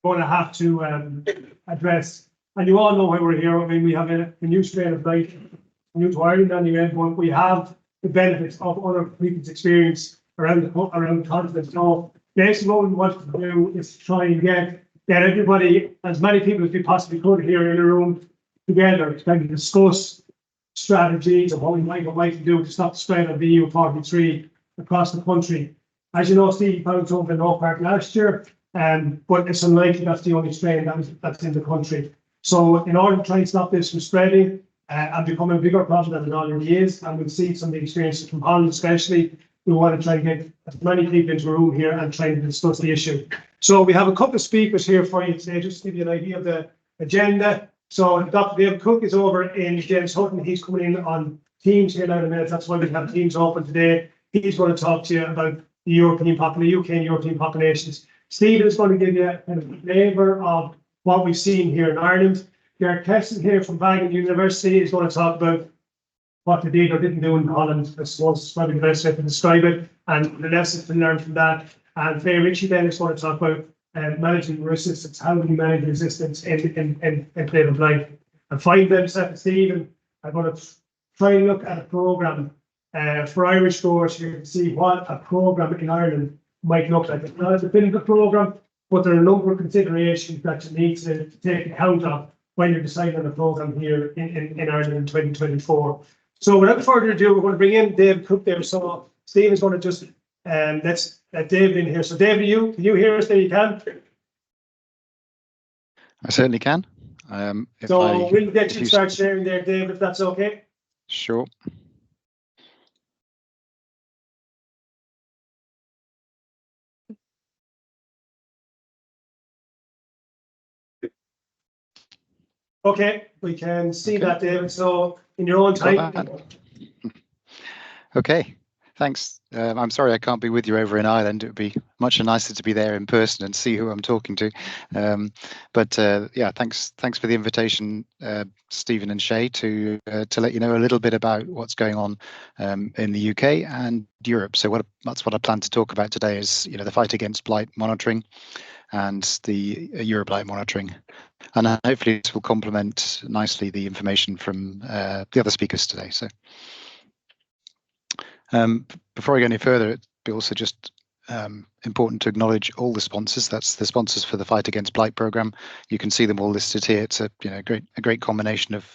going to have to address. And you all know why we're here. I mean, we have a new strain of Blight, new to Ireland anyway, but we have the benefits of other people's experience around the continent. So basically what we want to do is try and get everybody, as many people as we possibly could here in a room together to kind of discuss strategies of what we might do to stop the spread of the EU43 across the country. As you know, Steve found something in Oak Park last year, but it's unlikely that's the only strain that's in the country. So in order to try and stop this from spreading and becoming a bigger problem than it already is, and we'll see some of the experiences from Holland especially, we want to try and get as many people into the room here and try to discuss the issue. So we have a couple of speakers here for you today, just to give you an idea of the agenda. So Dr. David Cooke is over in James Hutton. He's coming in on Teams here now in a minute. That's why we have Teams open today. He's going to talk to you about the European population, UK and European populations. Stephen is going to give you a kind of flavour of what we've seen here in Ireland. Geert Kessel here from Wageningen University is going to talk about what they did or didn't do in Holland. I suppose is probably the best way to describe it, and the lessons to learn from that. And Faye Richie then is going to talk about managing resistance, how do we manage resistance in play of life. And finally, Stephen, I'm going to try and look at a programme for Irish growers here to see what a programme in Ireland might look like. It's not a definitive programme, but there are a number of considerations that you need to take account of when you're deciding on a programme here in Ireland in 2024. So without further ado, we're going to bring in David Cooke there. So Stephen's going to just let's let David in here. So David, can you hear us there? You can? I certainly can. So we'll get you to start sharing there, David, if that's okay. Sure. Okay, we can see that, David. So in your own time. Okay, thanks. I'm sorry I can't be with you over in Ireland. It would be much nicer to be there in person and see who I'm talking to. Yeah, thanks for the invitation, Stephen and Shay, to let you know a little bit about what's going on in the UK and Europe. So that's what I plan to talk about today is the fight against blight monitoring and the Euroblight monitoring. And hopefully this will complement nicely the information from the other speakers today. So before I go any further, it'd be also just important to acknowledge all the sponsors. That's the sponsors for the Fight Against Blight programme. You can see them all listed here. It's a great combination of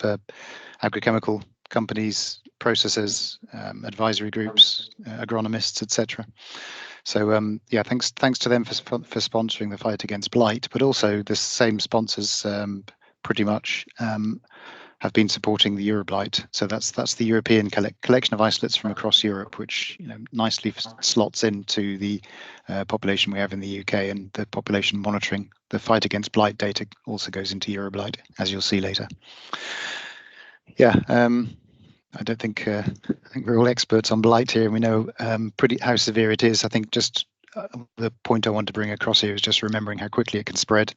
agrochemical companies, processors, advisory groups, agronomists, etc. So yeah, thanks to them for sponsoring the fight against blight, but also the same sponsors pretty much have been supporting the Euroblight. So that's the European collection of isolates from across Europe, which nicely slots into the population we have in the UK, and the population monitoring the fight against blight data also goes into Euroblight, as you'll see later. Yeah. I don't think I think we're all experts on blight here, and we know pretty how severe it is. I think just the point I want to bring across here is just remembering how quickly it can spread,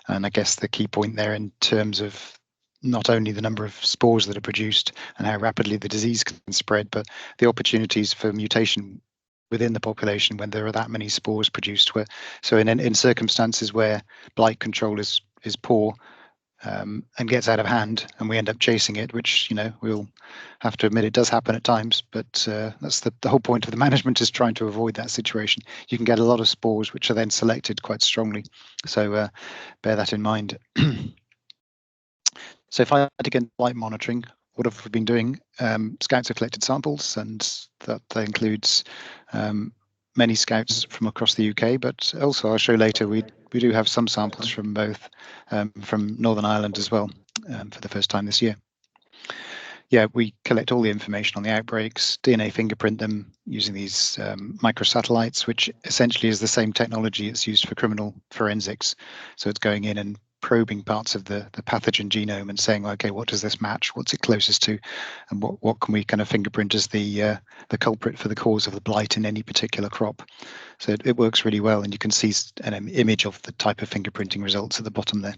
and I guess the key point there in terms of not only the number of spores that are produced and how rapidly the disease can spread, but the opportunities for mutation within the population when there are that many spores produced. So in circumstances where blight control is poor, and gets out of hand, and we end up chasing it, which we'll have to admit it does happen at times, but that's the whole point of the management, is trying to avoid that situation. You can get a lot of spores which are then selected quite strongly, so bear that in mind. So fight against blight monitoring, what have we been doing? Scouts have collected samples, and that includes many scouts from across the UK, but also I'll show later we do have some samples from both from Northern Ireland as well for the first time this year. Yeah, we collect all the information on the outbreaks, DNA fingerprint them using these microsatellites, which essentially is the same technology that's used for criminal forensics. So it's going in and probing parts of the pathogen genome and saying, okay, what does this match? What's it closest to? And what can we kind of fingerprint as the culprit for the cause of the blight in any particular crop? So it works really well, and you can see an image of the type of fingerprinting results at the bottom there.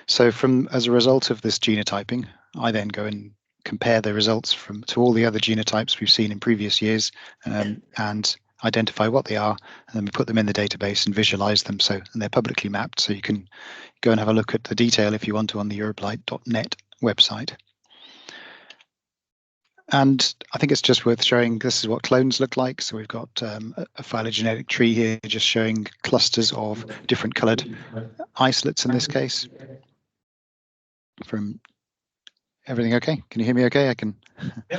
So as a result of this genotyping, I then go and compare the results to all the other genotypes we've seen in previous years, and identify what they are, and then we put them in the database and visualize them. So, and they're publicly mapped, so you can go and have a look at the detail if you want to on the euroblight.net website. And I think it's just worth showing this is what clones look like. So we've got a phylogenetic tree here just showing clusters of different coloured isolates in this case. From everything okay? Can you hear me okay? I can.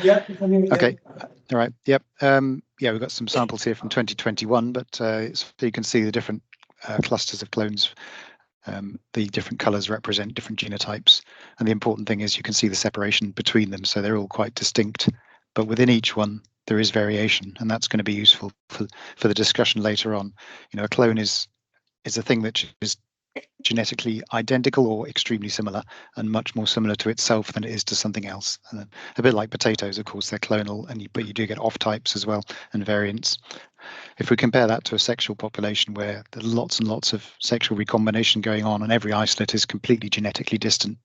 Yeah. Okay. All right. Yep. Yeah, we've got some samples here from 2021, but so you can see the different clusters of clones. The different colours represent different genotypes, and the important thing is you can see the separation between them, so they're all quite distinct. But within each one, there is variation, and that's going to be useful for the discussion later on. You know, a clone is a thing that is genetically identical or extremely similar, and much more similar to itself than it is to something else. A bit like potatoes, of course, they're clonal, but you do get off types as well and variants. If we compare that to a sexual population where there's lots and lots of sexual recombination going on, and every isolate is completely genetically distant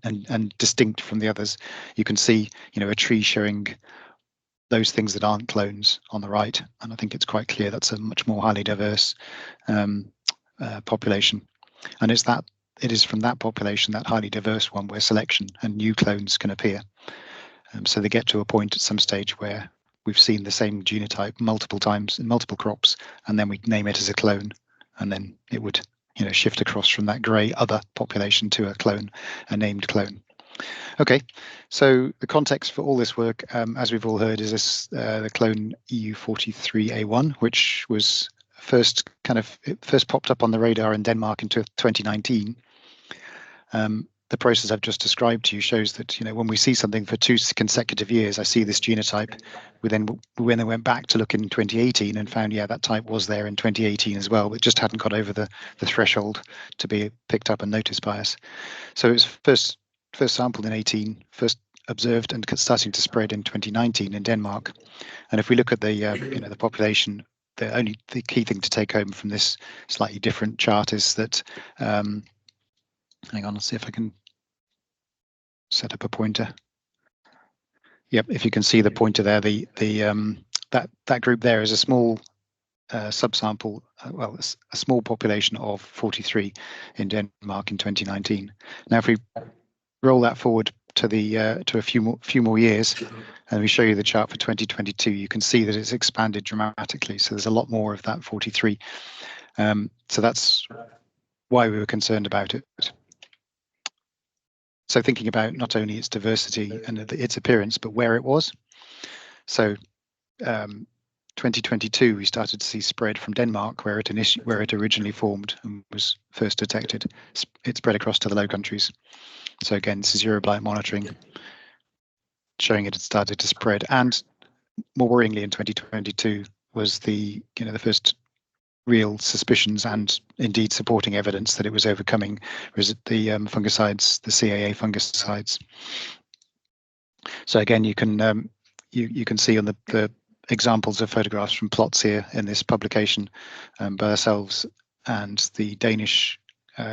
and distinct from the others, you can see, you know, a tree showing those things that aren't clones on the right, and I think it's quite clear that's a much more highly diverse population, and it is from that population, that highly diverse one, where selection and new clones can appear. So they get to a point at some stage where we've seen the same genotype multiple times in multiple crops, and then we name it as a clone, and then it would, you know, shift across from that grey other population to a named clone. Okay, so the context for all this work, as we've all heard, is this the clone EU43A1, which was first popped up on the radar in Denmark in 2019. The process I've just described to you shows that, you know, when we see something for 2 consecutive years, I see this genotype. We then went back to look in 2018 and found, yeah, that type was there in 2018 as well, but just hadn't got over the threshold to be picked up and noticed by us. So it was first sampled in 18, first observed and starting to spread in 2019 in Denmark. And if we look at the you know, the population, the key thing to take home from this slightly different chart is that hang on, let's see if I can set up a pointer. Yep, if you can see the pointer there, that group there is a small subsample, well, a small population of 43 in Denmark in 2019. Now, if we roll that forward to a few more years, and we show you the chart for 2022, you can see that it's expanded dramatically. So there's a lot more of that 43. So that's why we were concerned about it. So thinking about not only its diversity and its appearance, but where it was. So 2022, we started to see spread from Denmark, where it originally formed and was first detected. It spread across to the Low Countries. So again, this is Euroblight monitoring, showing it had started to spread. And more worryingly, in 2022 was the first real suspicions and indeed supporting evidence that it was overcoming the fungicides, the CAA fungicides. So again, you can you can see on the examples of photographs from plots here in this publication by ourselves and the Danish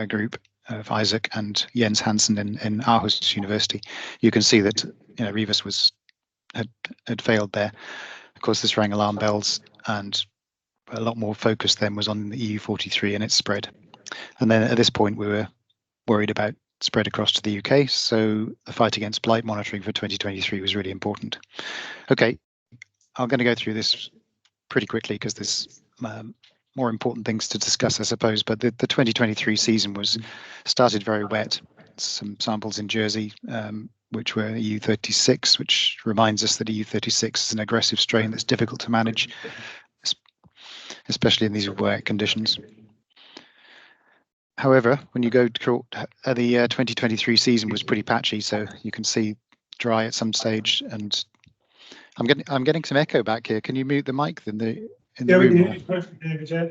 group of Isaac and Jens Hansen in Aarhus University. You can see that, you know, Rivas had failed there. Of course, this rang alarm bells, and a lot more focus then was on the EU43 and its spread. And then at this point, we were worried about spread across to the UK. So the fight against blight monitoring for 2023 was really important. Okay, I'm going to go through this pretty quickly because there's more important things to discuss, I suppose. But the 2023 season started very wet. Some samples in Jersey, which were EU36, which reminds us that EU36 is an aggressive strain that's difficult to manage, especially in these wet conditions. However, when you go to the 2023 season was pretty patchy, so you can see dry at some stage, and I'm getting some echo back here. Can you mute the mic in the Yeah, we room? can hear you perfectly, David, yeah.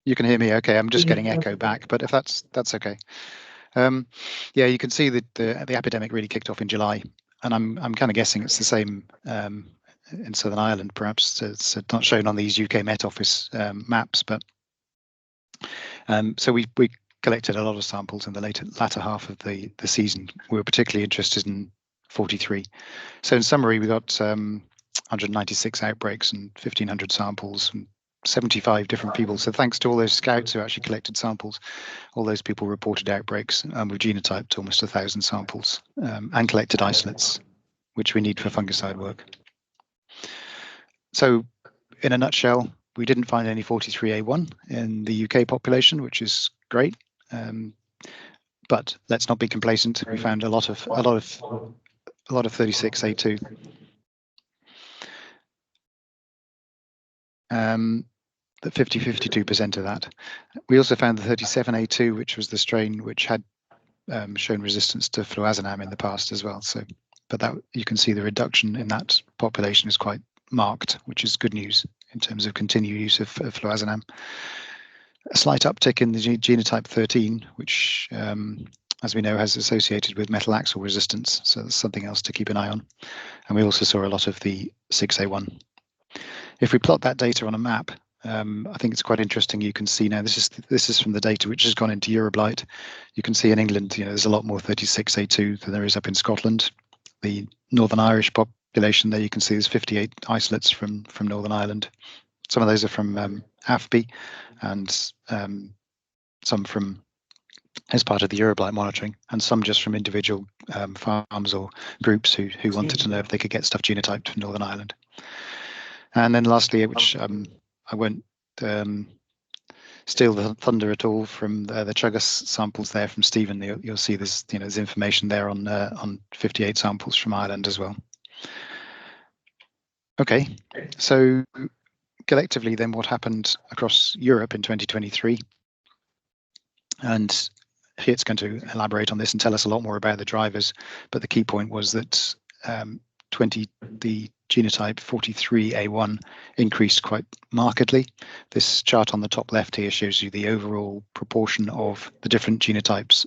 You can hear me, okay. I'm just getting echo back, but if that's okay. Yeah, you can see that the epidemic really kicked off in July, and I'm kind of guessing it's the same in Southern Ireland, perhaps. It's not shown on these UK Met Office maps, but so we collected a lot of samples in the latter half of the season. We were particularly interested in 43. So in summary, we got 196 outbreaks and 1,500 samples and 75 different people. So thanks to all those scouts who actually collected samples, all those people reported outbreaks, and we've genotyped almost 1,000 samples and collected isolates, which we need for fungicide work. So in a nutshell, we didn't find any 43A1 in the UK population, which is great. But let's not be complacent. We found a lot of 36A2. The 52% of that. We also found the 37A2, which was the strain which had shown resistance to fluazinam in the past as well. So, but that you can see the reduction in that population is quite marked, which is good news in terms of continued use of fluazinam. A slight uptick in the genotype 13, which, as we know, has associated with metalaxyl resistance. So that's something else to keep an eye on. And we also saw a lot of the 6A1. If we plot that data on a map, I think it's quite interesting. You can see now this is from the data which has gone into Euroblight. You can see in England, there's a lot more 36A2 than there is up in Scotland. The Northern Irish population there, you can see there's 58 isolates from Northern Ireland. Some of those are from AFBI and some from as part of the Euroblight monitoring, and some just from individual farms or groups who wanted to know if they could get stuff genotyped from Northern Ireland. And then lastly, which I won't steal the thunder at all from the Teagasc samples there from Stephen. You'll see there's information there on 58 samples from Ireland as well. Okay, so collectively then what happened across Europe in 2023, and Geert's going to elaborate on this and tell us a lot more about the drivers, but the key point was that the genotype 43A1 increased quite markedly. This chart on the top left here shows you the overall proportion of the different genotypes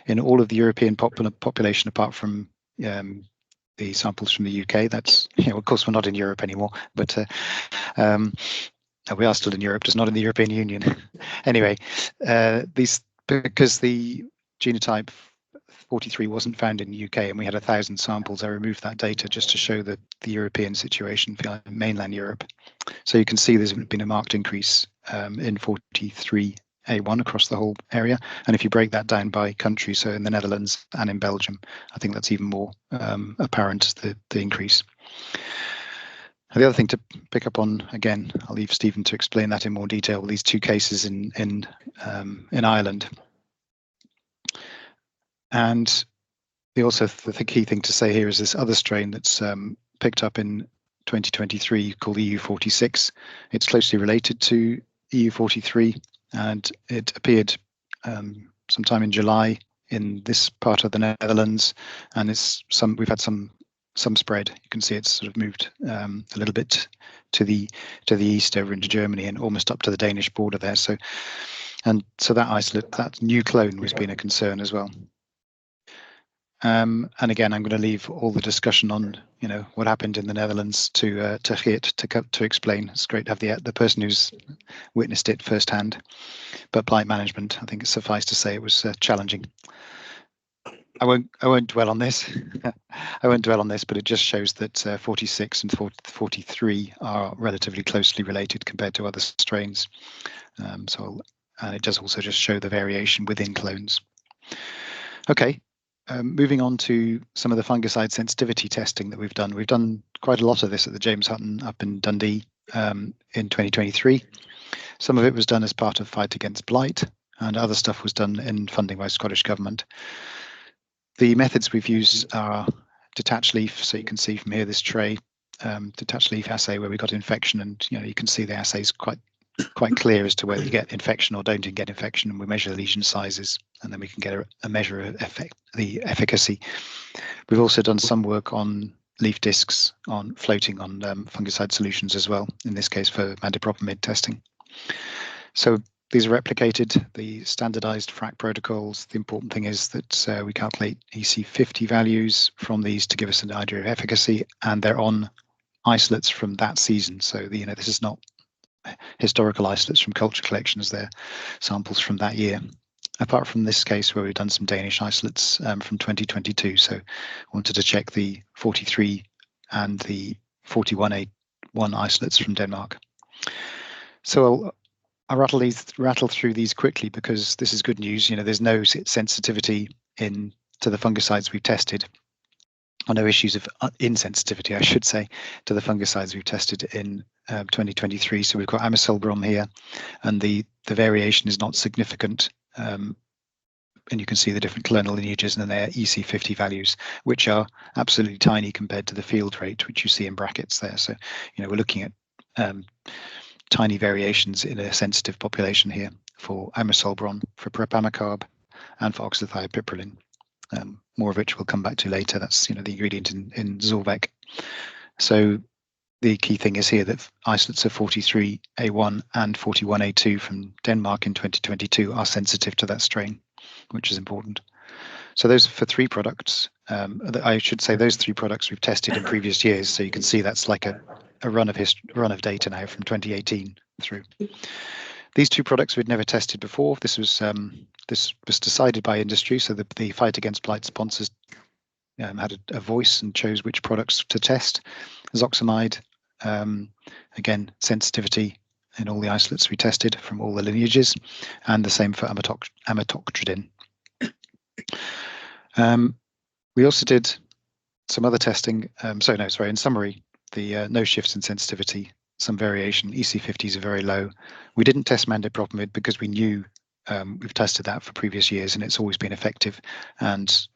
in all of the European population, apart from the samples from the UK. That's, of course, we're not in Europe anymore, but we are still in Europe, just not in the European Union. Anyway, because the genotype 43 wasn't found in the UK and we had 1,000 samples, I removed that data just to show the European situation for mainland Europe. So you can see there's been a marked increase in 43A1 across the whole area. And if you break that down by country, so in the Netherlands and in Belgium, I think that's even more apparent, the increase. And the other thing to pick up on, again, I'll leave Stephen to explain that in more detail, these two cases in Ireland. And the key thing to say here is this other strain that's picked up in 2023 called EU46. It's closely related to EU43, and it appeared sometime in July in this part of the Netherlands, and we've had some spread. You can see it's sort of moved a little bit to the east over into Germany and almost up to the Danish border there. So that isolate, that new clone, was being a concern as well. And again, I'm going to leave all the discussion on what happened in the Netherlands to Geert to explain. It's great to have the person who's witnessed it firsthand. But blight management, I think it's suffice to say, it was challenging. I won't dwell on this. I won't dwell on this, but it just shows that 46 and 43 are relatively closely related compared to other strains. And it does also just show the variation within clones. Okay. Moving on to some of the fungicide sensitivity testing that we've done. We've done quite a lot of this at the James Hutton up in Dundee in 2023. Some of it was done as part of Fight Against Blight, and other stuff was done in funding by Scottish Government. The methods we've used are detached leaf, so you can see from here this tray, detached leaf assay where we got infection, and you can see the assay is quite clear as to whether you get infection or don't get infection, and we measure the lesion sizes, and then we can get a measure of the efficacy. We've also done some work on leaf discs floating on fungicide solutions as well, in this case for mandipropamid testing. So these are replicated, the standardized FRAC protocols. The important thing is that we calculate EC50 values from these to give us an idea of efficacy, and they're on isolates from that season. So this is not historical isolates from culture collections, they're samples from that year, apart from this case where we've done some Danish isolates from 2022. So I wanted to check the 43 and the 41A1 isolates from Denmark. So I'll rattle through these quickly because this is good news. There's no sensitivity to the fungicides we've tested, or no issues of insensitivity, I should say, to the fungicides we've tested in 2023. So we've got amisulbrom here, and the variation is not significant. And you can see the different clonal lineages and their EC50 values, which are absolutely tiny compared to the field rate, which you see in brackets there. So, we're looking at tiny variations in a sensitive population here for amisulbrom, for propamacarb, and for oxythiopyprolin. More of which we'll come back to later. That's the ingredient in Zorvec. So the key thing is here that isolates of 43A1 and 41A2 from Denmark in 2022 are sensitive to that strain, which is important. So those for 3 products. I should say those 3 products we've tested in previous years. So you can see that's like a run of data now from 2018 through. These 2 products we'd never tested before. This was decided by industry. So the Fight Against Blight sponsors had a voice and chose which products to test. Zoxamide, again, sensitivity in all the isolates we tested from all the lineages, and the same for amitriptyline. We also did some other testing. In summary, the no shifts in sensitivity, some variation. EC50s are very low. We didn't test mandipropamid because we knew we've tested that for previous years and it's always been effective, and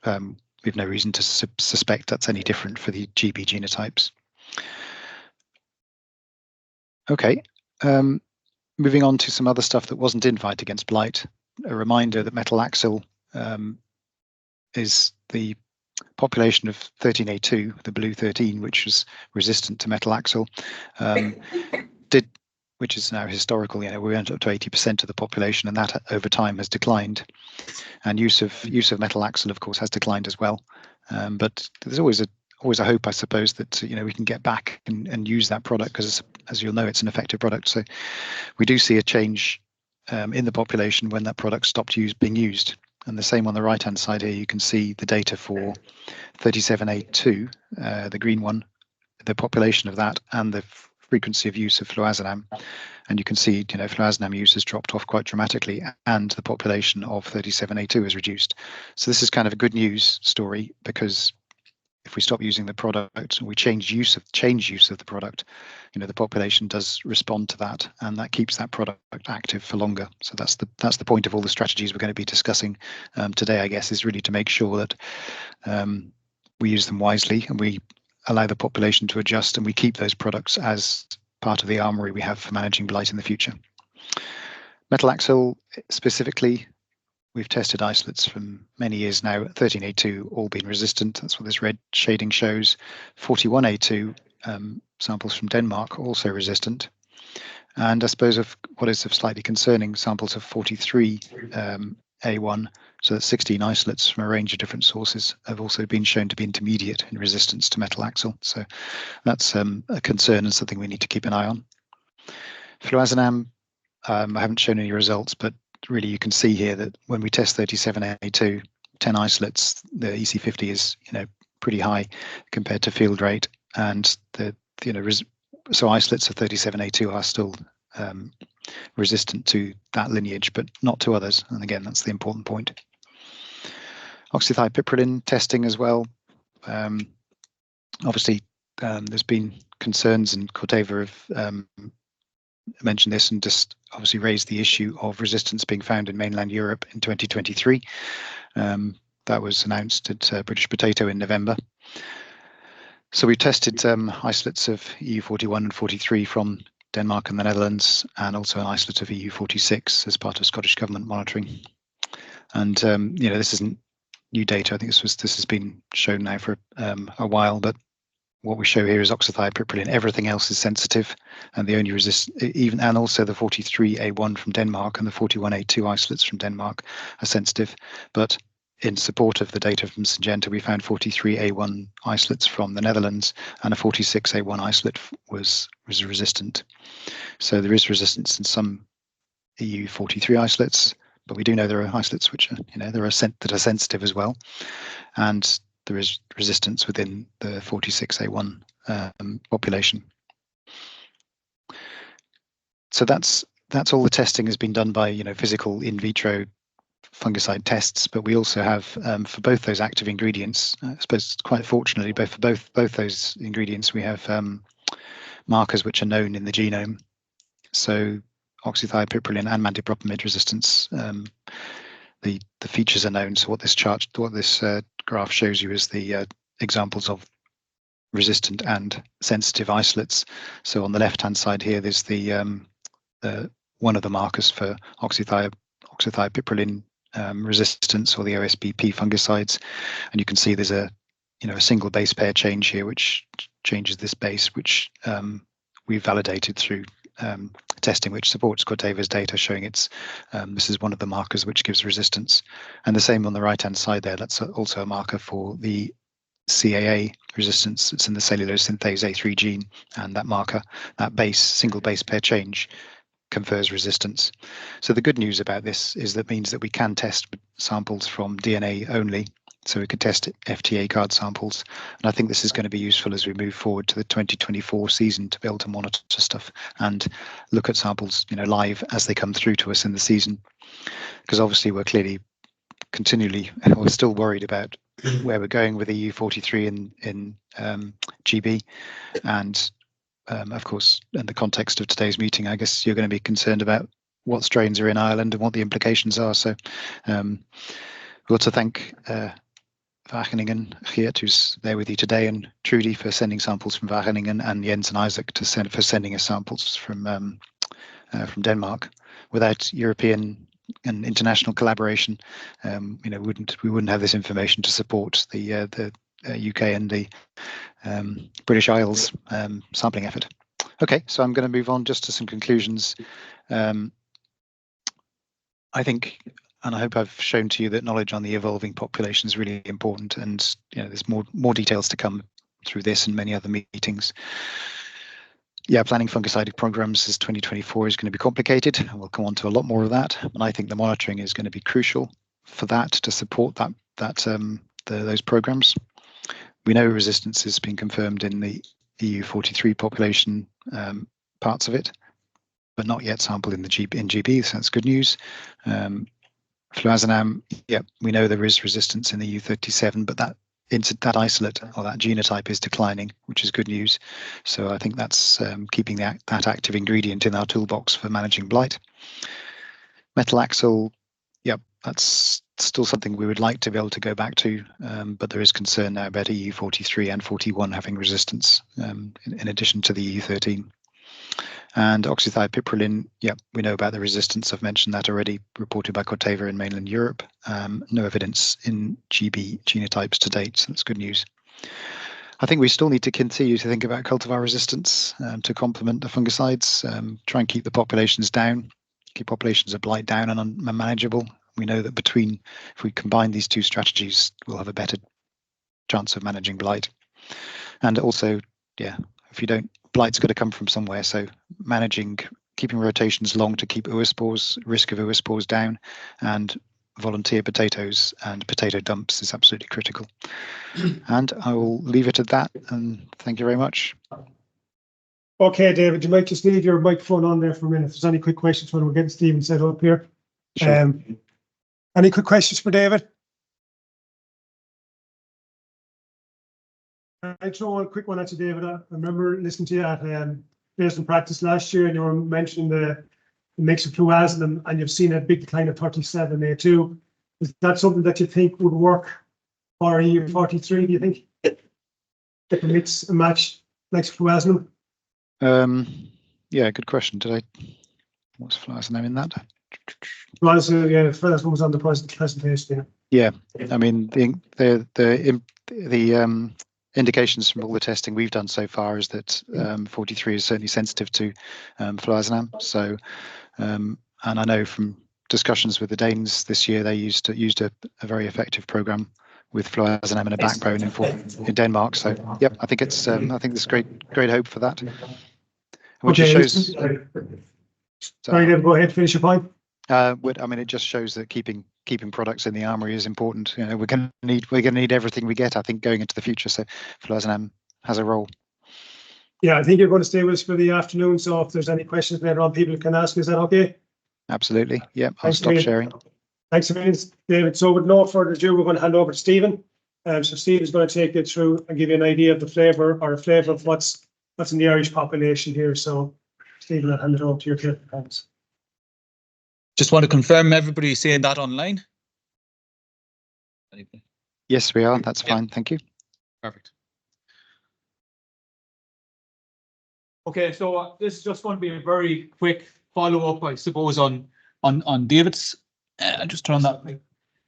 we've no reason to suspect that's any different for the GB genotypes. Okay, moving on to some other stuff that wasn't in Fight Against Blight. A reminder that metalaxyl is the population of 13A2, the blue 13, which was resistant to metalaxyl, which is now historical. We went up to 80% of the population, and that over time has declined. And use of metalaxyl, of course, has declined as well. But there's always a hope, I suppose, that we can get back and use that product, because as you'll know, it's an effective product. So we do see a change in the population when that product stopped being used. And the same on the right hand side here, you can see the data for 37A2, the green one, the population of that, and the frequency of use of fluazinam. And you can see, fluazinam use has dropped off quite dramatically, and the population of 37A2 is reduced. So this is kind of a good news story, because if we stop using the product and we change use of the product, the population does respond to that, and that keeps that product active for longer. So that's the point of all the strategies we're going to be discussing today, I guess, is really to make sure that we use them wisely and we allow the population to adjust, and we keep those products as part of the armory we have for managing blight in the future. Metalaxyl specifically, we've tested isolates from many years now. 13A2 all been resistant. That's what this red shading shows. 41A2 samples from Denmark also resistant. And I suppose what is slightly concerning, samples of 43A1, so that's 16 isolates from a range of different sources, have also been shown to be intermediate in resistance to metalaxyl. So that's a concern and something we need to keep an eye on. Fluazinam, I haven't shown any results, but really you can see here that when we test 37A2, 10 isolates, the EC50 is pretty high compared to field rate, and so isolates of 37A2 are still resistant to that lineage, but not to others. And again, that's the important point. Oxythiopyprolin testing as well. Obviously, there's been concerns, and Cordova have mentioned this and just obviously raised the issue of resistance being found in mainland Europe in 2023. That was announced at British Potato in November. So we tested isolates of EU41 and 43 from Denmark and the Netherlands, and also an isolate of EU46 as part of Scottish Government monitoring. And this isn't new data. I think this has been shown now for a while, but what we show here is oxythiopyprolin. Everything else is sensitive, and the only and also the 43A1 from Denmark and the 41A2 isolates from Denmark are sensitive. But in support of the data from Syngenta, we found 43A1 isolates from the Netherlands, and a 46A1 isolate was resistant. So there is resistance in some EU43 isolates, but we do know there are isolates which are, that are sensitive as well, and there is resistance within the 46A1 population. So that's all the testing has been done by physical in vitro fungicide tests, but we also have for both those active ingredients, I suppose quite fortunately, for both those ingredients, we have markers which are known in the genome. So oxythiopiprolin and mandipropamid resistance, the features are known. So what this graph shows you is the examples of resistant and sensitive isolates. So on the left-hand side here, there's the one of the markers for oxythiopiprolin resistance, or the OSBP fungicides, and you can see there's a single base pair change here, which changes this base, which we validated through testing, which supports Corteva's data, showing this is one of the markers which gives resistance. And the same on the right hand side there, that's also a marker for the CAA resistance. It's in the cellulose synthase A3 gene, and that marker, that single base pair change, confers resistance. So the good news about this is that means that we can test samples from DNA only. So we could test FTA card samples, and I think this is going to be useful as we move forward to the 2024 season to be able to monitor stuff and look at samples, live as they come through to us in the season. Because obviously we're still worried about where we're going with EU43 in GB, and of course, in the context of today's meeting, I guess you're going to be concerned about what strains are in Ireland and what the implications are. So we want to thank Wageningen, Geert, who's there with you today, and Trudy for sending samples from Wageningen, and Jens and Isaac for sending us samples from Denmark. Without European and international collaboration, we wouldn't have this information to support the UK and the British Isles sampling effort. Okay, so I'm going to move on just to some conclusions. I think, and I hope I've shown to you that knowledge on the evolving population is really important, and there's more details to come through this and many other meetings. Yeah, planning fungicide programs as 2024 is going to be complicated, and we'll come on to a lot more of that. And I think the monitoring is going to be crucial for that, to support those programs. We know resistance has been confirmed in the EU43 population parts of it, but not yet sampled in GB, so that's good news. Fluazanam, yeah, we know there is resistance in the EU37, but that isolate or that genotype is declining, which is good news. So I think that's keeping that active ingredient in our toolbox for managing blight. Metalaxyl, yeah, that's still something we would like to be able to go back to, but there is concern now about EU43 and 41 having resistance in addition to the EU13. And oxythiopiprolin, yeah, we know about the resistance. I've mentioned that already, reported by Corteva in mainland Europe. No evidence in GB genotypes to date, so that's good news. I think we still need to continue to think about cultivar resistance to complement the fungicides, try and keep the populations down, keep populations of blight down and manageable. We know that if we combine these two strategies, we'll have a better chance of managing blight. And also, yeah, blight's got to come from somewhere. So keeping rotations long to keep risk of oospores down, and volunteer potatoes and potato dumps is absolutely critical. And I will leave it at that, and thank you very much. Okay, David, you might just leave your microphone on there for a minute. If there's any quick questions when we're getting Stephen set up here. Sure. Any quick questions for David? I throw one quick one at you, David. I remember listening to you at Based on Practice last year, and you were mentioning the mix of fluazanam, and you've seen a big decline of 37A2. Is that something that you think would work for EU43? Do you think that can mix and match like fluazanam? Yeah, good question. What's fluazanam in that? Fluazanam, yeah, fluazanam was on the presentation. Yeah, I mean the indications from all the testing we've done so far is that 43 is certainly sensitive to fluazanam. So, and I know from discussions with the Danes this year, they used a very effective program with fluazanam in a backbone in Denmark. So, yep, I think there's great hope for that. Which okay, shows. Sorry, David, go ahead, finish your point. I mean, it just shows that keeping products in the armory is important. We're going to need everything we get, I think, going into the future. So fluazanam has a role. Yeah, I think you're going to stay with us for the afternoon, so if there's any questions later on, people can ask. Is that okay? Absolutely. Yeah, I'll Thanks, stop Ian. sharing. Thanks a million, David. So with no further ado, we're going to hand over to Stephen. So Steve is going to take you through and give you an idea of the flavour or a flavour of what's in the Irish population here. So Stephen, I'll hand it over to your care. Thanks. Just want to confirm everybody seeing that online. Yes, we are. That's fine. Thank you. Perfect. Okay, so this is just going to be a very quick follow-up, I suppose, on David's. Just turn that way.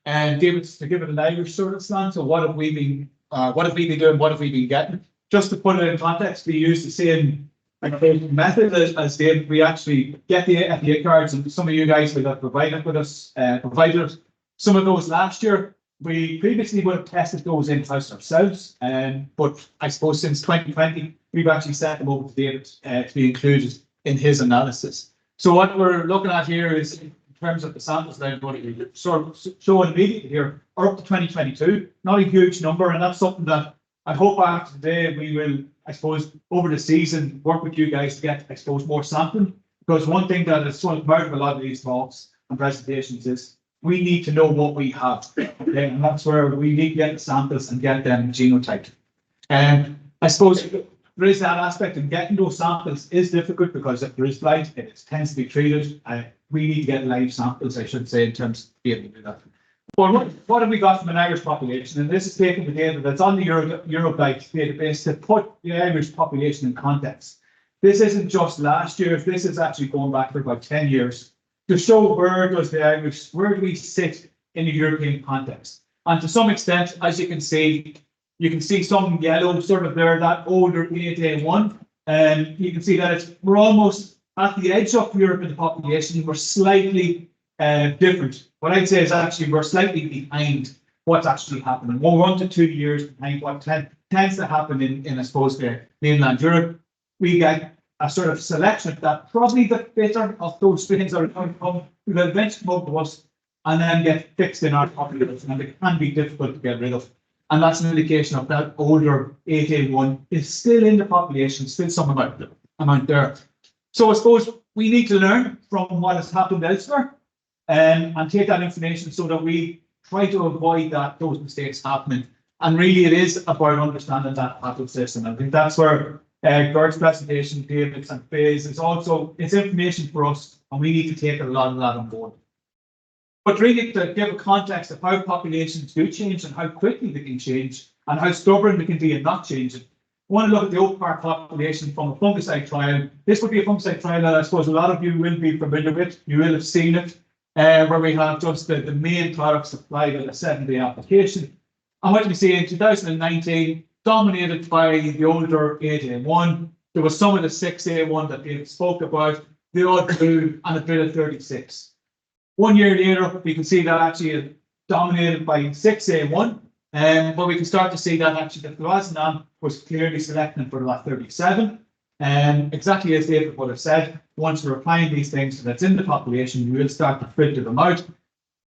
And David's to give it an Irish sort of slant. So what have we been doing? What have we been getting? Just to put it in context, we use the same method as David. We actually get the FEA cards, and some of you guys will have provided some of those last year. We previously would have tested those in-house ourselves, but I suppose since 2020, we've actually sent them over to David to be included in his analysis. So what we're looking at here is, in terms of the samples that I'm going to sort of show immediately here, are up to 2022. Not a huge number, and that's something that I hope after today we will, I suppose, over the season, work with you guys to get, I suppose, more sampling. Because one thing that is sort of part of a lot of these talks and presentations is we need to know what we have. Okay? And that's where we need to get the samples and get them genotyped. And I suppose there is that aspect of getting those samples is difficult because if there is blight, it tends to be treated. We need to get live samples, I should say, in terms of being able to do that. Well, what have we got from an Irish population? And this is taking the data that's on the Euroblight database to put the Irish population in context. This isn't just last year, this is actually going back for about 10 years to show where do we sit in the European context. And to some extent, as you can see some yellow sort of there, that older 8A1, and you can see that we're almost at the edge of Europe in the population. We're slightly different. What I'd say is actually we're slightly behind what's actually happening. We're 1 to 2 years behind what tends to happen in I suppose, the mainland Europe. We get a sort of selection that probably the fitter of those strains are going to come, will eventually come to us and then get fixed in our population, and it can be difficult to get rid of. And that's an indication of that older 8A1 is still in the population, still some amount there. So I suppose we need to learn from what has happened elsewhere and take that information so that we try to avoid those mistakes happening. And really it is about understanding that pathway system. I think that's where Geert's presentation, David's and Faye's, it's information for us, and we need to take a lot of that on board. But really to give a context of how populations do change and how quickly they can change and how stubborn they can be in not changing. I want to look at the Oak Park population from a fungicide trial. This would be a fungicide trial that I suppose a lot of you will be familiar with. You will have seen it, where we have just the main products applied in a 7-day application. And what we see in 2019, dominated by the older 8A1, there was some of the 6A1 that David spoke about, the odd blue and a bit of 36. 1 year later, we can see that actually is dominated by 6A1, but we can start to see that actually the fluoxetine was clearly selecting for that 37. And exactly as David would have said, once we're applying these things that's in the population, we will start to filter them out.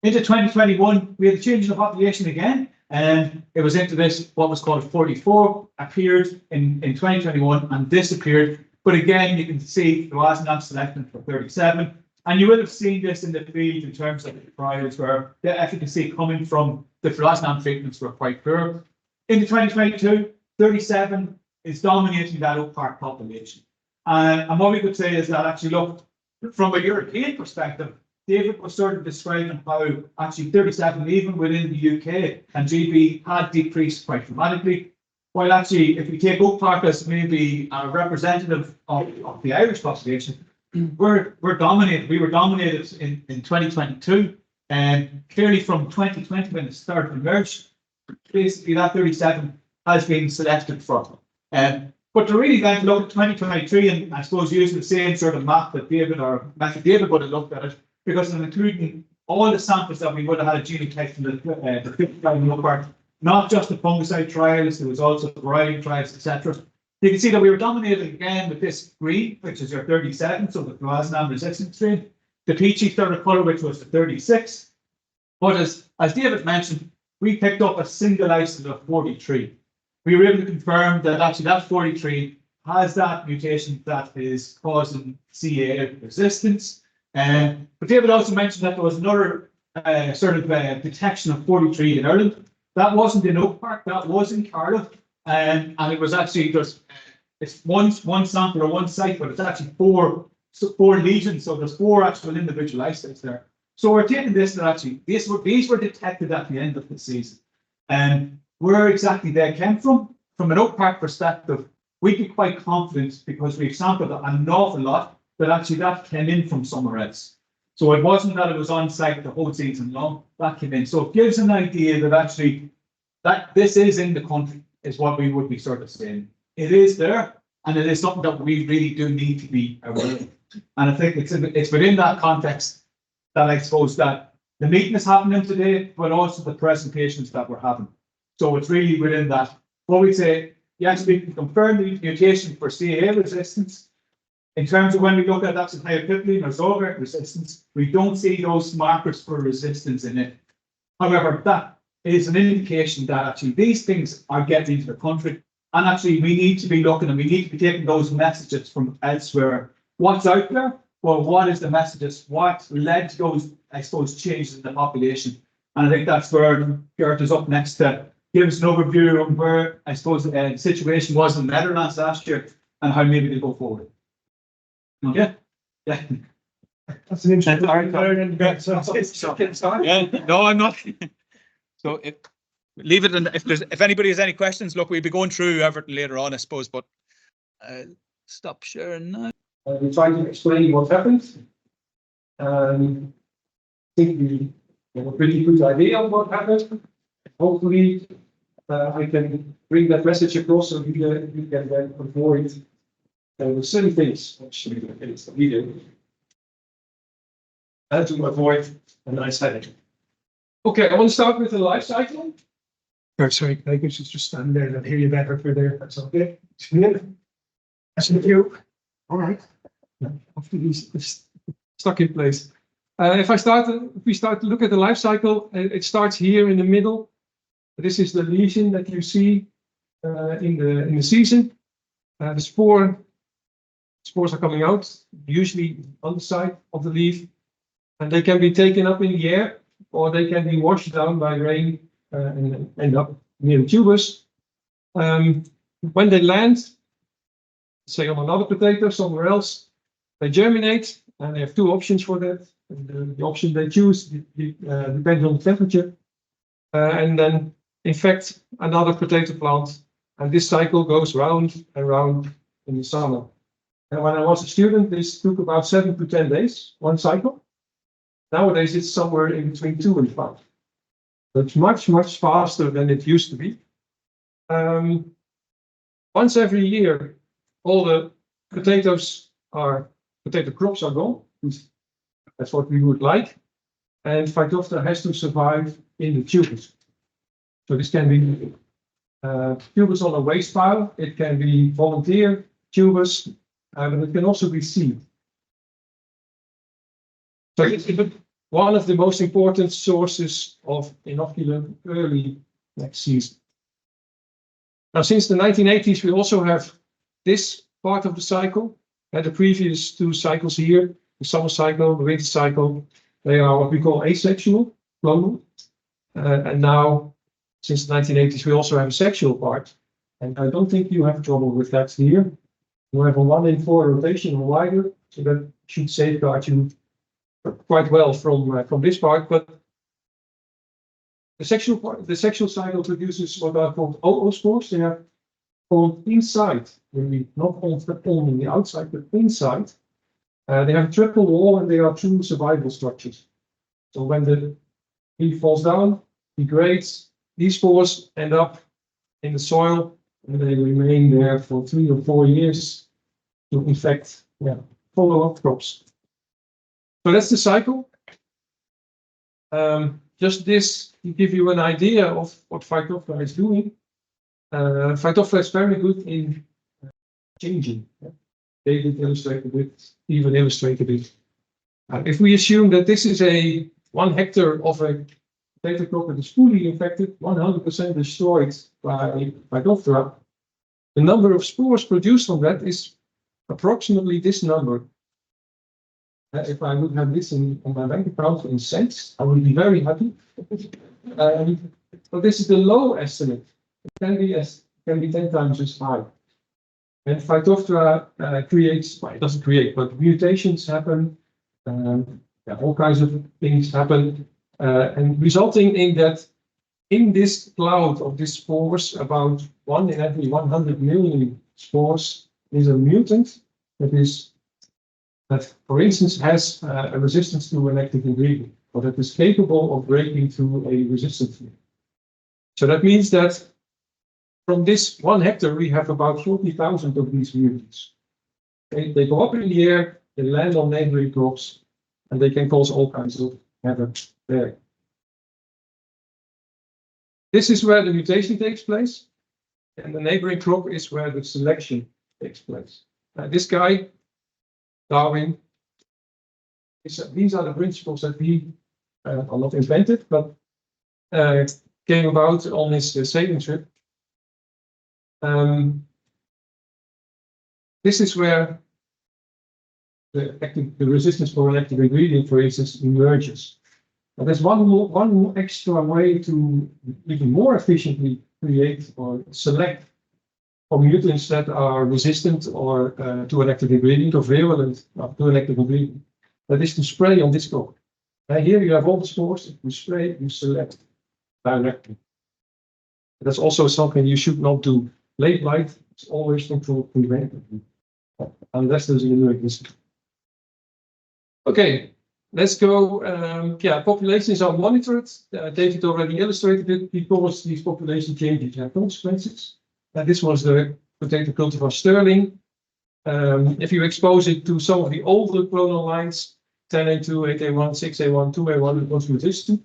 Into 2021, we had a change in the population again, and it was into this, what was called 44, appeared in 2021 and disappeared. But again, you can see there was not selected for 37. And you will have seen this in the field in terms of the trials where the efficacy coming from the fluoxetine treatments were quite poor. Into 2022, 37 is dominating that Oak Park population. And what we could say is that actually, look, from a European perspective, David was sort of describing how actually 37, even within the UK and GB, had decreased quite dramatically. While actually, if we take Oak Park as maybe a representative of the Irish population, we're dominated. We were dominated in 2022, and clearly from 2020 when it started to emerge, basically that 37 has been selected for. But to really then look at 2023, and I suppose using the same sort of map that David would have looked at it, because I'm including all the samples that we would have had a genotype from the 55 Oak Park, not just the fungicide trials, there was also variety trials, etc. You can see that we were dominated again with this green, which is your 37, so the fluoxetine resistant strain, the peachy third of colour, which was the 36. But as David mentioned, we picked up a single isolate of 43. We were able to confirm that actually that 43 has that mutation that is causing CA resistance. But David also mentioned that there was another detection of 43 in Ireland. That wasn't in Oak Park, that was in Cardiff. And it was actually just, it's one sample or one site, but it's actually four lesions. So there's 4 actual individual isolates there. So we're taking this that actually, these were detected at the end of the season. And where exactly they came from an Oak Park perspective, we'd be quite confident because we've sampled an awful lot that actually that came in from somewhere else. So it wasn't that it was on site the whole season long, that came in. So it gives an idea that actually that this is in the country is what we would be sort of saying. It is there, and it is something that we really do need to be aware of. And I think it's within that context that I suppose that the meeting is happening today, but also the presentations that we're having. So it's really within that. What we say, yes, we can confirm the mutation for CA resistance. In terms of when we look at that thiopypline or Zolgart resistance, we don't see those markers for resistance in it. However, that is an indication that actually these things are getting into the country, and actually we need to be looking and we need to be taking those messages from elsewhere. What's out there? Well, what is the messages? What led to those, I suppose, changes in the population? And I think that's where Geert is up next to give us an overview of where, I suppose, the situation was in the Netherlands last year and how maybe they go forward. Yeah. Yeah. That's an interesting. Yeah. No, I'm not. So leave it, and if anybody has any questions, look, we'll be going through everything later on, I suppose. But stop sharing now. We try to explain what happened. I think we have a pretty good idea of what happened. Hopefully, I can bring that message across so we can then avoid silly things, actually, against the video. And to avoid a nice headache. Okay, I want to start with the life cycle. Sorry, I could just stand there and I'll hear you better for there. That's okay. That's with you. All right. After he's stuck in place. If we start to look at the life cycle, it starts here in the middle. This is the lesion that you see in the season. The spores are coming out, usually on the side of the leaf, and they can be taken up in the air, or they can be washed down by rain and end up near the tubers. When they land, say on another potato somewhere else, they germinate, and they have 2 options for that. And the option they choose depends on the temperature, and then infect another potato plant. And this cycle goes round and round in the summer. And when I was a student, this took about 7 to 10 days, one cycle. Nowadays, it's somewhere in between 2 and 5. So it's much, much faster than it used to be. Once every year, all the potato crops are gone. That's what we would like. And Phytophthora has to survive in the tubers. So this can be tubers on a waste pile. It can be volunteer tubers, but it can also be seed. So it's one of the most important sources of inoculum early next season. Now, since the 1980s, we also have this part of the cycle. The previous 2 cycles here, the summer cycle, the winter cycle, they are what we call asexual, clonal. And now, since the 1980s, we also have a sexual part. And I don't think you have trouble with that here. You have a 1 in 4 rotation or wider, so that should safeguard you quite well from this part. But the sexual cycle produces what are called oospores. They are formed inside, really not on the outside, but inside. They have a triple wall and they are true survival structures. So when the leaf falls down, degrades, these spores end up in the soil and they remain there for 3 or 4 years to infect follow-up crops. So that's the cycle. Just this to give you an idea of what Phytophthora is doing. Phytophthora is very good in changing. David illustrated it, even illustrated it. If we assume that this is 1 hectare of a potato crop that is fully infected, 100% destroyed by Phytophthora, The number of spores produced from that is approximately this number. If I would have this on my bank account in cents, I would be very happy. But this is the low estimate. It can be 10 times as high. And Phytophthora creates, well, it doesn't create, but mutations happen. All kinds of things happen, and resulting in that, in this cloud of these spores, about 1 in every 100 million spores is a mutant that, for instance, has a resistance to an active ingredient, or that is capable of breaking through a resistance field. So that means that from this 1 hectare, we have about 40,000 of these mutants. They go up in the air, they land on neighboring crops, and they can cause all kinds of havoc there. This is where the mutation takes place, and the neighboring crop is where the selection takes place. This guy, Darwin, these are the principles that he are not invented, but came about on his sailing trip. This is where the resistance for an active ingredient, for instance, emerges. But there's one extra way to even more efficiently create or select for mutants that are resistant or to an active ingredient or virulent to an active ingredient. That is to spray on this crop. Here you have all the spores. If you spray, you select directly. That's also something you should not do. Late blight is always controlled preventively, unless there's a new risk. Okay, let's go. Populations are monitored. David already illustrated it, because these population changes have consequences. This was the potato cultivar Sterling. If you expose it to some of the older clonal lines, 10A2, 8A1, 6A1, 2A1, it was resistant.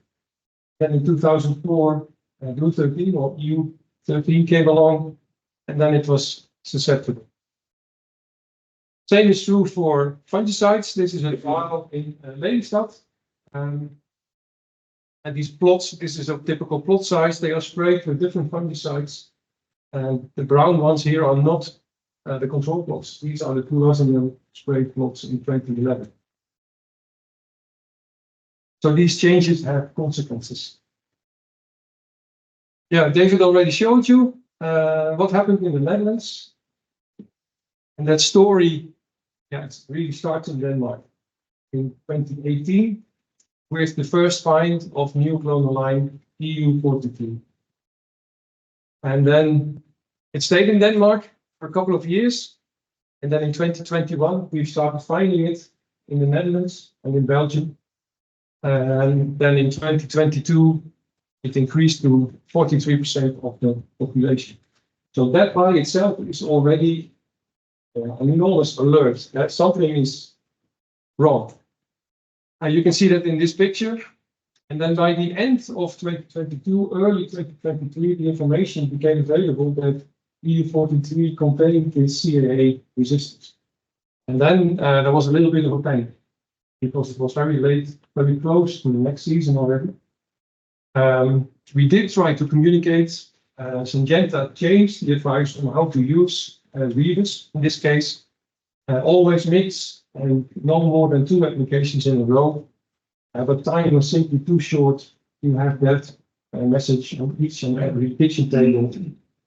Then in 2004, Blue 13 or EU13 came along, and then it was susceptible. Same is true for fungicides. This is a vial in Lelystad. And these plots, this is a typical plot size. They are sprayed with different fungicides. And the brown ones here are not the control plots. These are the 2000 sprayed plots in 2011. So these changes have consequences. Yeah, David already showed you what happened in the Netherlands. And that story, it really starts in Denmark in 2018 with the first find of new clonal line EU43. And then it stayed in Denmark for a couple of years. And then in 2021, we started finding it in the Netherlands and in Belgium. And then in 2022, it increased to 43% of the population. So that by itself is already an enormous alert that something is wrong. And you can see that in this picture. And then by the end of 2022, early 2023, the information became available that EU43 contained this CAA resistance. And then there was a little bit of a panic, because it was very late, very close to the next season already. We did try to communicate. Syngenta changed the advice on how to use readers. In this case, always mix and no more than 2 applications in a row. But time was simply too short to have that message on each and every kitchen table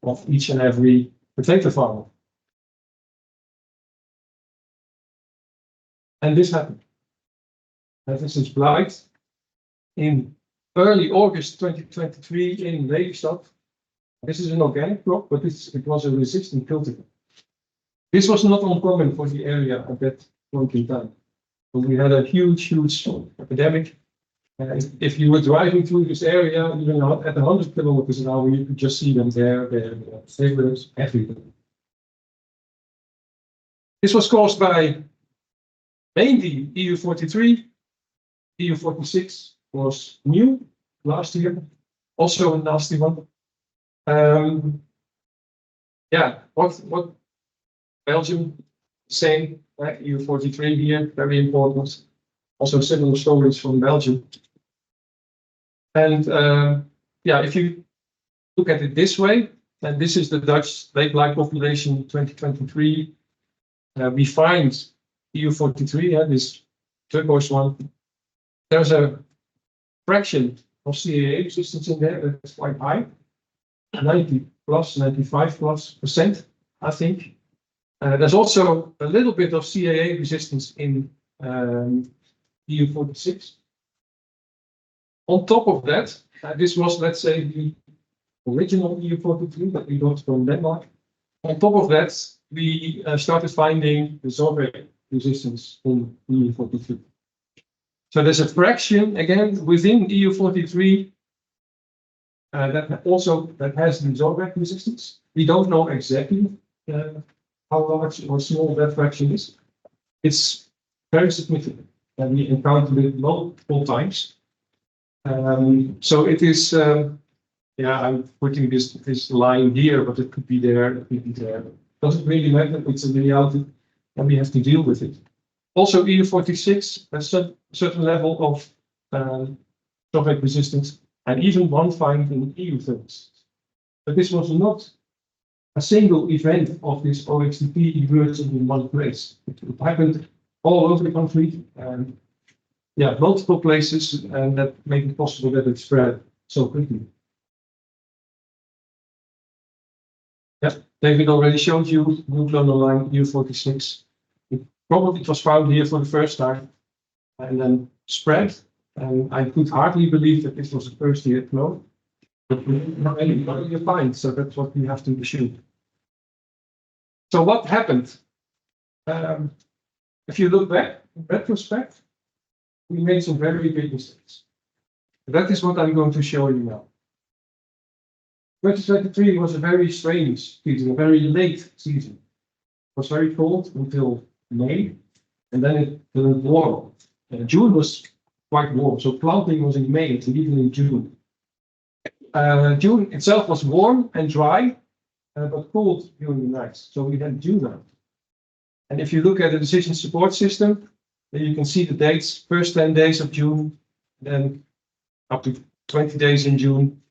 of each and every potato farmer. And this happened. This is Blight in early August 2023 in Lelystad. This is an organic crop, but it was a resistant cultivar. This was not uncommon for the area at that point in time. But we had a huge epidemic. If you were driving through this area, even at 100 kilometers an hour, you could just see them there, everywhere. This was caused by mainly EU43. EU46 was new last year, also a nasty one. What Belgium, same, EU43 here, very important. Also similar stories from Belgium. And if you look at it this way, and this is the Dutch late blight population 2023. We find EU43, this turquoise one. There's a fraction of CAA resistance in there that's quite high, 90 plus, 95+%, I think. There's also a little bit of CAA resistance in EU46. On top of that, this was, let's say, the original EU43 that we got from Denmark. On top of that, we started finding the Zorvec resistance in EU43. So there's a fraction, again, within EU43 that has the Zorvec resistance. We don't know exactly how large or small that fraction is. It's very significant, and we encountered it multiple times. So it is, I'm putting this line here, but it could be there, it could be there. Doesn't really matter, it's a reality, and we have to deal with it. Also, EU46 has a certain level of Zorvec resistance, and even one find in EU30. But this was not a single event of this OXDP emerging in one place. It happened all over the country, and multiple places, and that made it possible that it spread so quickly. Yeah, David already showed you new clonal line EU46. It was found here for the first time, and then spread. And I could hardly believe that this was the first year clone. But not anybody you find, so that's what we have to assume. So what happened? If you look back, in retrospect, we made some very big mistakes. That is what I'm going to show you now. 2023 was a very strange season, a very late season. It was very cold until May, and then it turned warm. June was quite warm, so planting was in May, and even in June. June itself was warm and dry, but cold during the nights. So we had June out. And if you look at the decision support system, then you can see the dates, first 10 days of June, then up to 20 days in June.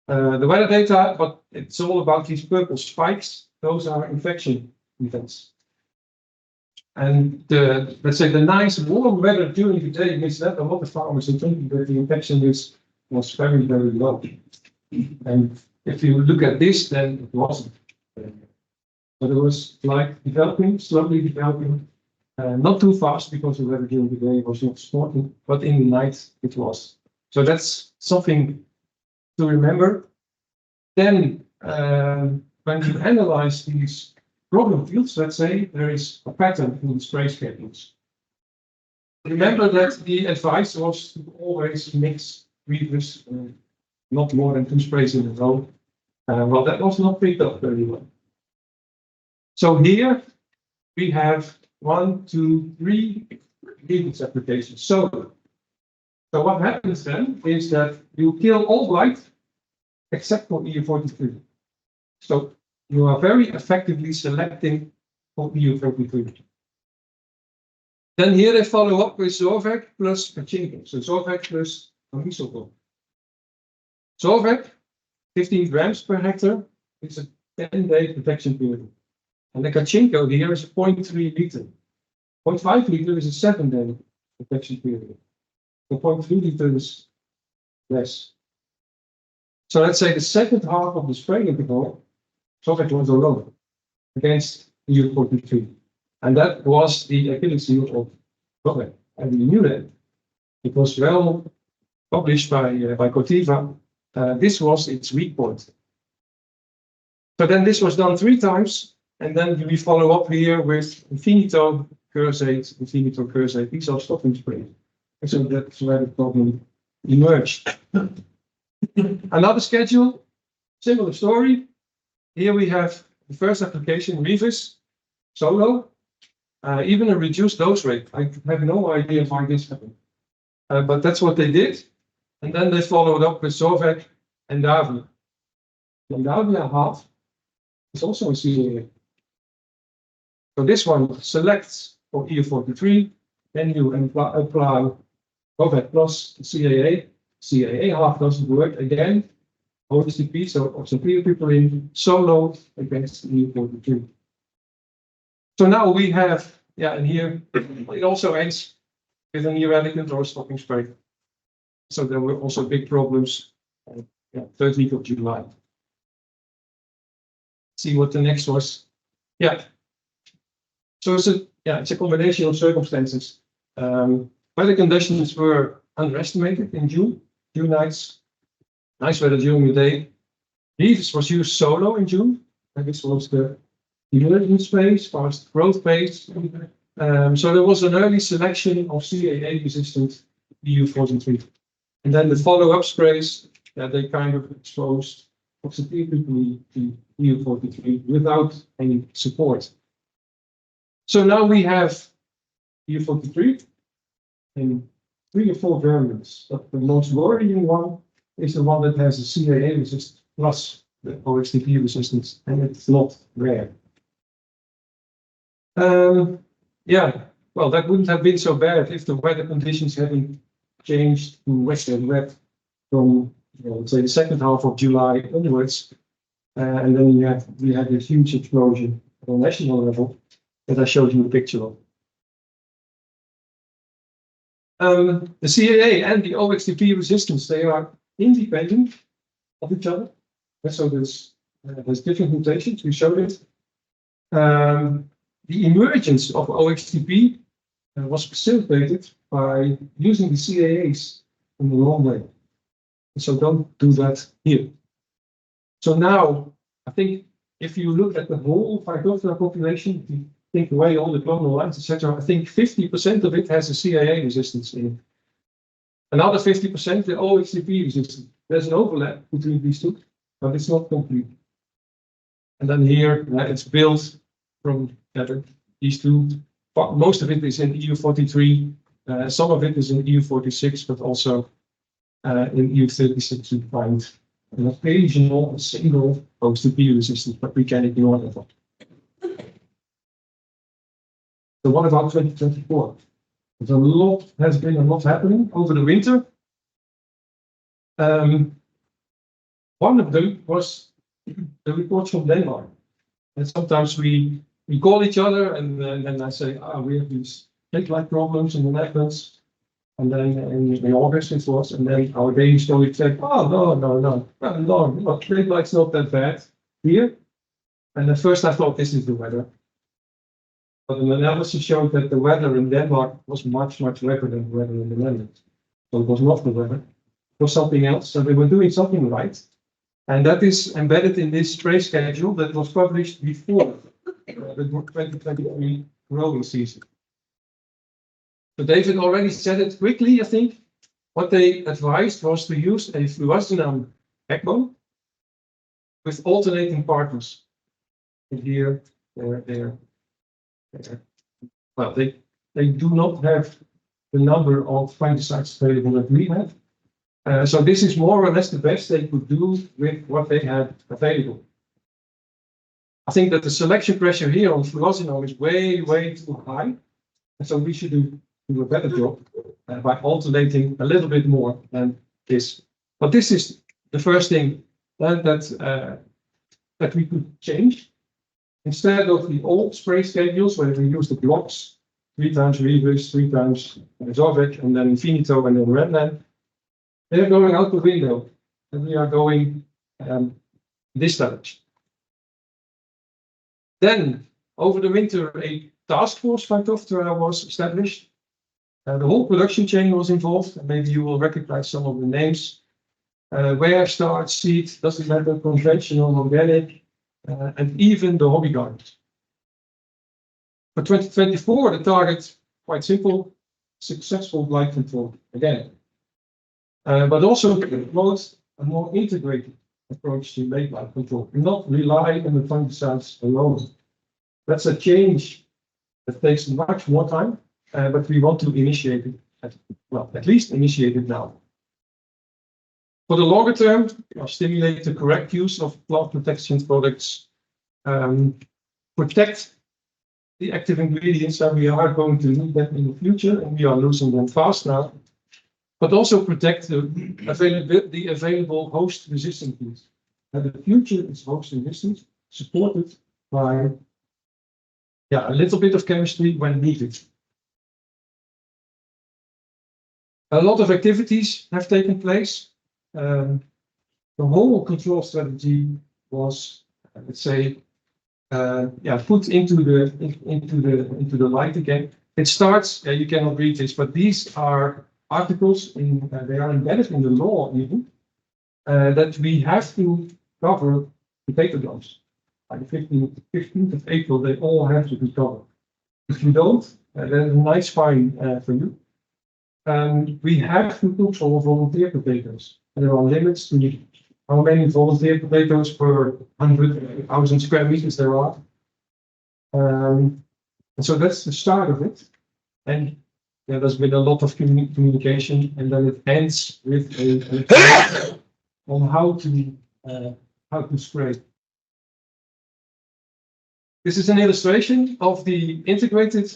The weather data, but it's all about these purple spikes. Those are infection events. And let's say the nice warm weather during the day means that a lot of farmers are thinking that the infection risk was very, very low. And if you look at this, then it wasn't. But it was like developing, slowly developing, not too fast because the weather during the day was not supporting, but in the night it was. So that's something to remember. Then when you analyze these problem fields, let's say there is a pattern in the spray schedules. Remember that the advice was to always mix reavers, not more than 2 sprays in a row. Well, that was not picked up very well. So here we have 1, 2, 3 reavers applications. So what happens then is that you kill all blight except for EU43. So you are very effectively selecting for EU43. Then here they follow up with Zorvec plus Pachinko. So Zorvec plus Fungicide. Zorvec, 15 grams per hectare, is a 10-day protection period. And the Pachinko here is a 0.3 liter. 0.5 liter is a 7-day protection period. The 0.3 liter is less. So let's say the second half of the spray interval, Zorvec was alone against EU43. And that was the Achilles heel of Zorvec. And we knew that. It was well published by Corteva. This was its weak point. So then this was done 3 times. And then we follow up here with Infinito, Cursate. These are stopping sprays. And so that's where the problem emerged. Another schedule, similar story. Here we have the first application, Revis, solo, even a reduced dose rate. I have no idea why this happened, but that's what they did. And then they followed up with Zorvec and Davia. And Davia half is also a CAA. So this one selects for EU43, then you apply Zorvec plus CAA. CAA half doesn't work again. OSTP, so oxypiperine solo against EU43. So now we have, and here it also ends with an eradicant or a stopping spray. So there were also big problems. Third week of July. See what the next was. So it's a combination of circumstances. Weather conditions were underestimated in June. June nights, nice weather during the day. Beavers was used solo in June, and this was the emergence phase, fast growth phase. So there was an early selection of CAA resistant EU43. And then the follow-up sprays, they kind of exposed oxypiperine to EU43 without any support. So now we have EU43 in 3 or 4 variants, but the most worrying one is the one that has a CAA resistance plus the OXTP resistance, and it's not rare. Well, that wouldn't have been so bad if the weather conditions hadn't changed to western wet from, let's say, the second half of July onwards. And then we had this huge explosion on national level that I showed you a picture of. The CAA and the OXTP resistance, they are independent of each other. So there's different mutations, we showed it. The emergence of OXTP was facilitated by using the CAAs in the wrong way. So don't do that here. So now, I think if you look at the whole Phytophthora population, if you think away all the clonal lines, etc., I think 50% of it has a CAA resistance in it. Another 50% the OXTP resistance. There's an overlap between these two, but it's not complete. And then here, it's built from these two. Most of it is in EU43. Some of it is in EU46, but also in EU36 we find an occasional single OXTP resistance, but we can ignore that one. So what about 2024? Has been a lot happening over the winter. One of them was the reports from Denmark. And sometimes we call each other, and then I say, we have these Blight problems in the Netherlands. And then in August it was, and then our Danish colleague said, no, Blight's not that bad here. And at first I thought this is the weather. But an analysis showed that the weather in Denmark was much, much wetter than the weather in the Netherlands. So it was not the weather, it was something else. So they were doing something right. And that is embedded in this spray schedule that was published before the 2023 growing season. So David already said it quickly, I think. What they advised was to use a fluoxetine backbone with alternating partners. And here, there. Well, they do not have the number of fungicides available that we have. So this is more or less the best they could do with what they had available. I think that the selection pressure here on fluoxetine is way, way too high. And so we should do a better job by alternating a little bit more than this. But this is the first thing that we could change. Instead of the old spray schedules where we use the blocks, 3 times Rebus, 3 times Zorvec, and then Finito and then Redland, they're going out the window, and we are going this direction. Then, over the winter, a task force Phytophthora was established. The whole production chain was involved, and maybe you will recognize some of the names. Where, starch, seed, doesn't matter, conventional, organic, and even the hobby gardens. For 2024, the target, quite simple, successful blight control again. But also promote a more integrated approach to late blight control, not rely on the fungicides alone. That's a change that takes much more time, but we want to initiate it, at least initiate it now. For the longer term, stimulate the correct use of plant protection products, protect the active ingredients, and we are going to need them in the future, and we are losing them fast now. but also protect the available host resistance genes. And the future is host resistance, supported by a little bit of chemistry when needed. A lot of activities have taken place. The whole control strategy was, let's say, put into the light again. It starts. You cannot read this, but these are articles they are embedded in the law even that we have to cover the paper dumps. By the 15th of April, they all have to be covered. If you don't, there's a nice fine for you. We have to control volunteer potatoes. There are limits to how many volunteer potatoes per 100,000 square meters there are. And so that's the start of it. And there's been a lot of communication, and then it ends with a on how to spray. This is an illustration of the integrated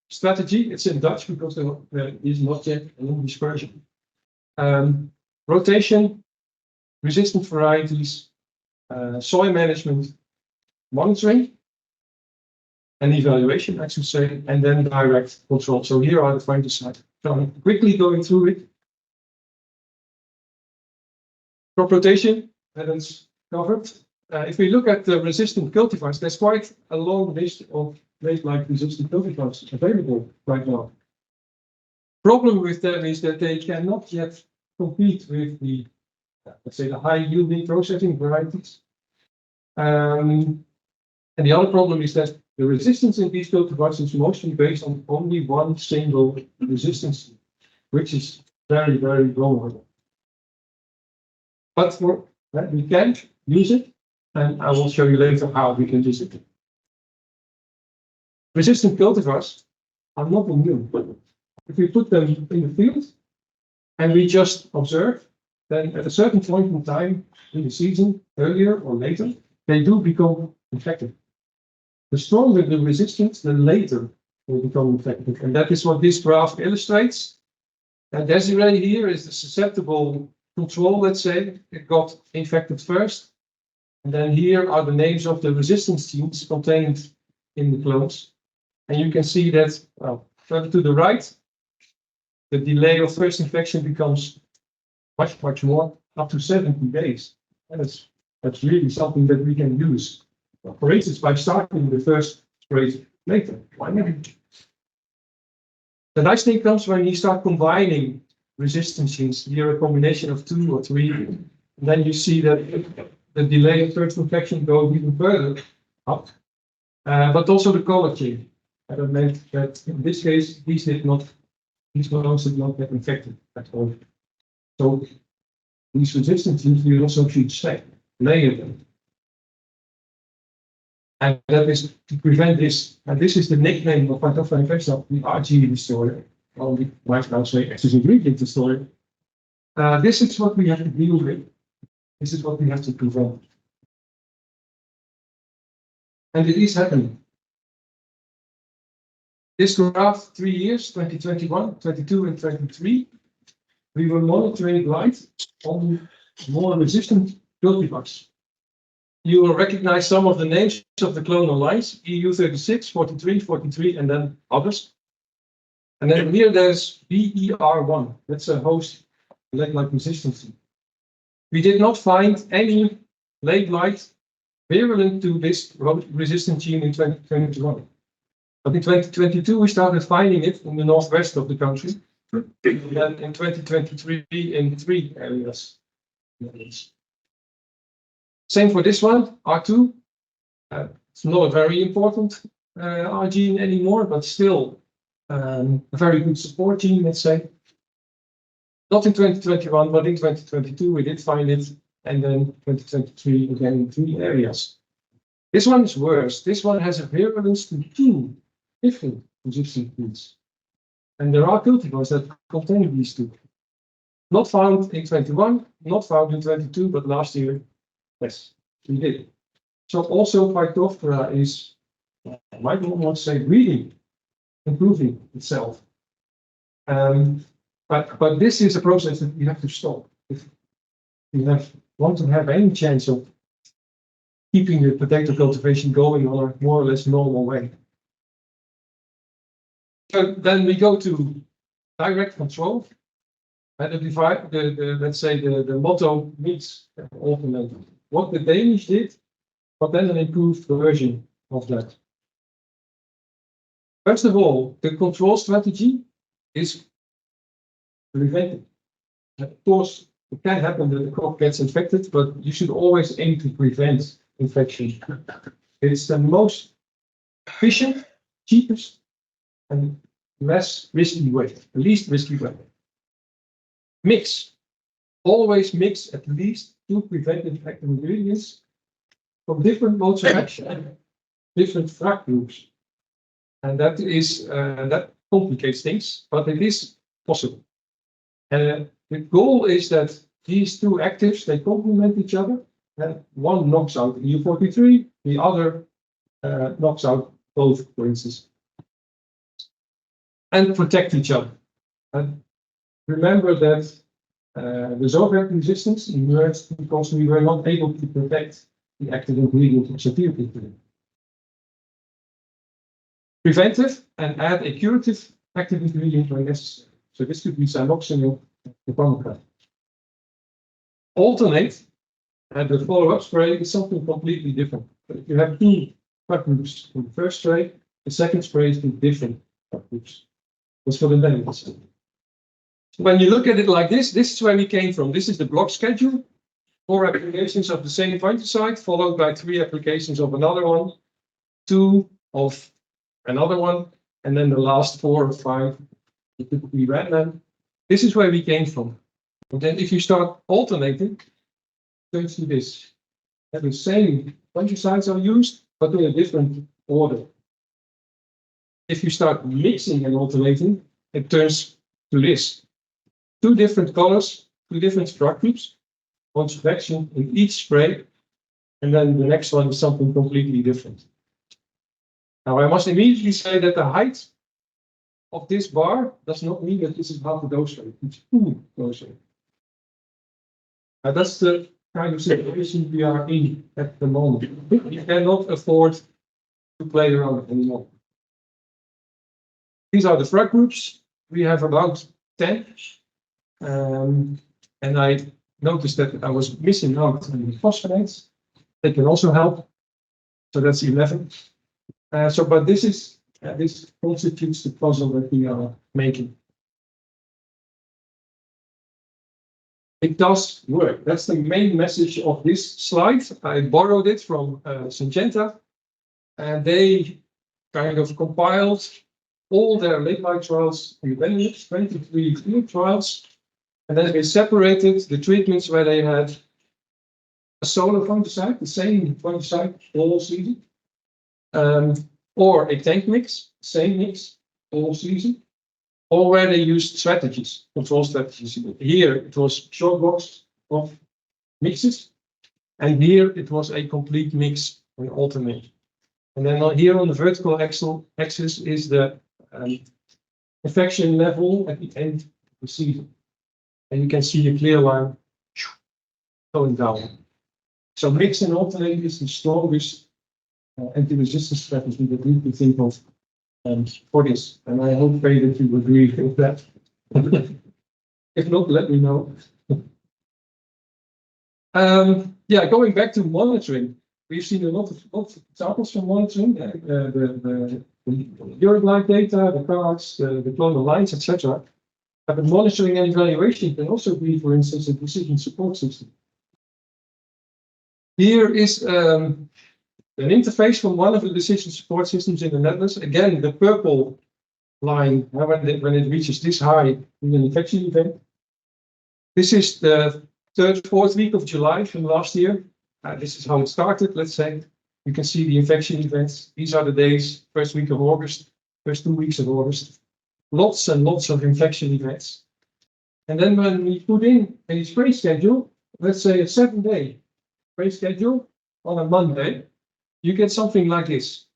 strategy. It's in Dutch because there is not yet an English version. Rotation, resistant varieties, soil management, monitoring, and evaluation, I should say, and then direct control. So here are the fungicides. So I'm quickly going through it. Crop rotation, that's covered. If we look at the resistant cultivars, there's quite a long list of Blight resistant cultivars available right now. Problem with them is that they cannot yet compete with the, let's say, the high yielding processing varieties. And the other problem is that the resistance in these cultivars is mostly based on only one single resistance, which is very, very vulnerable. But we can use it, and I will show you later how we can use it. Resistant cultivars are not immune. If we put them in the field and we just observe, then at a certain point in time in the season, earlier or later, they do become infected. The stronger the resistance, the later they become infected. And that is what this graph illustrates. And Desiree here is the susceptible control, let's say. It got infected first. And then here are the names of the resistance genes contained in the clones. And you can see that, further to the right, the delay of first infection becomes much, much more, up to 70 days. And that's really something that we can use. For instance, by starting the first spray later. Why not? The nice thing comes when you start combining resistance genes. Here a combination of 2 or 3. And then you see that the delay of first infection goes even further up. But also the color change. And that meant that in this case, these clones did not get infected at all. So these resistance genes we also should layer them. And that is to prevent this. And this is the nickname of Phytophthora infection, the RG destroyer. Or we might now say active ingredient destroyer. This is what we have to deal with. This is what we have to prevent. And it is happening. This graph, 3 years, 2021, 22, and 23, we were monitoring blight on more resistant cultivars. You will recognize some of the names of the clonal lines, EU36, 43, 43, and then others. And then here there's BER1, that's a host blight resistance. We did not find any late blight virulent to this resistant gene in 2021. But in 2022, we started finding it in the northwest of the country. And then in 2023, in 3 areas. Same for this one, R2. It's not a very important R gene anymore, but still a very good support gene, let's say. Not in 2021, but in 2022, we did find it. And then 2023, again, in 3 areas. This one is worse. This one has a virulence to 2 different resistant genes. And there are cultivars that contain these 2. Not found in 21, not found in 22, but last year, yes, we did. So also Phytophthora is, I might almost say, really improving itself. But But this is a process that we have to stop. If we want to have any chance of keeping the potato cultivation going on a more or less normal way. So then we go to direct control. And let's say the motto meets ultimately what the Danish did, but then an improved version of that. First of all, the control strategy is preventive. Of course, it can happen that the crop gets infected, but you should always aim to prevent infection. It's the most efficient, cheapest, and less risky way, the least risky way. Mix. Always mix at least 2 preventive active ingredients from different modes of action, different frag groups. And that is that complicates things, but it is possible. And the goal is that these 2 actives, they complement each other. And one knocks out EU43, the other knocks out both, for instance. And protect each other. And remember that the Zofag resistance emerged because we were not able to protect the active ingredient of satiricate. Preventive and add a curative active ingredient when necessary. So this could be cyanoxanil, the pomegranate. Alternate, and the follow-up spray is something completely different. But if you have 2 frag groups in the first spray, the second spray is 2 different frag groups. That's for the benefits. When you look at it like this is where we came from. This is the block schedule. 4 applications of the same fungicide, followed by 3 applications of another one, 2 of another one, and then the last 4 or 5, it could be random. This is where we came from. And then if you start alternating, you see this. The same fungicides are used, but in a different order. If you start mixing and alternating, it turns to this. 2 different colors, 2 different frag groups, 1 selection in each spray, and then the next one is something completely different. Now I must immediately say that the height of this bar does not mean that this is half a dose rate, it's full dose rate. Now that's the kind of situation we are in at the moment. We cannot afford to play around anymore. These are the frag groups. We have about 10. And I noticed that I was missing out on the phosphonates. They can also help. So that's 11. But this constitutes the puzzle that we are making. It does work. That's the main message of this slide. I borrowed it from Syngenta, and they kind of compiled all their late life trials in Benelux, 23 field trials, and then they separated the treatments where they had a solo fungicide, the same fungicide all season, or a tank mix, same mix all season, or where they used strategies, control strategies. Here it was short blocks of mixes, and here it was a complete mix and alternate. And then here on the vertical axis is the infection level at the end of the season. And you can see a clear line going down. So mix and alternate is the strongest anti-resistance strategy that we can think of for this. And I hope, Faye, that you agree with that. If not, let me know. Going back to monitoring, we've seen a lot of examples from monitoring, the Blight data, the cards, the clonal lines, etc. But monitoring and evaluation can also be, for instance, a decision support system. Here is an interface from one of the decision support systems in the Netherlands. Again, the purple line, when it reaches this high in an infection event. This is the 3rd, 4th week of July from last year. This is how it started, let's say. You can see the infection events. These are the days, 1st week of August, first 2 weeks of August. Lots and lots of infection events. And then when we put in a spray schedule, let's say a 7-day spray schedule on a Monday, you get something like this.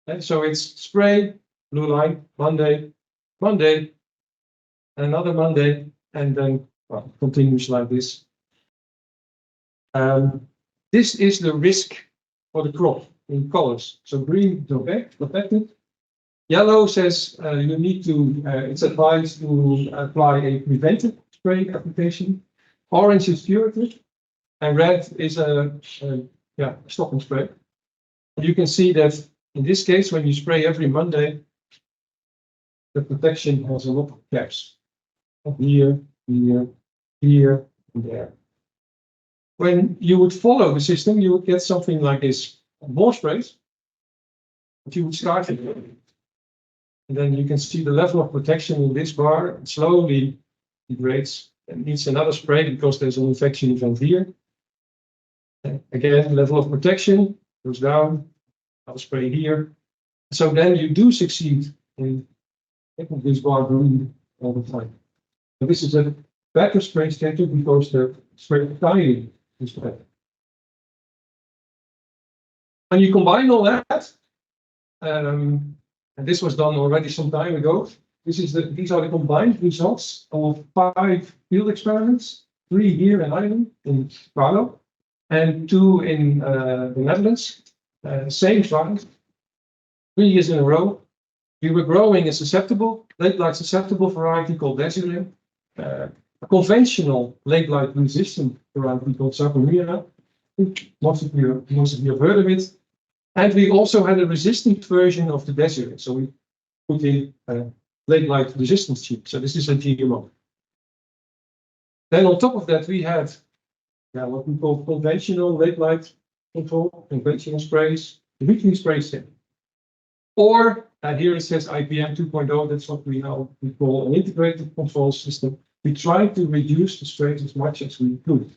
And so it's spray, blue line, Monday, Monday, another Monday, and then well, it continues like this. This is the risk for the crop in colors. So green protected. Yellow says you need to, it's advised to apply a preventive spray application. Orange is curative, and red is a stop and spray. And you can see that in this case, when you spray every Monday, the protection has a lot of gaps. Here, here, here, and there. When you would follow the system, you would get something like this. More sprays, but you would start it. And then you can see the level of protection in this bar. It slowly degrades. It needs another spray because there's an infection event here. And again, level of protection goes down. Another spray here. So then you do succeed in making this bar green all the time. But this is a better spray schedule because the spray timing is better. And you combine all that, and this was done already some time ago. These are the combined results of 5 field experiments, 3 here in Ireland, in Chicago, and 2 in the Netherlands. Same trial, 3 years in a row. We were growing a susceptible, late blight susceptible variety called Desiree, a conventional late blight resistant variety called Sapomira. Most of you have heard of it. And we also had a resistant version of the Desiree. So we put in late blight resistance chip. So this is a GMO. Then on top of that, we had what we call conventional late blight control, conventional sprays, weekly sprays. Or here it says IPM 2.0. That's what we call an integrated control system. We try to reduce the sprays as much as we could.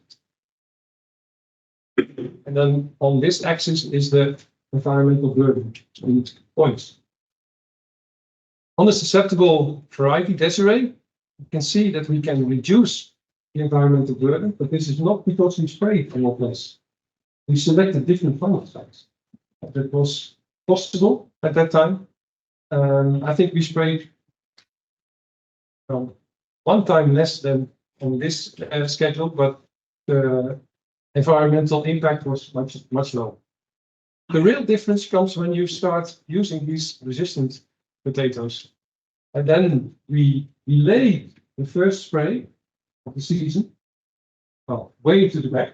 And then on this axis is the environmental burden in points. On the susceptible variety Desiree, you can see that we can reduce the environmental burden, but this is not because we sprayed a lot less. We selected different fungicides. That was possible at that time. I think we sprayed 1 time less than on this schedule, but the environmental impact was much lower. The real difference comes when you start using these resistant potatoes. And then we laid the first spray of the season, way to the back.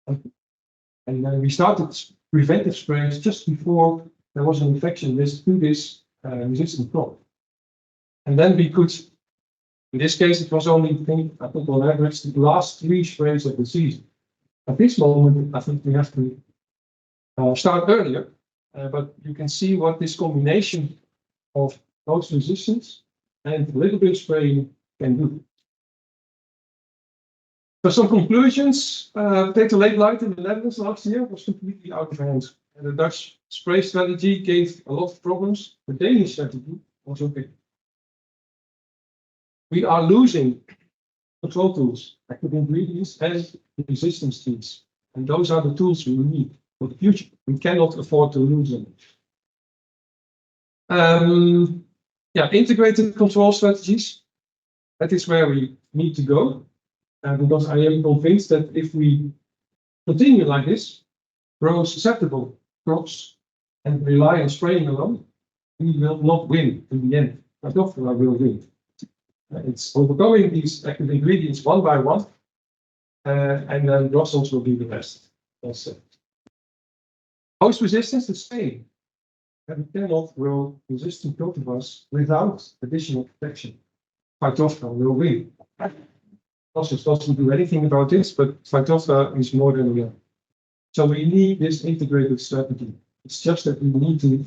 And then we started preventive sprays just before there was an infection risk to this resistant crop. And then we could, in this case, it was only, I think on average, the last 3 sprays of the season. At this moment, I think we have to start earlier, but you can see what this combination of both resistance and a little bit of spraying can do. So some conclusions. Potato late blight in the Netherlands last year was completely out of hand. And the Dutch spray strategy gave a lot of problems. The Danish strategy was okay. We are losing control tools, active ingredients, and resistance tools. And those are the tools we need for the future. We cannot afford to lose them. Integrated control strategies. That is where we need to go. Because I am convinced that if we continue like this, grow susceptible crops and rely on spraying alone, we will not win in the end. Phytophthora will win. It's overcoming these active ingredients one by one, and then Brussels will be the best. Host resistance, the same. And we cannot grow resistant cultivars without additional protection. Phytophthora will win. Brussels doesn't do anything about this, but Phytophthora is more than enough. So we need this integrated strategy. It's just that we need to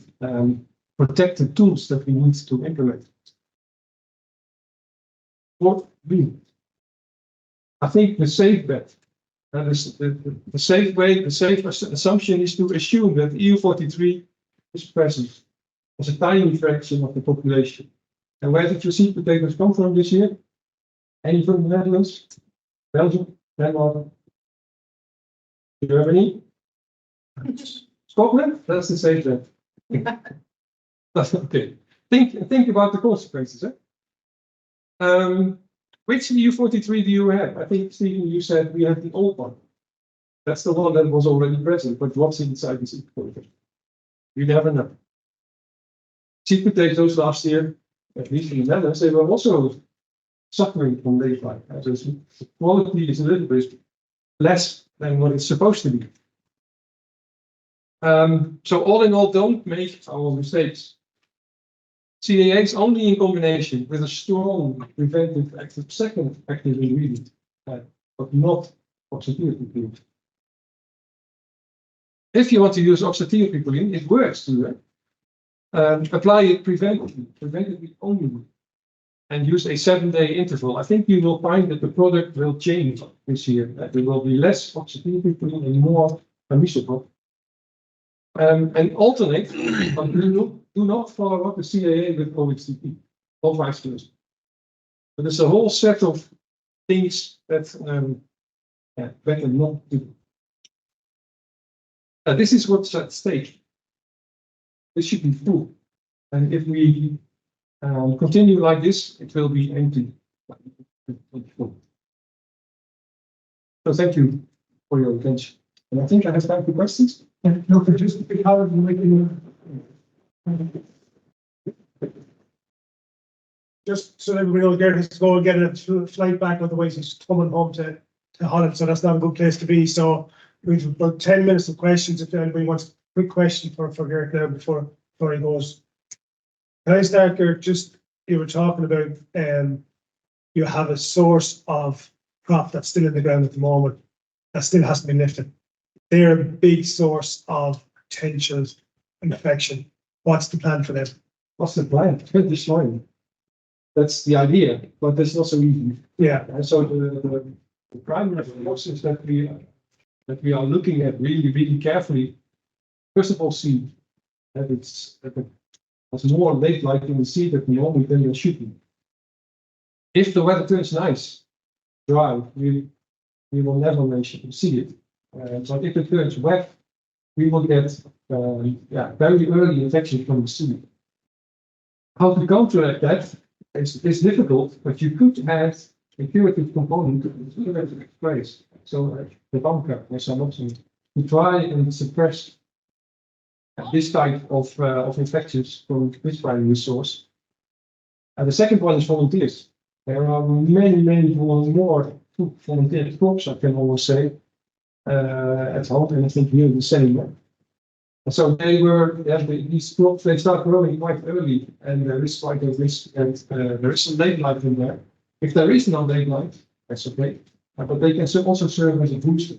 protect the tools that we need to implement. What we, I think the safe bet, the safe way, the safe assumption is to assume that EU43 is present as a tiny fraction of the population. And where did you see potatoes come from this year? Any from the Netherlands, Belgium, Denmark, Germany, Scotland? That's the safe bet. That's okay. Think about the consequences. Which EU43 do you have? I think, Stephen, you said we have the old one. That's the one that was already present, but what's inside this EU43? You never know. Sweet potatoes last year, at least in the Netherlands, they were also suffering from late blight. So the quality is a little bit less than what it's supposed to be. So all in all, don't make our mistakes. CAAs only in combination with a strong preventive active second active ingredient, but not oxythiopropylene. If you want to use oxythiopropylene, it works too. Apply it preventively only, and use a 7-day interval. I think you will find that the product will change this year. There will be less oxythiopropylene and more permissible. And alternate, but do not follow up the CAA with OHTP, or vice versa. But there's a whole set of things that better not do. This is what's at stake. This should be full. And if we continue like this, it will be empty. So thank you for your attention. And I think I have time for questions. No, just how are you making? Just so everybody knows, Geert has to go and get a flight back, otherwise he's coming home to Holland, so that's not a good place to be. So we've about 10 minutes of questions. If anybody wants a quick question for Geert now before he goes. Can I start, Geert? Just you were talking about you have a source of crop that's still in the ground at the moment that still hasn't been lifted. They're a big source of potential infection. What's the plan for them? What's the plan? Destroy them. That's the idea, but that's not so easy. Yeah. And so the primary process that we are looking at really carefully. First of all, seed. That it's more late blight in the seed that normally than there should be. If the weather turns nice, dry, we will never see it. But if it turns wet, we will get very early infection from the seed. How to counteract that is difficult, but you could add a curative component to the sprays. So the bunker or some option to try and suppress this type of infections from this primary source. And the second one is volunteers. There are many more volunteer crops, I can always say, at home, and I think here the same. And so these crops, they start growing quite early, and there is quite a risk, and there is some late blight in there. If there is no late blight, that's okay, but they can also serve as a booster.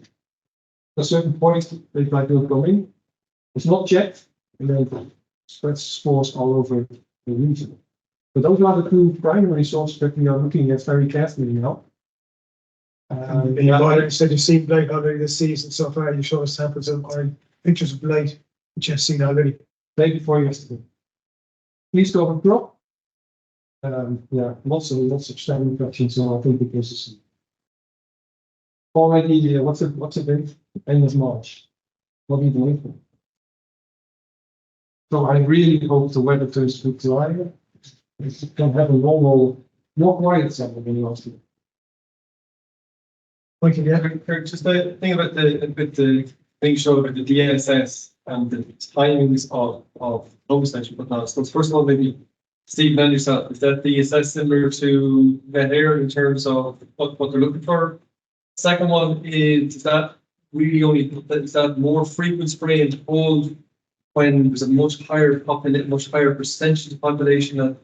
At a certain point, late blight will go in. It's not checked, and then spreads spores all over the region. But those are the two primary sources that we are looking at very carefully now. You said you've seen blight already this season so far. You showed us samples or pictures of blight, which you've seen already. Day before yesterday. Please go and crop. Lots of stem infections, so I think this is already what's the date? End of March. Not even April. So I really hope the weather turns to drier. It can have a normal, more quiet summer than last year. Just the thing about the thing you showed about the DSS and the timings of fungicide you put on. So first of all, maybe Steve and yourself, is that DSS similar to vet air in terms of what they're looking for? Second one is that really is that more frequent spray and cold when there's a much higher percentage of the population at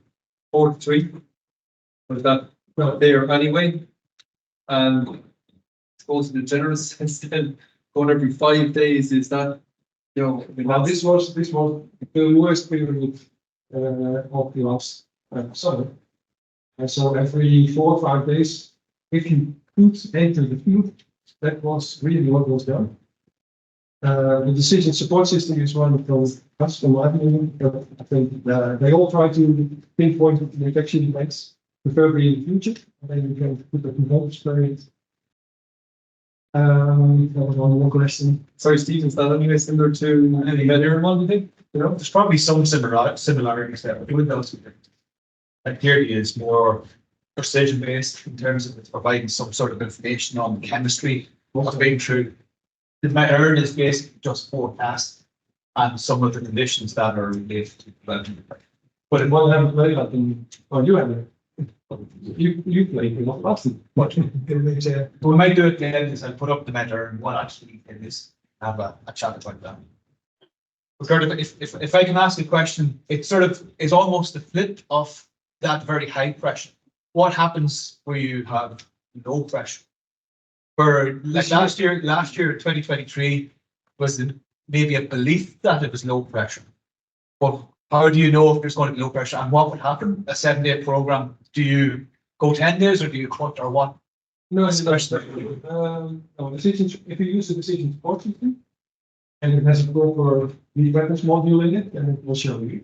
4 to 3? Or is that not there anyway? And I suppose in the general sense, then going every 5 days, is that, This was the worst period of the last summer. And so every 4 or 5 days, if you could enter the field, that was really what was done. The decision support system is one of those custom admin, but I think they all try to pinpoint the infection events, preferably in the future, and then you can put that in home spray. That was one more question. Sorry, Steve, is that anyway similar to any other one, do you think? There's probably some similarities there, but with those two things. Like clearly is more precision based in terms of it's providing some sort of information on the chemistry, what's being true. The meta is basically just forecast and some of the conditions that are related to development. But it won't have played that in, or you have it. You played it, not last week. But we might do it then is I'll put up the meta and what actually it is, have a chat about that. But if I can ask a question, it sort of is almost the flip of that very high pressure. What happens where you have low pressure? For like last year, 2023 was maybe a belief that it was low pressure. But how do you know if there's going to be low pressure and what would happen? A 7-day program, do you go 10 days or do you cut or what? No, That's it's the not. question. No, decisions, if you use the decision support system and it has a proper reference module in it, then it will show you.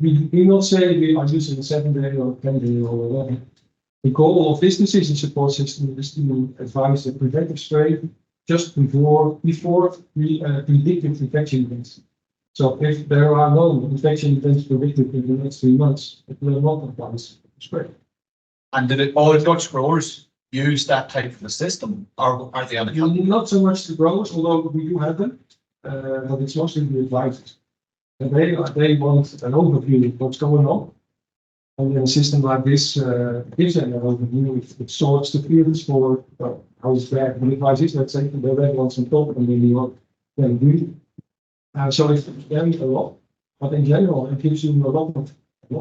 We do not say we are using a 7-day or 10-day or whatever. The goal of this decision support system is to advise the preventive spray just before predicted infection events. So if there are no infection events predicted in the next 3 months, it will not advise spray. And did all Dutch growers use that type of a system or are they on You a need not so much the growers, although we do have them, but it's mostly the advisors. And they want an overview of what's going on. And then a system like this gives them an overview. It sorts the fields for how it's bad. The advice is, let's say, the red ones on top and then the other green. So it's very a lot, but in general, it gives you a lot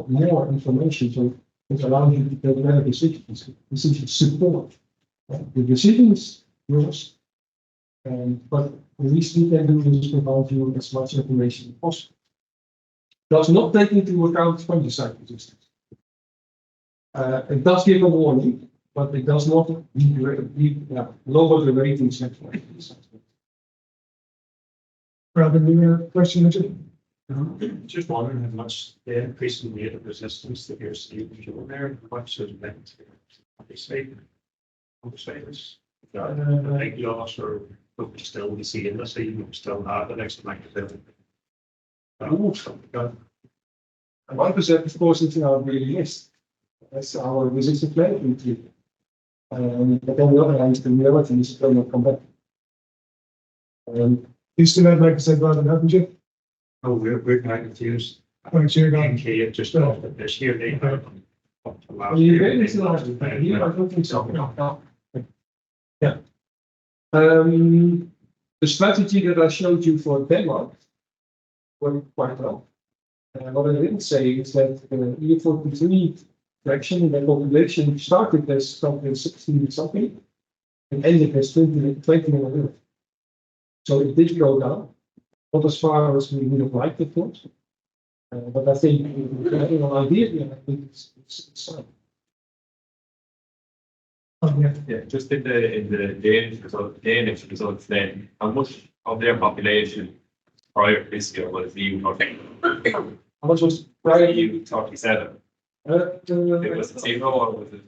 more information. So it allows you to take better decisions, decision support. The decisions yours, but the least we can do is provide you as much information as possible. Does not take into account fungicide resistance. It does give a warning, but it does not lower the ratings. Robin, your question, Richard? Just wondering how much the increase in rate of resistance that you're seeing there, how much has been obviously a big loss or hope to still be seeing this, even still have the next amount of them. 1%, of course, it's our really list. That's our resistant management tool. But on the other hand, the reality is still not come back. You still have 9% rather than haven't you? Oh, we're kind of confused. Oh, so you're gone. UK just off of this year, they have up to last You year. really they still have to pay. Here, I don't think so. No. Yeah. The strategy that I showed you for Denmark worked quite well. What I didn't say is that EU43 fraction in the population started as something 16 something and ended as 20 and a half. So it did go down, not as far as we would have liked it, of course. But I think having an idea, yeah, I think it's fine. Yeah, just in the Danish results then, how much of their population prior to this year was EU43? How much was prior? EU37. It was 0 or was it?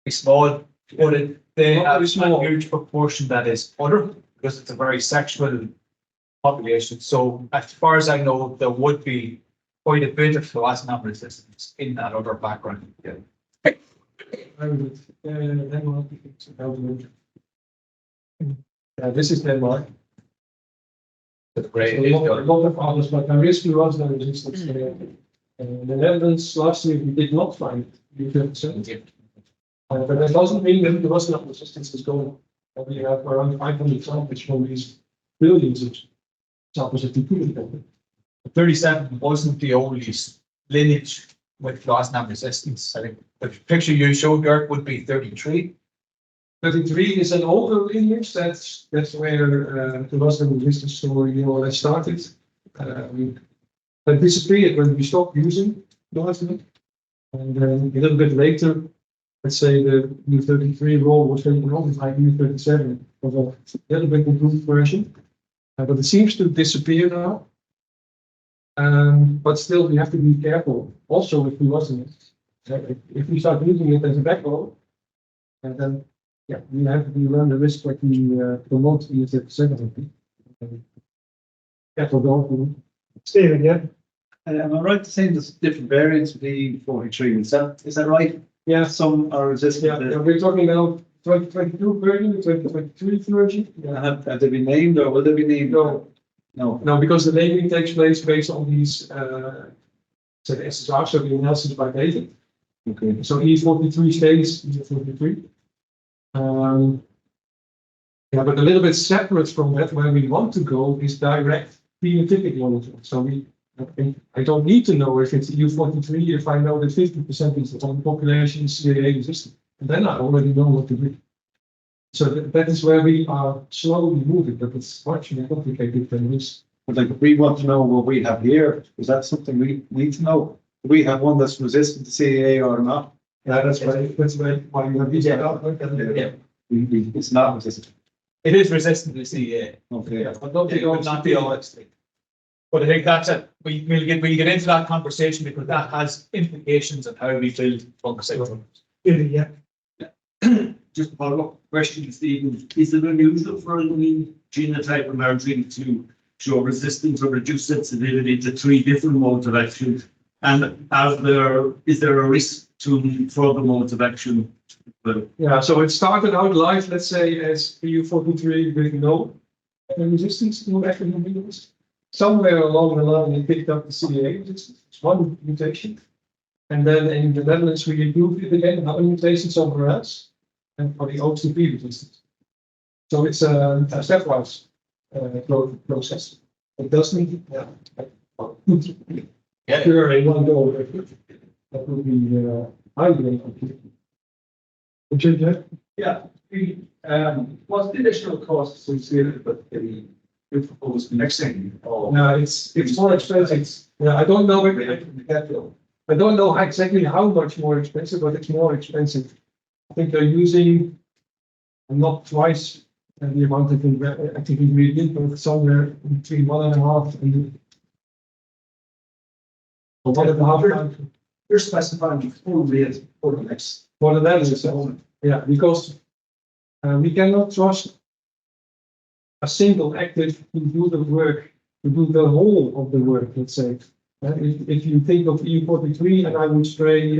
It's small, but they Not have very small. a huge proportion that is other because it's a very sexual population. So as far as I know, there would be quite a bit of fluorescent resistance in that other background. Yeah. Denmark. This is Denmark. But great. So a lot of others, but there is fluorescent resistance. The Netherlands last year we did not find EU37. But that doesn't mean that the fluorescent resistance is going. We have around 500 samples from these billions of samples that we put in there. 37 wasn't the only lineage with fluorescent resistance. I think the picture you showed, Geert, would be 33. 33 is an older lineage. That's where the fluorescent resistance story more or less started. That disappeared when we stopped using fluorescent. And then a little bit later, let's say the EU33 role was taken over by EU37 was a little bit improved version. But it seems to disappear now. But still, we have to be careful. Also, with fluorescent, if we start using it as a backbone, then yeah, we run the risk that we promote EU37. Careful, don't. Stephen, yeah? Am I right to say there's different variants of the EU43? Is that right? Yeah, Some are resistant yeah, to we're talking now 2022 version, 2023 version. have they been named or will they be named? No. No. No, because the naming takes place based on these, so the SSR, so the analysis by data. Okay. So EU43 stays EU43. Yeah, but a little bit separate from that, where we want to go is direct phenotypic monitoring. So I don't need to know if it's EU43 if I know that 50% of the population is CAA resistant. And then I already know what to do. So that is where we are slowly moving, but it's much more complicated than this. But like, we want to know what we have here. Is that something we need to know? Do we have one that's resistant to CAA or not? Yeah, that's why you have these. Yeah. It's not resistant. It is resistant to CEA. Okay. I don't think It would not be always. But I think that's it. We'll get into that conversation because that has implications on how we build fungicide. Yeah. Just a follow-up question, Stephen. Is it unusual for any genotype emerging to show resistance or reduced sensitivity to 3 different modes of action? And is there a risk to further modes of action? Yeah, so it started out live, let's say, as EU43 with no resistance to active ingredients. Somewhere along the line, we picked up the CAA resistance. It's one mutation. And then in the Netherlands, we improved it again, another mutation somewhere else, and for the OTP resistance. So it's a stepwise process. It doesn't occur in one go. That would be highly uncomfortable. Yeah, what's the additional cost associated with the proposed mixing? No, it's more expensive. Yeah, I don't know I don't know exactly how much more expensive, but it's more expensive. I think they're using not twice the amount of active ingredient, but somewhere between 1.5 and 1.5. You're specifying the full rate for the mix. For the Netherlands, yeah, because we cannot trust a single active to do the work, to do the whole of the work, let's say. If you think of EU43 and I would spray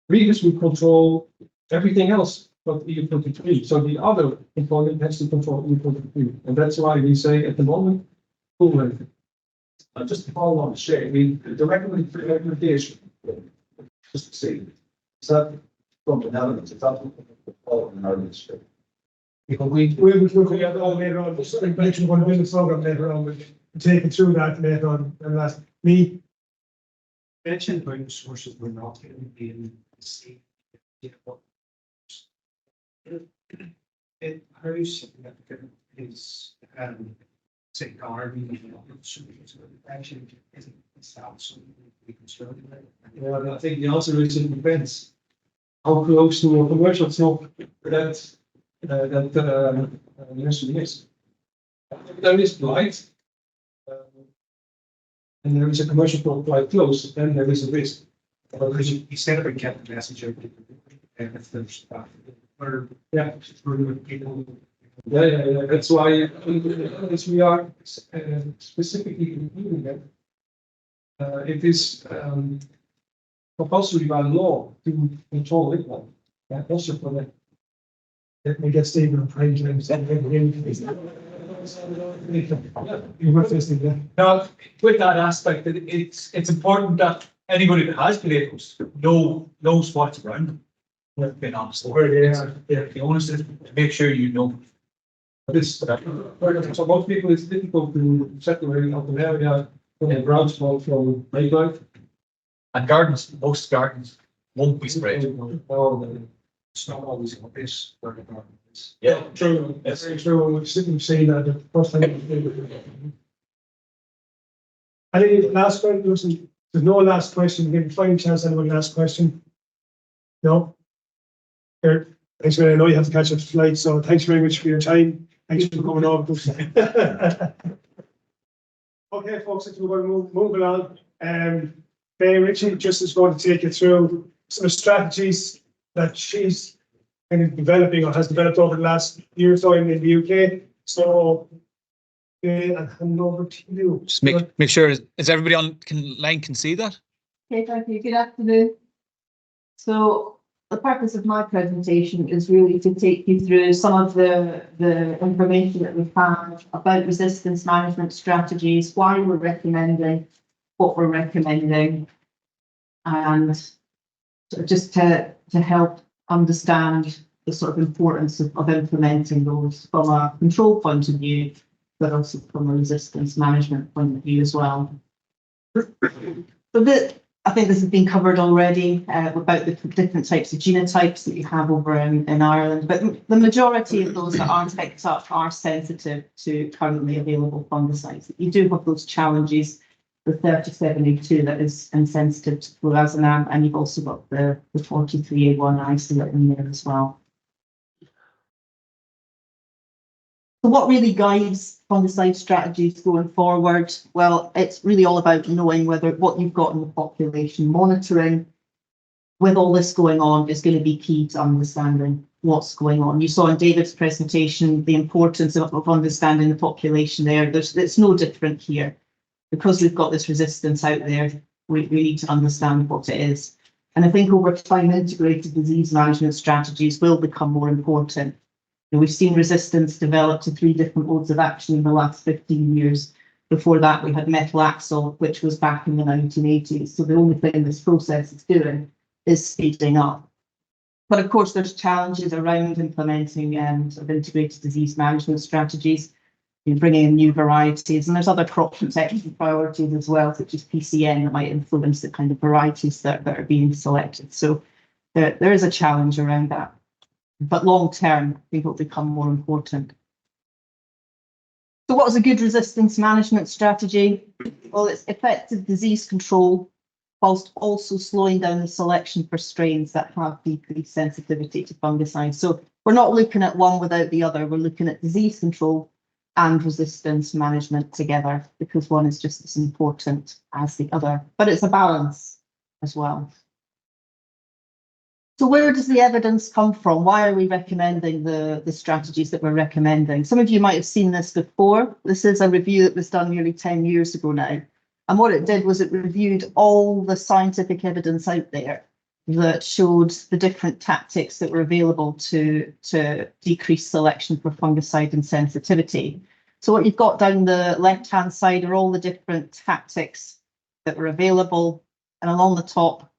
Regus would control everything else but EU43. So the other component has to control EU43. And that's why we say at the moment, full rate. Just to follow on the shade, the recommendation, just to see, is that from the Netherlands? Is that from the Netherlands? We will look at that all later on. We're going to build a program later on. We'll take it through that later on. And last, me. Mentioned about the sources we're not going to be in the sea. How significant is say gardening actually is something we can certainly. Yeah, I think the answer is it depends how close to a commercial shop that nursery is. There is Blight, and there is a commercial shop quite close, then there is a risk. Because you said we kept the message of and if there's or Yeah. people. Yeah. That's why we are specifically including that. It is compulsory by law to control it. Yeah, also for that. Let me get Stephen on page names. Now, with that aspect, it's important that anybody that has potatoes knows what's around them. Being honest. The onus is to make sure you know. So most people, it's difficult to separate out an area from the ground smoke from Blight. And gardens, most gardens won't be sprayed. It's not always in this where the garden is. Yeah, True. Yes. Very true. We've seen that the first time. I think last question, listen, there's no last question. Give me final chance. Anyone last question? No? Here, thanks, man. I know you have to catch a flight, so thanks very much for your time. Thanks for coming over. Okay, folks, if we're going to move along, Faye Richie just is going to take you through some strategies that she's kind of developing or has developed over the last year or so in the UK. So And hand over to you. Just make sure, is everybody on line can see that? Okay, thank you. Good afternoon. So the purpose of my presentation is really to take you through some of the information that we've had about resistance management strategies, why we're recommending what we're recommending, and sort of just to help understand the sort of importance of implementing those from a control point of view, but also from a resistance management point of view as well. So I think this has been covered already about the different types of genotypes that you have over in Ireland, but the majority of those that aren't picked up are sensitive to currently available fungicides. You do have those challenges, the 3072 that is insensitive to flurazonam, and you've also got the 43A1 isolate in there as well. So what really guides fungicide strategies going forward? Well, it's really all about knowing what you've got in the population. Monitoring with all this going on is going to be key to understanding what's going on. You saw in David's presentation the importance of understanding the population there. It's no different here. Because we've got this resistance out there, we need to understand what it is. And I think over time, integrated disease management strategies will become more important. We've seen resistance develop to 3 different modes of action in the last 15 years. Before that, we had metalaxyl, which was back in the 1980s. So the only thing this process is doing is speeding up. But of course, there's challenges around implementing sort of integrated disease management strategies, bringing in new varieties, and there's other crop protection priorities as well, such as PCN, that might influence the kind of varieties that are being selected. So there is a challenge around that. But long term, I think it will become more important. So what is a good resistance management strategy? Well, it's effective disease control whilst also slowing down the selection for strains that have decreased sensitivity to fungicides. So we're not looking at one without the other. We're looking at disease control and resistance management together, because one is just as important as the other. But it's a balance as well. So where does the evidence come from? Why are we recommending the strategies that we're recommending? Some of you might have seen this before. This is a review that was done nearly 10 years ago now. And what it did was it reviewed all the scientific evidence out there that showed the different tactics that were available to decrease selection for fungicide and sensitivity. So what you've got down the left-hand side are all the different tactics that were available. And along the top,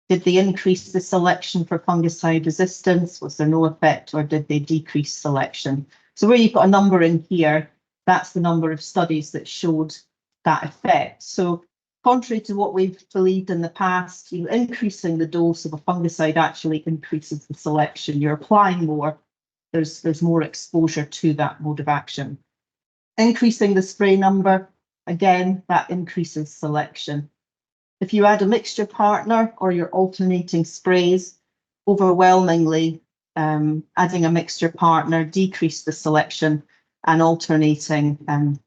did they increase the selection for fungicide resistance? Was there no effect, or did they decrease selection? So where you've got a number in here, that's the number of studies that showed that effect. So contrary to what we've believed in the past, increasing the dose of a fungicide actually increases the selection. You're applying more, there's more exposure to that mode of action. Increasing the spray number, again, that increases selection. If you add a mixture partner or you're alternating sprays, overwhelmingly adding a mixture partner decreased the selection, and alternating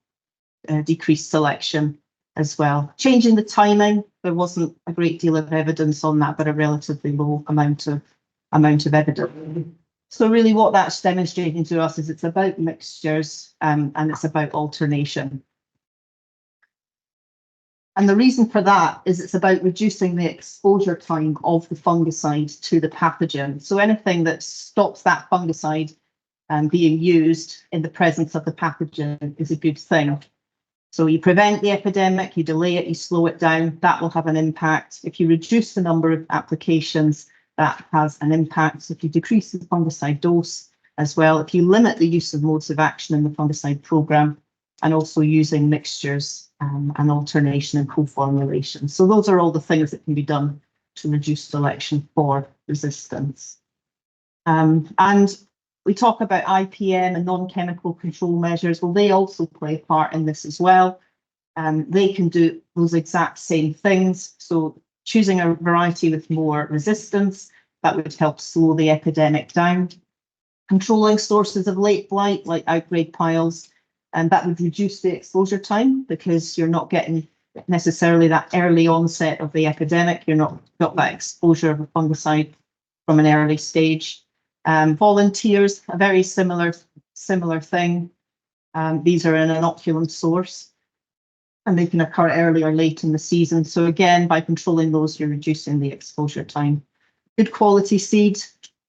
decreased selection as well. Changing the timing, there wasn't a great deal of evidence on that, but a relatively low amount of evidence. So really what that's demonstrating to us is it's about mixtures and it's about alternation. And the reason for that is it's about reducing the exposure time of the fungicide to the pathogen. So anything that stops that fungicide being used in the presence of the pathogen is a good thing. So you prevent the epidemic, you delay it, you slow it down, that will have an impact. If you reduce the number of applications, that has an impact. So if you decrease the fungicide dose as well, if you limit the use of modes of action in the fungicide programme, and also using mixtures and alternation and co-formulation. So those are all the things that can be done to reduce selection for resistance. And we talk about IPM and non-chemical control measures. Well, they also play a part in this as well. They can do those exact same things. So choosing a variety with more resistance, that would help slow the epidemic down. Controlling sources of late blight, like outbreak piles, and that would reduce the exposure time because you're not getting necessarily that early onset of the epidemic. You're not got that exposure of a fungicide from an early stage. Volunteers, a very similar thing. These are an inoculum source, and they can occur early or late in the season. So again, by controlling those, you're reducing the exposure time. Good quality seed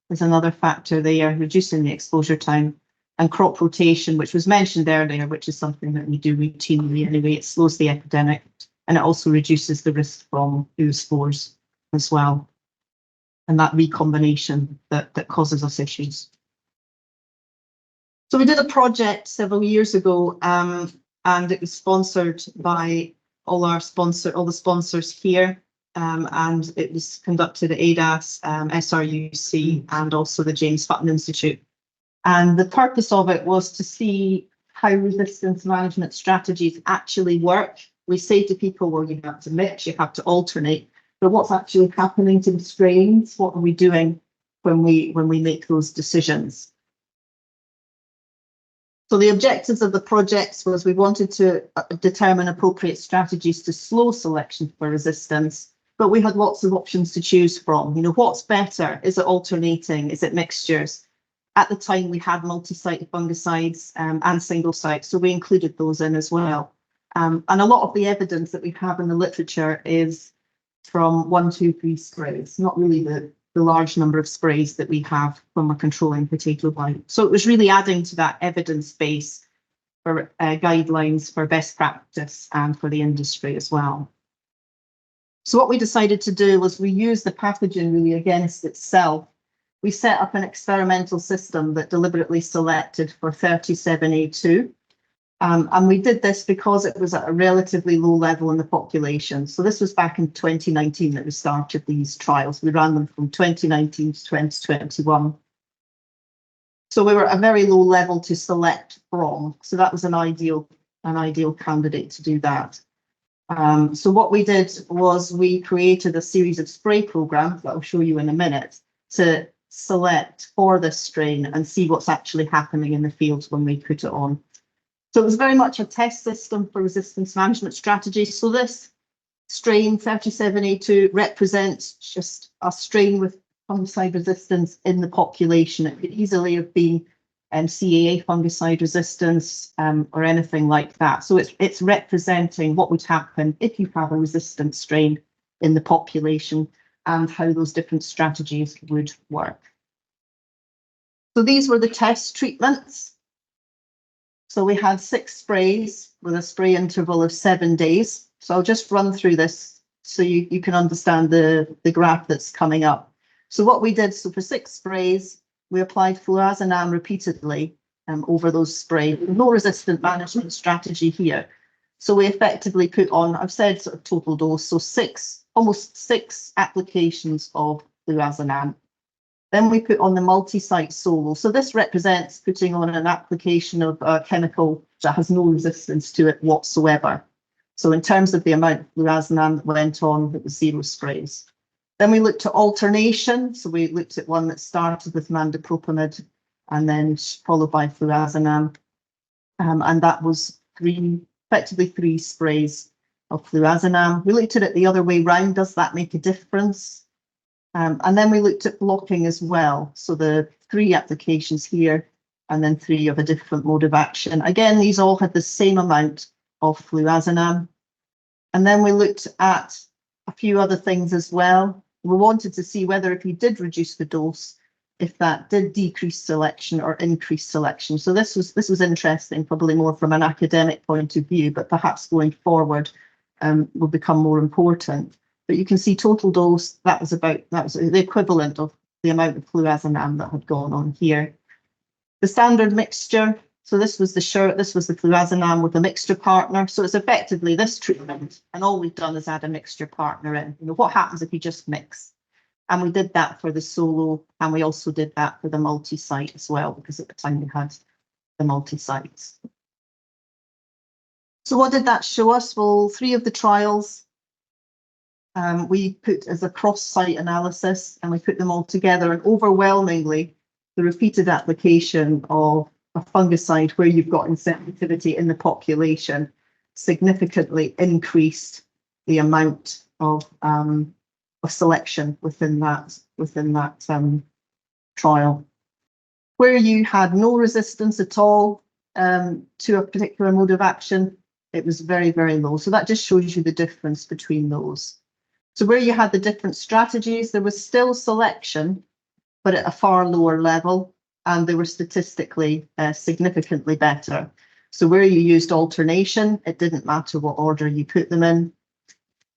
is another factor there, reducing the exposure time. And crop rotation, which was mentioned earlier, which is something that we do routinely anyway. It slows the epidemic, and it also reduces the risk from oospores as well, and that recombination that causes us issues. So we did a project several years ago, and it was sponsored by all the sponsors here, and it was conducted at Teagasc, SRUC, and also the James Button Institute. And the purpose of it was to see how resistance management strategies actually work. We say to people, well, you have to mix, you have to alternate, but what's actually happening to the strains? What are we doing when we make those decisions? So the objectives of the projects was we wanted to determine appropriate strategies to slow selection for resistance, but we had lots of options to choose from. You know, what's better? Is it alternating? Is it mixtures? At the time, we had multi-site fungicides and single site, so we included those in as well. And a lot of the evidence that we have in the literature is from 1, 2, 3 sprays, not really the large number of sprays that we have when we're controlling potato blight. So it was really adding to that evidence base for guidelines for best practice and for the industry as well. So what we decided to do was we used the pathogen really against itself. We set up an experimental system that deliberately selected for 37A2. And we did this because it was at a relatively low level in the population. So this was back in 2019 that we started these trials. We ran them from 2019 to 2021. So we were at a very low level to select from. So that was an ideal candidate to do that. So what we did was we created a series of spray programs that I'll show you in a minute to select for this strain and see what's actually happening in the fields when we put it on. So it was very much a test system for resistance management strategies. So this strain 37A2 represents just a strain with fungicide resistance in the population. It could easily have been CAA fungicide resistance or anything like that. So it's representing what would happen if you have a resistant strain in the population and how those different strategies would work. So these were the test treatments. So we had 6 sprays with a spray interval of 7 days. So I'll just run through this so you can understand the graph that's coming up. So what we did, so for 6 sprays, we applied fluazanam repeatedly over those sprays. No resistant management strategy here. So we effectively put on, I've said sort of total dose, so almost 6 applications of fluazanam. Then we put on the multi-site solo. So this represents putting on an application of a chemical that has no resistance to it whatsoever. So in terms of the amount of fluazanam that went on, it was 0 sprays. Then we looked at alternation. So we looked at one that started with mandipropamid and then followed by fluazanam. And that was effectively 3 sprays of fluazanam. We looked at it the other way round. Does that make a difference? And then we looked at blocking as well. So the 3 applications here and then 3 of a different mode of action. Again, these all had the same amount of fluazanam. And then we looked at a few other things as well. We wanted to see whether if you did reduce the dose, if that did decrease selection or increase selection. So this was interesting, probably more from an academic point of view, but perhaps going forward will become more important. But you can see total dose, that was the equivalent of the amount of fluazanam that had gone on here. The standard mixture, so this was the fluazanam with a mixture partner. So it's effectively this treatment, and all we've done is add a mixture partner in. You know, what happens if you just mix? And we did that for the solo, and we also did that for the multi-site as well, because at the time we had the multi-sites. So what did that show us? Well, 3 of the trials we put as a cross-site analysis, and we put them all together, and overwhelmingly the repeated application of a fungicide where you've got insensitivity in the population significantly increased the amount of selection within that trial. Where you had no resistance at all, to a particular mode of action, it was very, very low. So that just shows you the difference between those. So where you had the different strategies, there was still selection, but at a far lower level, and they were statistically significantly better. So where you used alternation, it didn't matter what order you put them in.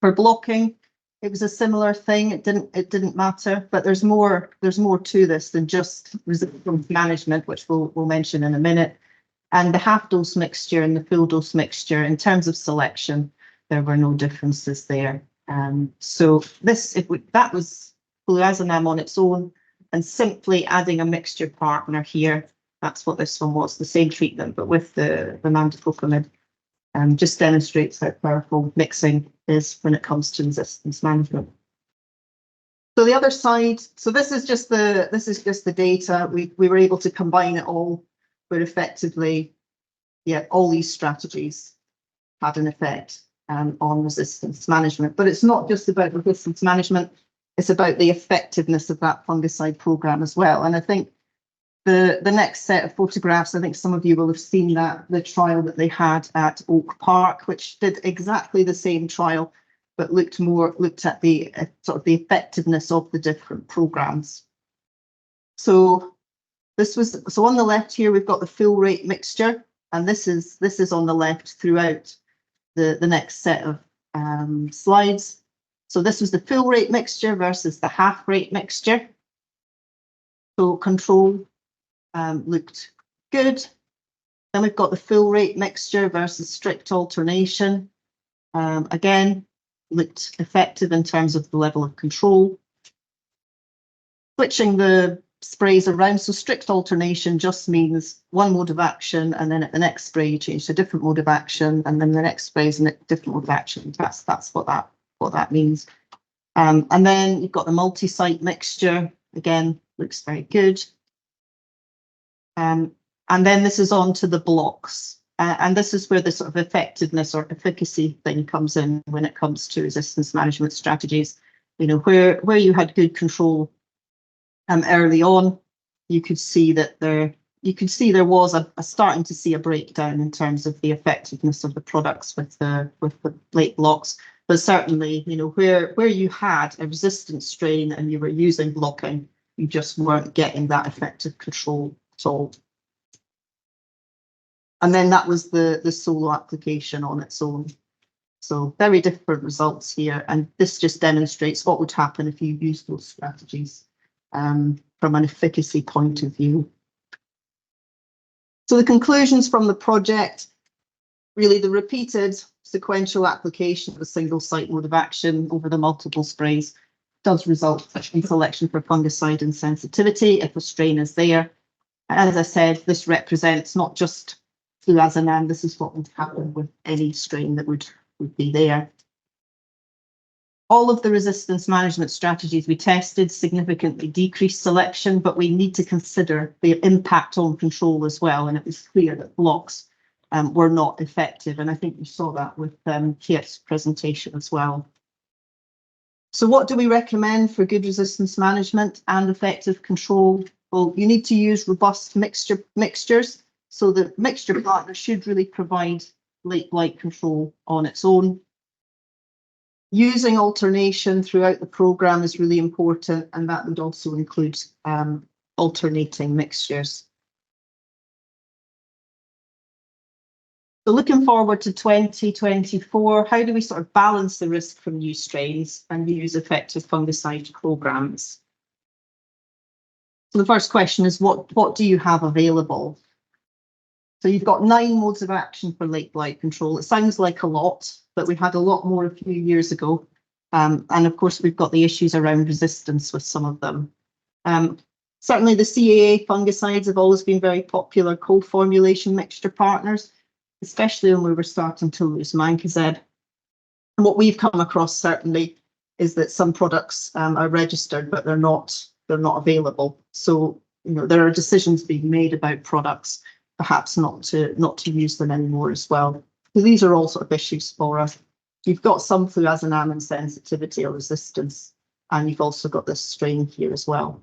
For blocking, it was a similar thing. It didn't matter, but there's more to this than just resistance management, which we'll mention in a minute. And the half dose mixture and the full dose mixture, in terms of selection, there were no differences there. So that was fluazanam on its own, and simply adding a mixture partner here. That's what this one was, the same treatment, but with the mandipropamid. Just demonstrates how powerful mixing is when it comes to resistance management. So the other side, so this is just the data. We were able to combine it all, but effectively, yeah, all these strategies had an effect on resistance management. But it's not just about resistance management, it's about the effectiveness of that fungicide program as well. And I think the next set of photographs, I think some of you will have seen that, the trial that they had at Oak Park, which did exactly the same trial, but looked at the sort of the effectiveness of the different programs. So on the left here, we've got the full rate mixture, and this is on the left throughout the next set of slides. So this was the full rate mixture versus the half rate mixture. So control looked good. Then we've got the full rate mixture versus strict alternation. Again, looked effective in terms of the level of control. Switching the sprays around, so strict alternation just means one mode of action, and then at the next spray you change to a different mode of action, and then the next spray is a different mode of action. That's what that means. And then you've got the multi-site mixture. Again, looks very good. And then this is on to the blocks. And this is where the sort of effectiveness or efficacy thing comes in when it comes to resistance management strategies. You know, where you had good control early on, you could see that there was starting to see a breakdown in terms of the effectiveness of the products with the Blight blocks. But certainly, you know, where you had a resistant strain and you were using blocking, you just weren't getting that effective control at all. And then that was the solo application on its own. So very different results here. And this just demonstrates what would happen if you used those strategies from an efficacy point of view. So the conclusions from the project, really the repeated sequential application of a single site mode of action over the multiple sprays does result in selection for fungicide and sensitivity if a strain is there. And as I said, this represents not just fluazanam, this is what would happen with any strain that would be there. All of the resistance management strategies we tested significantly decreased selection, but we need to consider the impact on control as well. And it was clear that blocks were not effective. And I think we saw that with Geert's presentation as well. So what do we recommend for good resistance management and effective control? Well, you need to use robust mixtures. So the mixture partner should really provide late blight control on its own. Using alternation throughout the program is really important, and that would also include alternating mixtures. So looking forward to 2024, how do we sort of balance the risk from new strains and use effective fungicide programs? So the first question is, what do you have available? So you've got 9 modes of action for late blight control. It sounds like a lot, but we had a lot more a few years ago. And of course, we've got the issues around resistance with some of them. Certainly the CAA fungicides have always been very popular co-formulation mixture partners, especially when we were starting to lose mancozeb. And what we've come across certainly is that some products are registered, but they're not available. So, you know, there are decisions being made about products, perhaps not to use them anymore as well. So these are all sort of issues for us. You've got some fluazanam and sensitivity or resistance, and you've also got this strain here as well.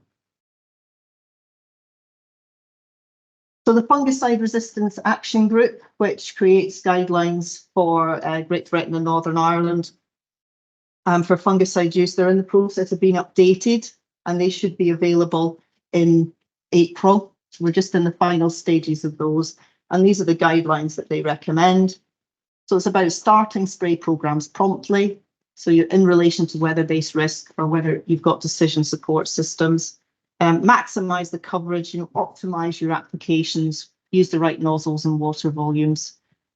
So the Fungicide Resistance Action Group, which creates guidelines for Great Britain and Northern Ireland for fungicide use, they're in the process of being updated, and they should be available in April. We're just in the final stages of those, and these are the guidelines that they recommend. So it's about starting spray programs promptly. So you're in relation to weather-based risk or whether you've got decision support systems. Maximise the coverage, optimise your applications, use the right nozzles and water volumes.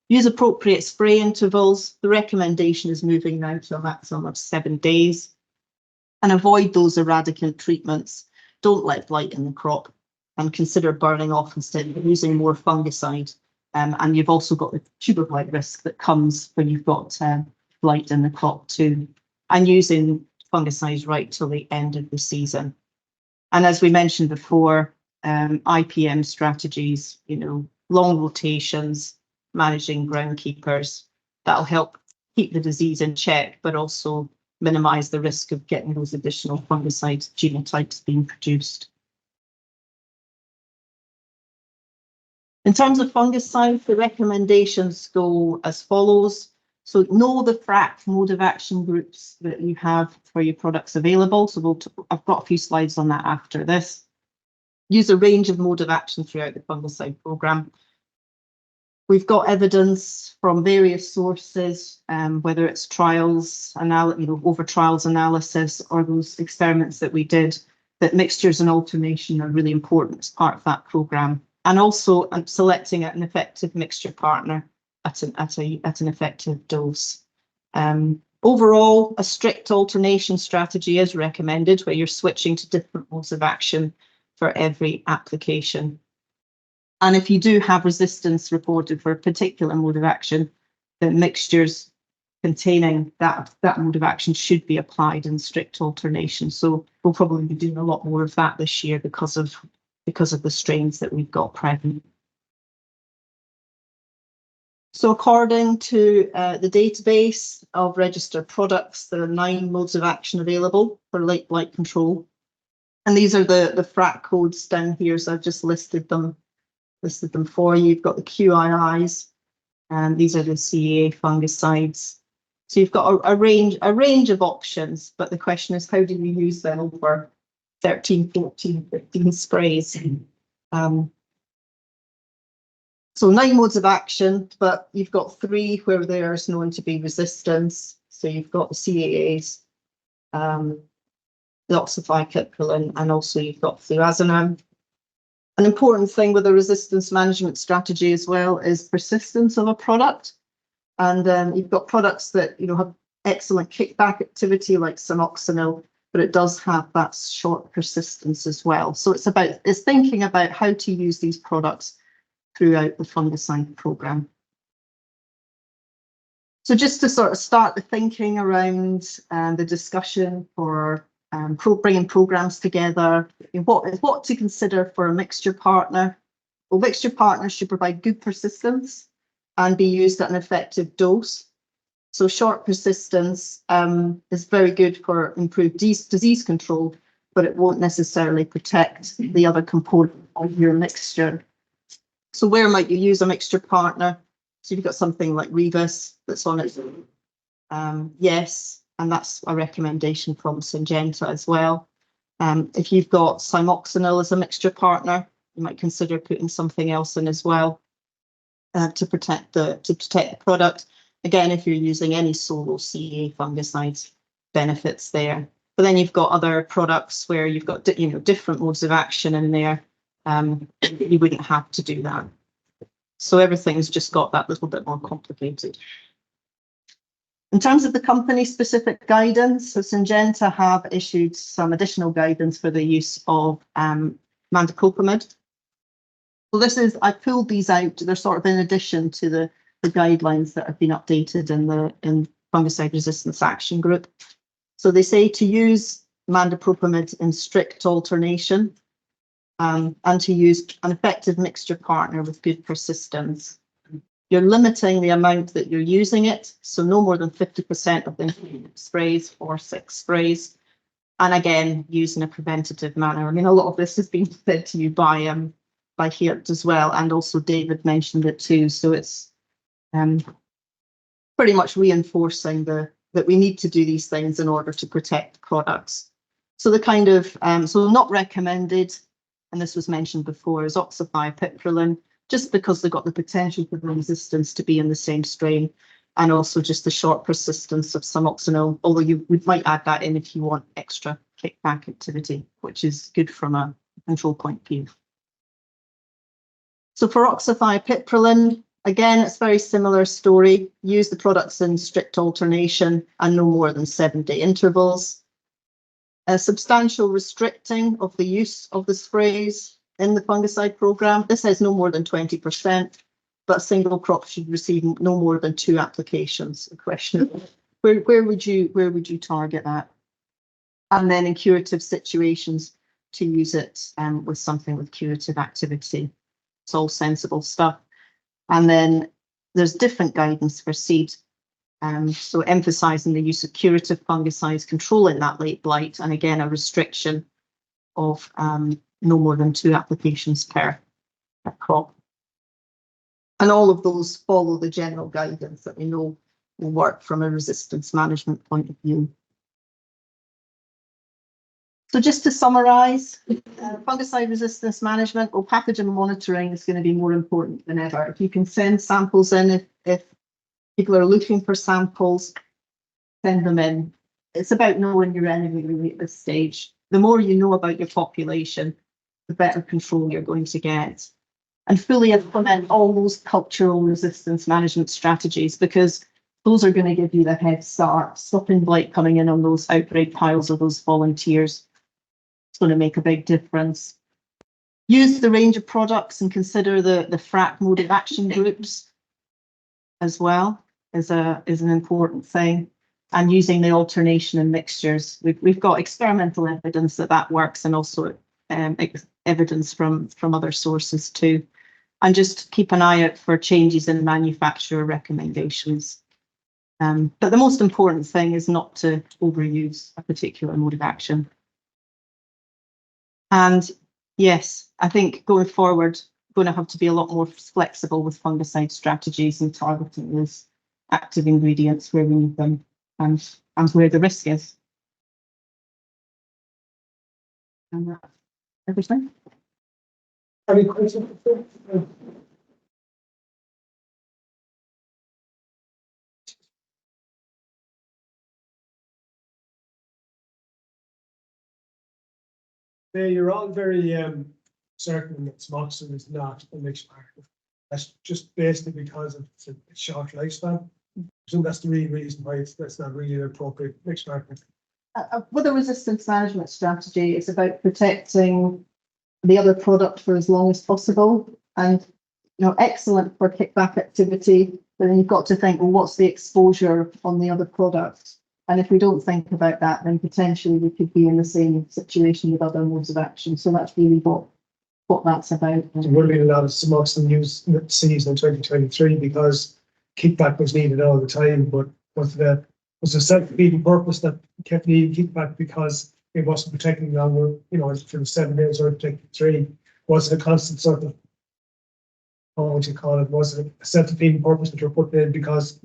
Use appropriate spray intervals. The recommendation is moving now to a maximum of 7 days. And avoid those eradicant treatments. Don't let blight in the crop and consider burning off instead of using more fungicide. And you've also got the tuber blight risk that comes when you've got blight in the crop too. And using fungicides right till the end of the season. And as we mentioned before, IPM strategies, long rotations, managing groundkeepers, that'll help keep the disease in check, but also minimise the risk of getting those additional fungicide genotypes being produced. In terms of fungicides, the recommendations go as follows. So know the FRAC mode of action groups that you have for your products available. So I've got a few slides on that after this. Use a range of mode of action throughout the fungicide programme. We've got evidence from various sources, whether it's trials, over trials analysis, or those experiments that we did, that mixtures and alternation are really important as part of that programme. And also selecting an effective mixture partner at an effective dose. Overall, a strict alternation strategy is recommended where you're switching to different modes of action for every application. And if you do have resistance reported for a particular mode of action, then mixtures containing that mode of action should be applied in strict alternation. So we'll probably be doing a lot more of that this year because of the strains that we've got present. So according to the database of registered products, there are 9 modes of action available for late blight control. And these are the FRAC codes down here. So I've just listed them for you. You've got the QIIs, and these are the CEA fungicides. So you've got a range of options, but the question is, how do you use them over 13, 14, 15 sprays? So 9 modes of action, but you've got 3 where there's known to be resistance. So you've got the CAAs, the oxyphicaprilin, and also you've got fluazanam. An important thing with a resistance management strategy as well is persistence of a product. And you've got products that have excellent kickback activity like Sunoxanil, but it does have that short persistence as well. So it's thinking about how to use these products throughout the fungicide programme. So just to sort of start the thinking around the discussion for bringing programmes together, what to consider for a mixture partner. Well, mixture partners should provide good persistence and be used at an effective dose. So short persistence is very good for improved disease control, but it won't necessarily protect the other component of your mixture. So where might you use a mixture partner? So you've got something like Rebus that's on its own. Yes, and that's a recommendation from Syngenta as well. If you've got Cymoxanil as a mixture partner, you might consider putting something else in as well to protect the product. Again, if you're using any solo CEA fungicides, benefits there. But then you've got other products where you've got different modes of action in there. You wouldn't have to do that. So everything's just got that little bit more complicated. In terms of the company-specific guidance, so Syngenta have issued some additional guidance for the use of mandicopamide. So I pulled these out. They're sort of in addition to the guidelines that have been updated in Fungicide Resistance Action Group. So they say to use mandicopamide in strict alternation and to use an effective mixture partner with good persistence. You're limiting the amount that you're using it, so no more than 50% of the sprays or 6 sprays. And again, use in a preventative manner. I mean, a lot of this has been said to you by by Geert as well, and also David mentioned it too. So it's pretty much reinforcing that we need to do these things in order to protect products. So the kind of, so not recommended, and this was mentioned before, is oxapipiprolin, just because they've got the potential for the resistance to be in the same strain, and also just the short persistence of suboxonil, although we might add that in if you want extra kickback activity, which is good from a control point of view. So for oxapipiprolin, again, it's a very similar story. Use the products in strict alternation and no more than 7-day intervals. A substantial restricting of the use of the sprays in the fungicide program. This has no more than 20%, but single crop should receive no more than 2 applications. A question: where would you target that? And then in curative situations, to use it with something with curative activity. It's all sensible stuff. And then there's different guidance for seed. So emphasising the use of curative fungicides, controlling that late blight, and again a restriction of no more than 2 applications per crop. And all of those follow the general guidance that we know will work from a resistance management point of view. So just to summarise, fungicide resistance management or pathogen monitoring is going to be more important than ever. If you can send samples in, if people are looking for samples, send them in. It's about knowing your enemy really at this stage. The more you know about your population, the better control you're going to get. And fully implement all those cultural resistance management strategies, because those are going to give you the head start. Stopping blight coming in on those outbreak piles or those volunteers. It's going to make a big difference. Use the range of products and consider the FRAC mode of action groups as well is an important thing. And using the alternation and mixtures. We've got experimental evidence that works, and also evidence from other sources too. And just keep an eye out for changes in manufacturer recommendations. But the most important thing is not to overuse a particular mode of action. And yes, I think going forward, going to have to be a lot more flexible with fungicide strategies and targeting those active ingredients where we need them and where the risk is. And that's everything. Any questions? You're all very certain that Smoxon is not a mixed market. That's just basically because of its short lifespan. So that's the real reason why that's not really an appropriate mixed market. With a resistance management strategy, it's about protecting the other product for as long as possible, and excellent for kickback activity. But then you've got to think, well, what's the exposure on the other product? And if we don't think about that, then potentially we could be in the same situation with other modes of action. So that's really what that's about. There would have been a lot of Smoxon use season in 2023 because kickback was needed all the time. But was a self-defeating purpose that kept needing kickback because it wasn't protecting longer, for the 7 days or protecting 3? Was it a constant sort of, what you call it? Was it a self-defeating purpose that you're putting in because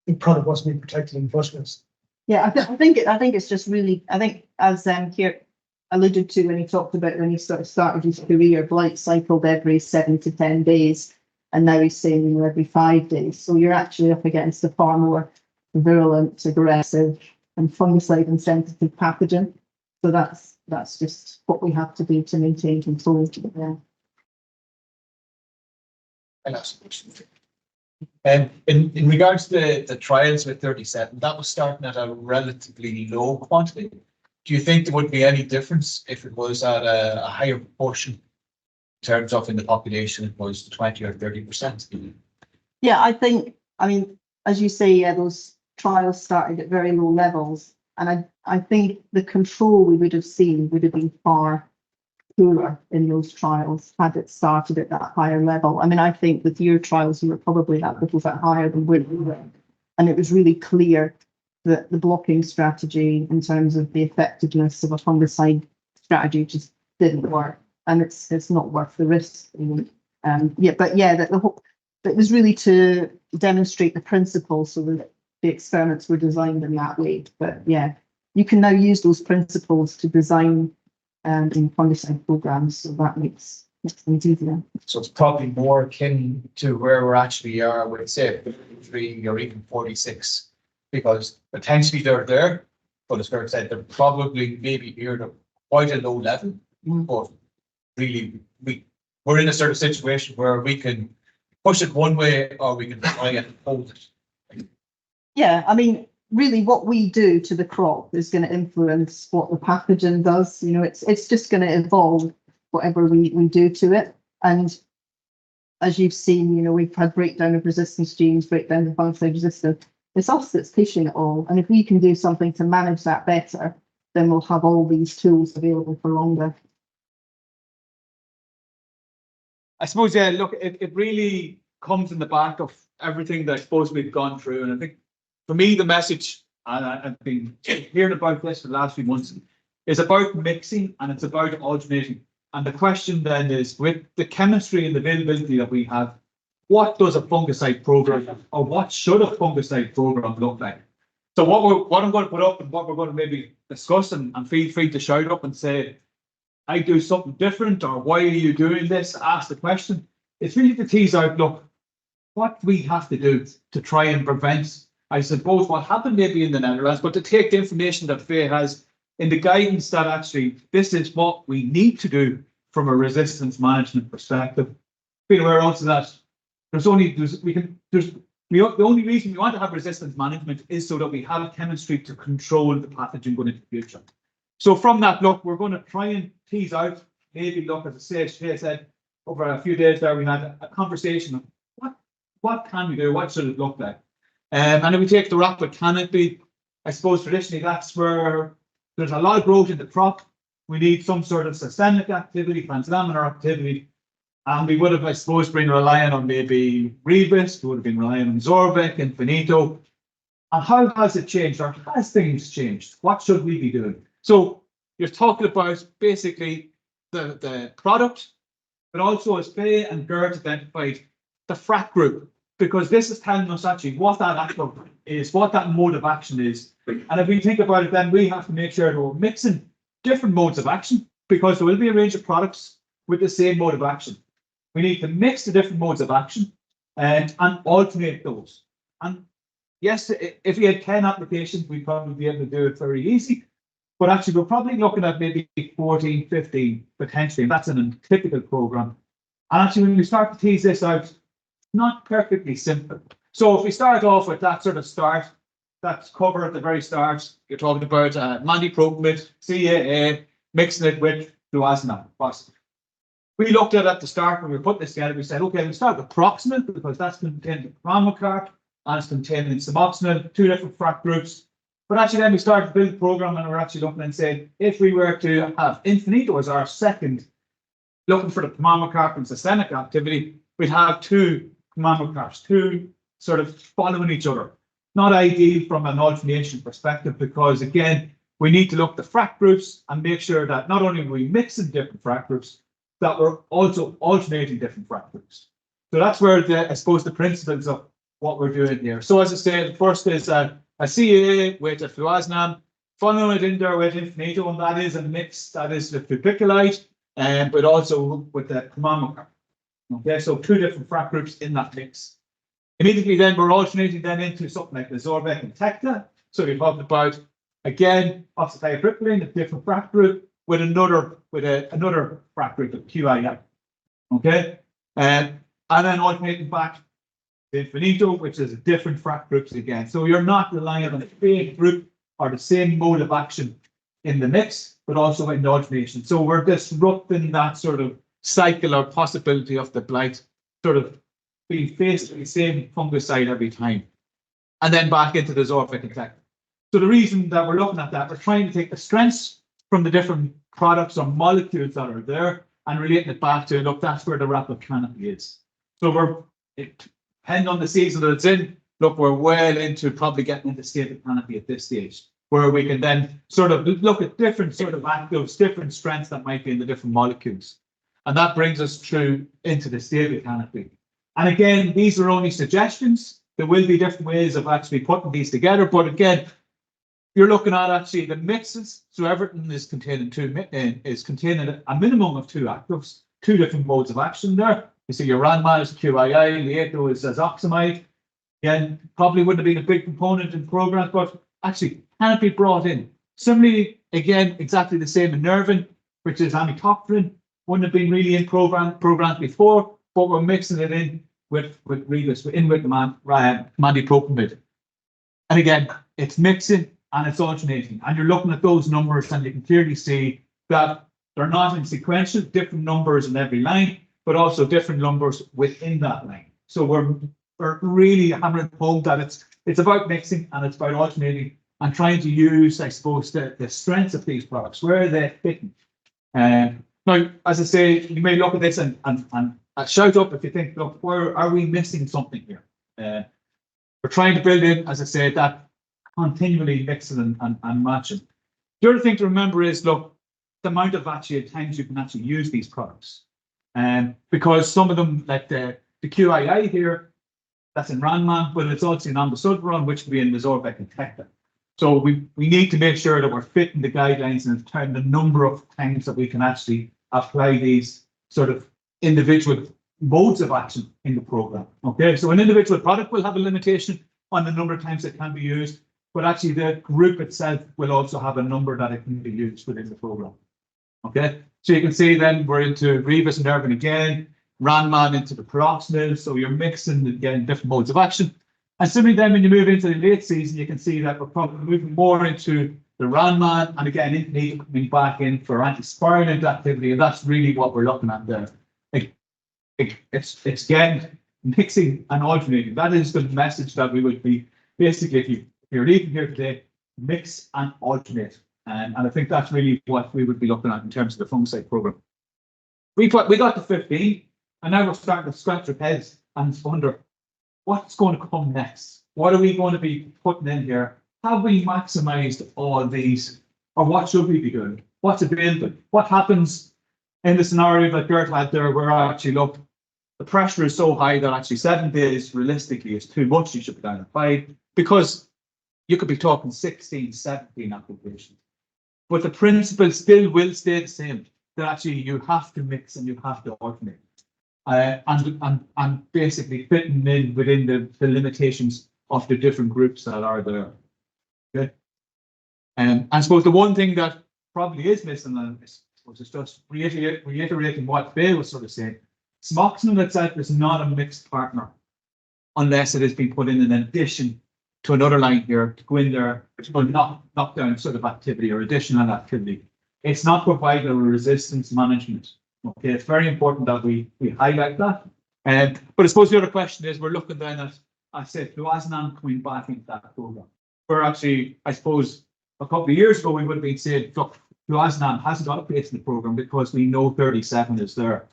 the product wasn't being protected in the first place? Yeah, I think it's just really, I think as Geert alluded to when he talked about when he started his career, Blight cycled every 7 to 10 days, and now he's saying every 5 days. So you're actually up against a far more virulent, aggressive, and fungicide and sensitive pathogen. So that's just what we have to do to maintain control. Yeah. I'll ask a question. In regards to the trials with 37, that was starting at a relatively low quantity. Do you think there would be any difference if it was at a higher proportion in terms of in the population, it was 20 or 30%? Yeah, I mean, as you say, those trials started at very low levels, and I think the control we would have seen would have been far poorer in those trials had it started at that higher level. I mean, I think with your trials, you were probably that little bit higher than we were. And it was really clear that the blocking strategy in terms of the effectiveness of a fungicide strategy just didn't work. and it's not worth the risk. That the whole, it was really to demonstrate the principles so that the experiments were designed in that way. But yeah, you can now use those principles to design in fungicide programs, so that makes things easier. So it's probably more akin to where we actually are with, say, 53 or even 46, because potentially they're there, but as Geert said, they're probably maybe here at quite a low level. But really, we're in a sort of situation where we can push it one way or we can try and hold it. Yeah, I mean, really what we do to the crop is going to influence what the pathogen does. You know, it's just going to evolve whatever we do to it. And as you've seen, you know, we've had breakdown of resistance genes, breakdown of fungicide resistance. It's us that's pushing it all. And if we can do something to manage that better, then we'll have all these tools available for longer. I suppose, yeah, look, it really comes in the back of everything that I suppose we've gone through. And I think for me, the message, and I've been hearing about this for the last few months, is about mixing and it's about alternating. And the question then is, with the chemistry and the availability that we have, what does a fungicide program, or what should a fungicide program look like? So what I'm going to put up and what we're going to maybe discuss, and feel free to shout up and say, I do something different, or why are you doing this? Ask the question. It's really to tease out, look, what we have to do to try and prevent, I suppose, what happened maybe in the Netherlands, but to take the information that Faye has in the guidance that actually this is what we need to do from a resistance management perspective. Being aware also that the only reason we want to have resistance management is so that we have chemistry to control the pathogen going into the future. So from that, look, we're going to try and tease out, maybe look, as I said, over a few days there, we had a conversation of what can we do, what should it look like? And if we take the rapid canopy, I suppose traditionally that's where there's a lot of growth in the crop. We need some sort of systemic activity, translaminar activity. And we would have, I suppose, been relying on maybe Rebis, we would have been relying on Zorbic, Infinito. And how has it changed, or has things changed? What should we be doing? So you're talking about basically the product, but also as Faye and Geert identified, the frac group, because this is telling us actually what that active is, what that mode of action is. And if we think about it, then we have to make sure that we're mixing different modes of action, because there will be a range of products with the same mode of action. We need to mix the different modes of action and alternate those. And yes, if we had 10 applications, we'd probably be able to do it very easy. But actually, we're probably looking at maybe 14, 15 potentially, and that's in a typical program. And actually, when we start to tease this out, not perfectly simple. So if we start off with that sort of start, that's cover at the very start, you're talking about mandipropamid, CAA, mixing it with fluazinam. We looked at the start when we put this together, we said, okay, we start with proximate because that's contained in Pramacarp and it's contained in Suboxonil, two different frac groups. But actually then we started to build the program and we're actually looking and saying, if we were to have Infinito as our second, looking for the Pramacarp and systemic activity, we'd have two Pramacarps, two sort of following each other. Not ideal from an alternation perspective, because again, we need to look at the frac groups and make sure that not only are we mixing different frac groups, that we're also alternating different frac groups. So that's where I suppose the principles of what we're doing here. So as I said, the first is a CAA with a fluazinam, following it in there with Infinito, and that is a mix, that is the flupicolide, but also with the Pramacarp. Okay, so two different frac groups in that mix. Immediately then we're alternating then into something like the Zorbic and Teagasc. So we're talking about, again, oxythiopropylene, a different frac group, with another frac group of QII. Okay, and then alternating back to Infinito, which is a different frac groups again. So you're not relying on the same group or the same mode of action in the mix, but also in the alternation. So we're disrupting that sort of cycle or possibility of the blight sort of being faced with the same fungicide every time, and then back into the Zorbic and Teagasc. So the reason that we're looking at that, we're trying to take the strengths from the different products or molecules that are there and relating it back to, look, that's where the rapid canopy is. So depending on the season that it's in, look, we're well into probably getting into stable canopy at this stage, where we can then sort of look at different sort of actives, different strengths that might be in the different molecules. And that brings us through into the stable canopy. And again, these are only suggestions. There will be different ways of actually putting these together. But again, you're looking at actually the mixes. So everything is containing containing a minimum of 2 actives, 2 different modes of action there. You see your Ranma is QII, Lieto is azoxamide. Again, probably wouldn't have been a big component in programs, but actually can be brought in. Similarly, again, exactly the same in Nervin, which is amitriptyline. Wouldn't have been really in programs before, but we're mixing it in with Rebus, in with mandipropamide. And again, it's mixing and it's alternating. And you're looking at those numbers and you can clearly see that they're not in sequential, different numbers in every line, but also different numbers within that line. So we're really hammering home that it's about mixing and it's about alternating and trying to use, I suppose, the strengths of these products, where they're fitting. Now, as I say, you may look at this and shout up if you think, look, where are we missing something here? We're trying to build in, as I said, that continually mixing and matching. The other thing to remember is, look, the amount of actually times you can actually use these products. Because some of them, like the QII here, that's in Ranman, but it's also in Ambosulveron, which can be in Mesorbec and Tecta. So we need to make sure that we're fitting the guidelines and turn the number of times that we can actually apply these sort of individual modes of action in the program. Okay, so an individual product will have a limitation on the number of times it can be used, but actually the group itself will also have a number that it can be used within the program. Okay, so you can see then we're into Rebus and Nervin again, Ranman into the peroxidase, so you're mixing again different modes of action. And similarly then when you move into the late season, you can see that we're probably moving more into the Ranman and again need coming back in for antispirulent activity, and that's really what we're looking at there. It's again mixing and alternating. That is the message that we would be basically, if you're leaving here today, mix and alternate. And I think that's really what we would be looking at in terms of the fungicide program. We got to 15, and now we're starting to scratch our heads and wonder what's going to come next. What are we going to be putting in here? Have we maximized all these, or what should we be doing? What's available? What happens in the scenario that Geert had there, where actually look, the pressure is so high that actually 7 days realistically is too much. You should be down at 5, because you could be talking 16, 17 applications. But the principle still will stay the same, that actually you have to mix and you have to alternate. And basically fitting in within the limitations of the different groups that are there. Okay. And I suppose the one thing that probably is missing, and I suppose it's just reiterating what Faye was sort of saying, Smoxin itself is not a mixed partner unless it has been put in addition to another line here to go in there to knock down sort of activity or additional activity. It's not providing a resistance management. Okay, it's very important that we highlight that. But I suppose the other question is, we're looking down at, I said, fluazinan coming back into that program. Where actually, I suppose, a couple of years ago, we would have been saying, look, fluazinan hasn't got a place in the program because we know 37 is there.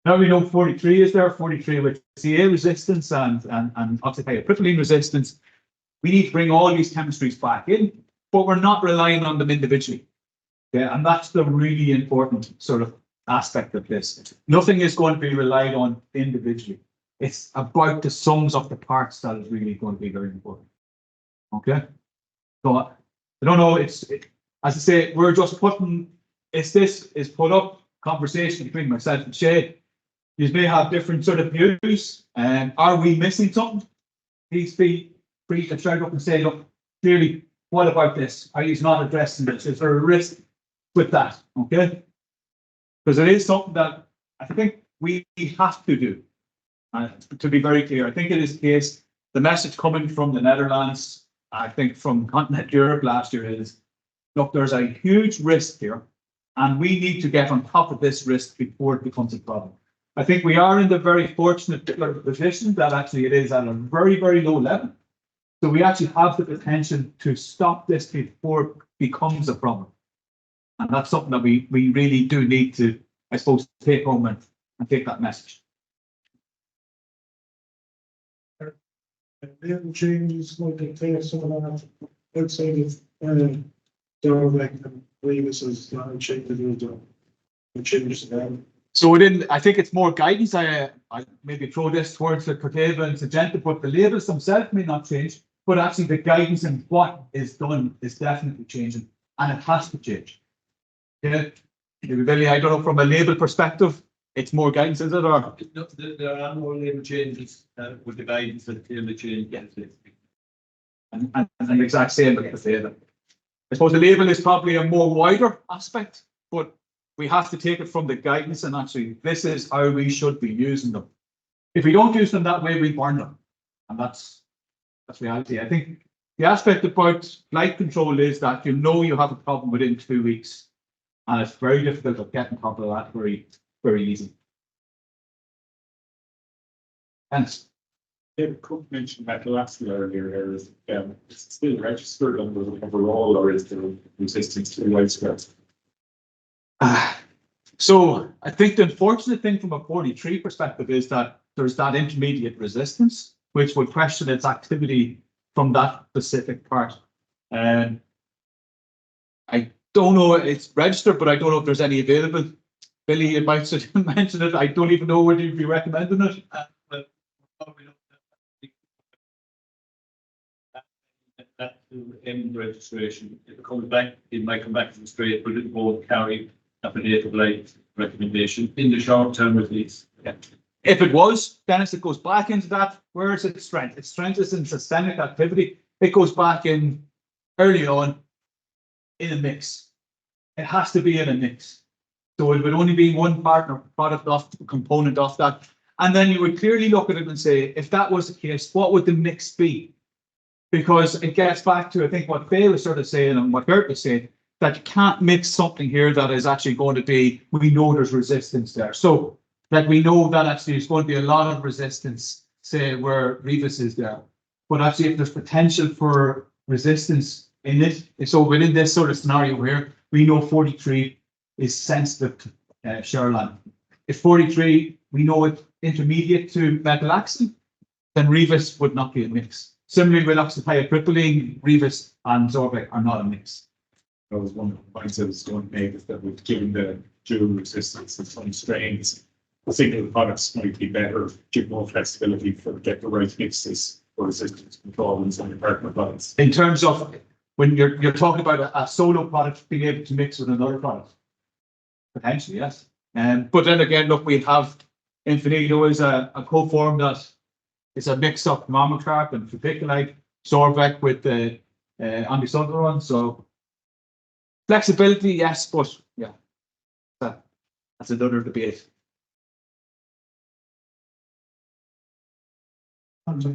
Now we know 43 is there, 43 with CA resistance and oxythiopripyline resistance. We need to bring all these chemistries back in, but we're not relying on them individually. Okay, and that's the really important sort of aspect of this. Nothing is going to be relied on individually. It's about the sums of the parts that is really going to be very important. Okay, so I don't know. As I say, we're just putting. This is put up conversation between myself and Shay. You may have different sort of views. Are we missing something? Please be free to shout up and say, look, clearly, what about this? Are you not addressing this? Is there a risk with that? Okay. Because it is something that I think we have to do. To be very clear, I think it is the case. The message coming from the Netherlands, I think from continental Europe last year is, look, there's a huge risk here, and we need to get on top of this risk before it becomes a problem. I think we are in the very fortunate position that actually it is at a very, very low level. So we actually have the potential to stop this before it becomes a problem. And that's something that we really do need to, I suppose, take home and take that message. Little changes like the take some of that outside of direct and previous as changes the changes there. So within, I think it's more guidance. I maybe throw this towards the Cooke and Syngenta, but the labels themselves may not change. But actually, the guidance and what is done is definitely changing, and it has to change. Yeah, Billy, I don't know, from a label perspective, it's more guidance, is it, or? No, there are more label changes with the guidance that clearly change. And the exact same with the flavor. I suppose the label is probably a more wider aspect, but we have to take it from the guidance and actually, this is how we should be using them. If we don't use them that way, we burn them, and that's reality. I think the aspect about blight control is that you know you have a problem within 2 weeks, and it's very difficult to get on top of that very easy. Thanks. David Cooke mentioned metalaxyl earlier. Is it's still registered under overall, or is there resistance to widespread? So I think the unfortunate thing from a 43 perspective is that there's that intermediate resistance, which would question its activity from that specific part. And I don't know, it's registered, but I don't know if there's any available. Billy, you might mention it. I don't even know whether you'd be recommending it. That's in registration. If it comes back, it might come back from straight, but it won't carry a data blight recommendation in the short term at least. Yeah. If it was, Dennis, it goes back into that. Where is its strength? Its strength is in systemic activity. It goes back in early on in a mix. It has to be in a mix. So it would only be one partner product off component of that. And then you would clearly look at it and say, if that was the case, what would the mix be? Because it gets back to, I think, what Faye was sort of saying and what Geert was saying, that you can't mix something here that is actually going to be, we know there's resistance there. So that we know that actually there's going to be a lot of resistance, say, where Revis is there. But actually, if there's potential for resistance in it, so within this sort of scenario here, we know 43 is sensitive to Sherland. If 43, we know it intermediate to metalaxyl, then Revis would not be a mix. Similarly with oxythiopropylene, Revis and Zorbic are not a mix. That was one of the points I was going to make, is that with given the dual resistance and some strains, single products might be better, give more flexibility for get the right mixes for resistance control and some partner products. In terms of when you're talking about a solo product being able to mix with another product, potentially, yes. But then again, look, we have Infinito is a co-form that is a mix of Mamocarp and Fupiculite, Zorvec with the Andisodron. So flexibility, yes, but yeah, that's another debate.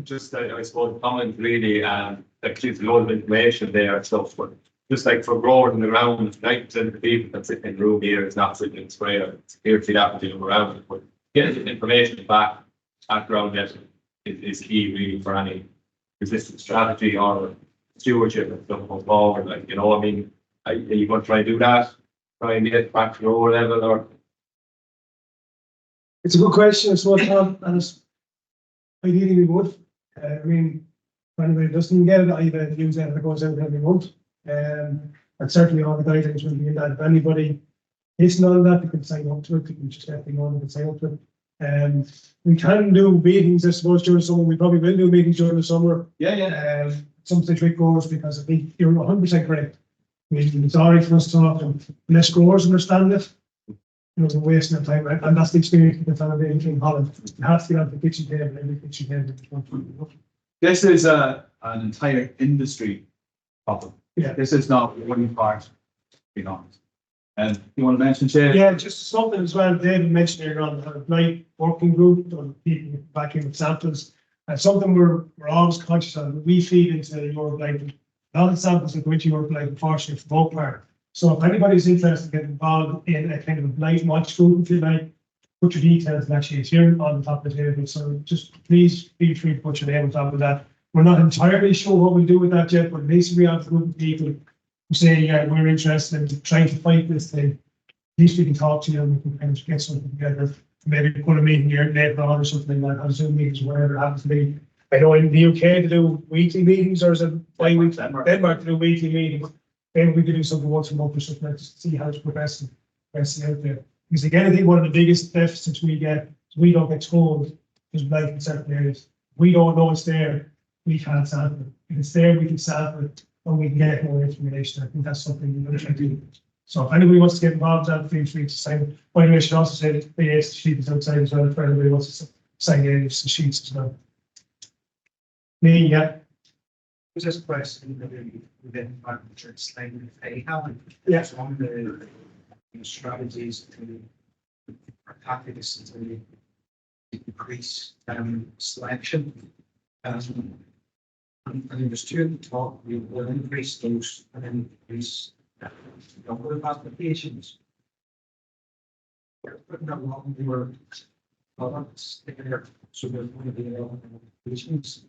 Just, I suppose, comment really, like there's a lot of information there and stuff, but just like for growing in the ground, 90% of the people that sit in the room here is not sitting in sprayer. It's here to that dealing around it, but getting information back at ground level is key really for any resistance strategy or stewardship and stuff going forward. Like, you know, I mean, are you going to try and do that? Try and get back to lower level, or? It's a good question, I suppose, Tom, and it's ideally we would. I mean, if anybody doesn't get it, I have a newsletter that goes out every month. And certainly all the guidelines will be in that. If anybody isn't on that, they can sign up to it. They can just let me know, they can sign up to it. We can do meetings, I suppose, during the summer. We probably will do meetings during the summer. Yeah. Some stage week goes, because I think you're 100% correct. I mean, it's all right for us to talk, and unless growers understand it, you know, they're wasting their time. And that's the experience with the fellow in Holland. It has to be on the kitchen table, every kitchen table. This is an entire industry problem. Yeah. This is not one part, to be honest. And you want to mention, Shay? Yeah, just something as well, David mentioned here on the Blight working group, on people back in with samples. And something we're always conscious of, we feed into your Blight. A lot of samples that go into your Blight, unfortunately, for both part. So if anybody's interested in getting involved in a kind of a Blight watch group, if you like, put your details, and actually it's here on the top of the table. So just please feel free to put your name on top of that. We're not entirely sure what we'll do with that yet, but basically we have a group of people who say, yeah, we're interested in trying to fight this thing. At least we can talk to you and we can kind of get something together. Maybe put a meeting here later on or something like that, on Zoom meetings, whatever it happens to be. I know in the UK to do weekly meetings, or is it bi-weekly? Denmark to do weekly meetings. Maybe we could do something once a month or something like that, to see how it's progressing out there. Because again, I think one of the biggest deficits we get, we don't get told there's blight in certain areas. We don't know it's there, we can't sample it. If it's there, we can sample it, and we can get more information. I think that's something we're going to do. So if anybody wants to get involved, feel free to sign. By the way, I should also say that the AS sheet is outside as well, if anybody wants to sign any of the sheets as well. Me, yeah. Was this a question within agriculture explained Faye how Yes. one of the strategies to tackle this to increase selection. And there was two talk, we will increase those and then increase the number of applications. But not long we were products there, so there's one of the applications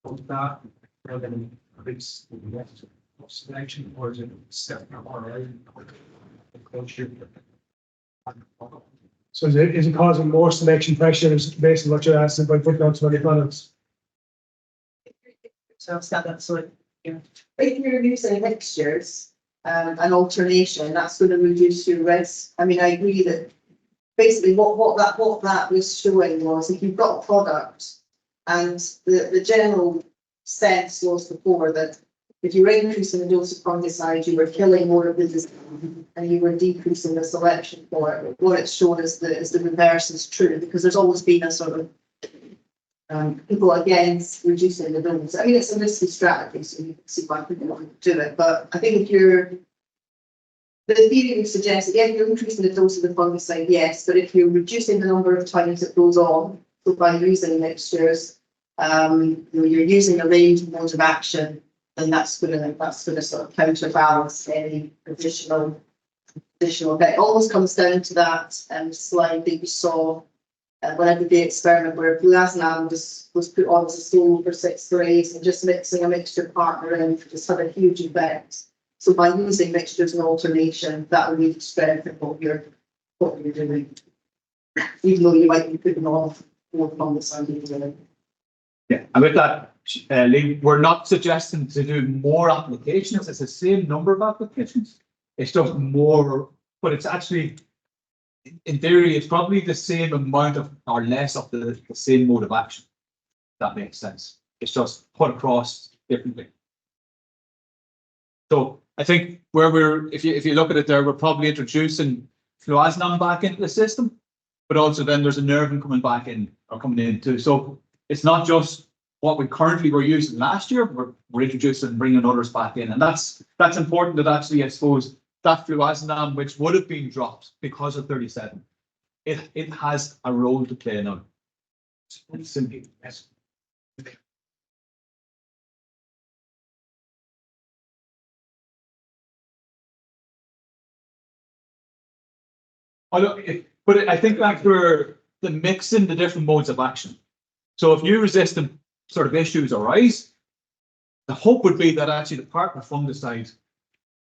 of that rather than increase the rest of selection, or is it set our culture? So is it causing more selection pressures based on what you're asking by putting out so many products? So I'll stand up, so if you're using mixtures and alternation, that's going to reduce your risk. I mean, I agree that basically what that was showing was if you've got a product and the general sense was before that if you were increasing the dose of fungicide, you were killing more of the disease and you were decreasing the selection for it. What it's shown is the reverse is true, because there's always been a sort of people against reducing the dose. I mean, it's a risky strategy, so you can see why people want to do it. But I think the theory would suggest that if you're increasing the dose of the fungicide, yes, but if you're reducing the number of times it goes on, so by using mixtures, you're using a range of modes of action, then that's going to sort of counterbalance any additional effect. It almost comes down to that slide that you saw when I did the experiment where fluazinam was put on as a stone for 6 days, and just mixing a mixture partner in just had a huge effect. So by using mixtures and alternation, that will really strengthen what you're doing, even though you might be putting off more on the side. Yeah, and with that, Lee, we're not suggesting to do more applications. It's the same number of applications. It's just more, but it's actually, in theory, it's probably the same amount of or less of the same mode of action. That makes sense. It's just put across differently. So I think where if you look at it there, we're probably introducing fluazinam back into the system, but also then there's a nervin coming back in or coming in too. So it's not just what we currently were using last year, we're introducing and bringing others back in. And that's important that actually, I suppose, that fluazinam, which would have been dropped because of 37, it has a role to play now. It's simply, yes. But I think that's where the mixing the different modes of action. So if new resistant sort of issues arise, the hope would be that actually the partner fungicide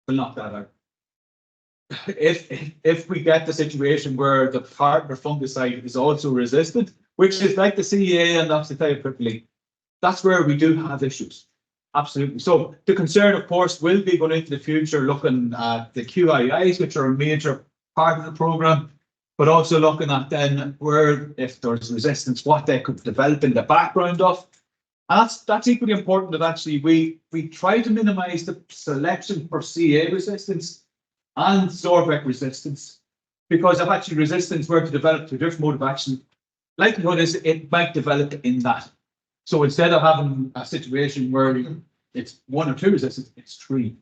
will knock that out. If we get the situation where the partner fungicide is also resistant, which is like the CEA and oxythiopropylene, that's where we do have issues. Absolutely. So the concern, of course, will be going into the future looking at the QIIs, which are a major part of the program, but also looking at then where, if there's resistance, what they could develop in the background of. And that's equally important that actually we try to minimize the selection for CA resistance and Zorvec resistance, because if actually resistance were to develop to a different mode of action, likelihood is it might develop in that. So instead of having a situation where it's 1 or 2 resistance, it's 3,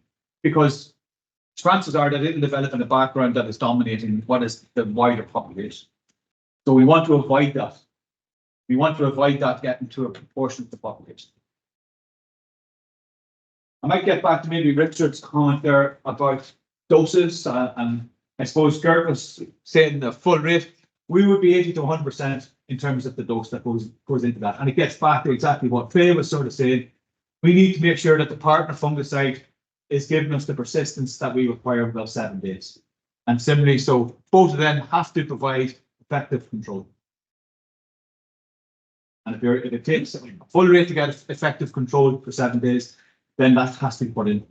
because chances are that it'll develop in a background that is dominating what is the wider population. So we want to avoid that. We want to avoid that getting to a proportion of the population. I might get back to maybe Richard's comment there about doses, and I suppose Geert was saying the full rate. We would be 80 to 100% in terms of the dose that goes into that. And it gets back to exactly what Faye was sort of saying. We need to make sure that the partner fungicide is giving us the persistence that we require about 7 days. And similarly, so both of them have to provide effective control. And if it takes a full rate to get effective control for 7 days, then that has to be put in.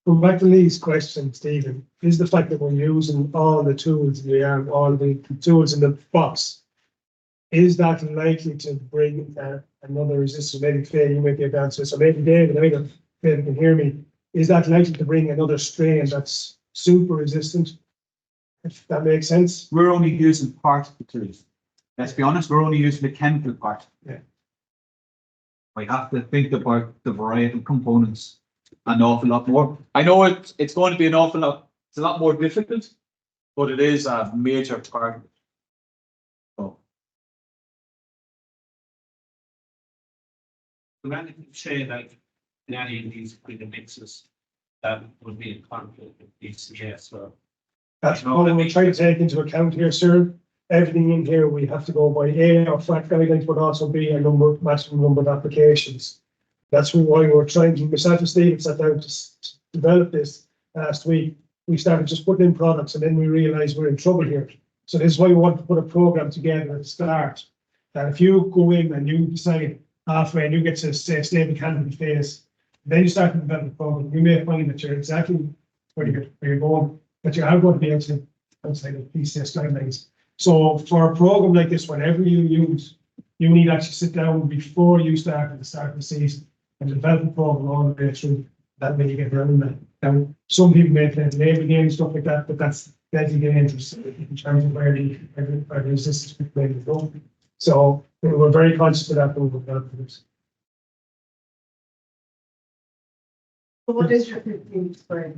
Going back to Lee's question, Stephen, is the fact that we're using all the tools we have, all the tools in the box, is that likely to bring another resistance? Maybe Faye, you might be able to answer. So maybe David, I think David can hear me. Is that likely to bring another strain that's super resistant? If that makes sense. We're only using part of the tools. Let's be honest, we're only using the chemical part. Yeah. We have to think about the variety of components an awful lot more. I know it's going to be an awful lot, it's a lot more difficult, but it is a major part of it. So, When you say that in any of these kind of mixes, that would be in conflict with DCS or. That's what we're trying to take into account here, sir. Everything in here, we have to go by our FRAC guidelines, but also be a maximum number of applications. That's why we're trying to, myself and Steve sat down to develop this last week. We started just putting in products and then we realized we're in trouble here. So this is why we want to put a program together at the start. That if you go in and you decide halfway and you get to say stable candidate phase, then you start to develop the program, you may find that you're exactly where you're going, but you are going to be able to outside of PCS guidelines. So for a program like this, whatever you use, you need to actually sit down before you start at the start of the season and develop the program all the way through. That way you get around that. Now, some people may play the label game, stuff like that, but that's deadly dangerous in terms of where the resistance may go. So we're very conscious of that when we're developing this. So what is your 15th spray?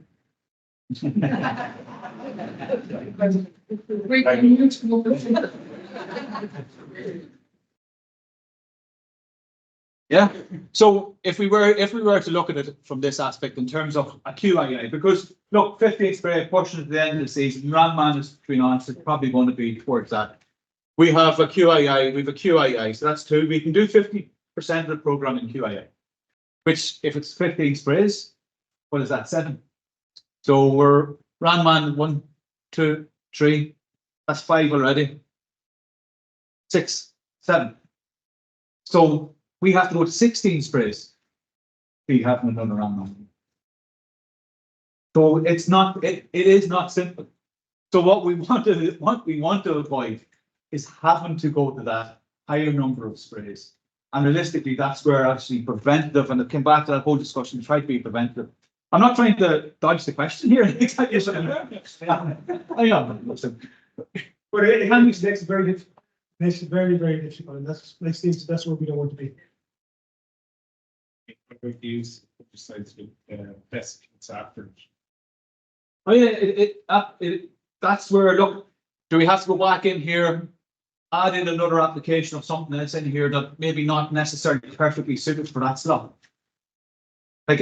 yeah. So if we were to look at it from this aspect in terms of a QIA, because look, 15th spray pushing at the end of the season, Randman is between us, it's probably going to be towards that. We have a QIA, so that's 2. We can do 50% of the program in QIA, which if it's 15 sprays, what is that, 7? So we're Randman 1, 2, 3, that's 5 already. 6, 7. So we have to go to 16 sprays. We have another Randman. So it's not, it is not simple. So what we want to avoid is having to go to that higher number of sprays. And realistically, that's where actually preventative, and it came back to that whole discussion, try to be preventative. I'm not trying to dodge the question here. I am. But it makes it very difficult. Makes it very, very difficult. And that's where we don't want to be. Use besides with vesicants after. Oh yeah, that's where, look, do we have to go back in here, add in another application of something else in here that maybe not necessarily perfectly suited for that slot? Like,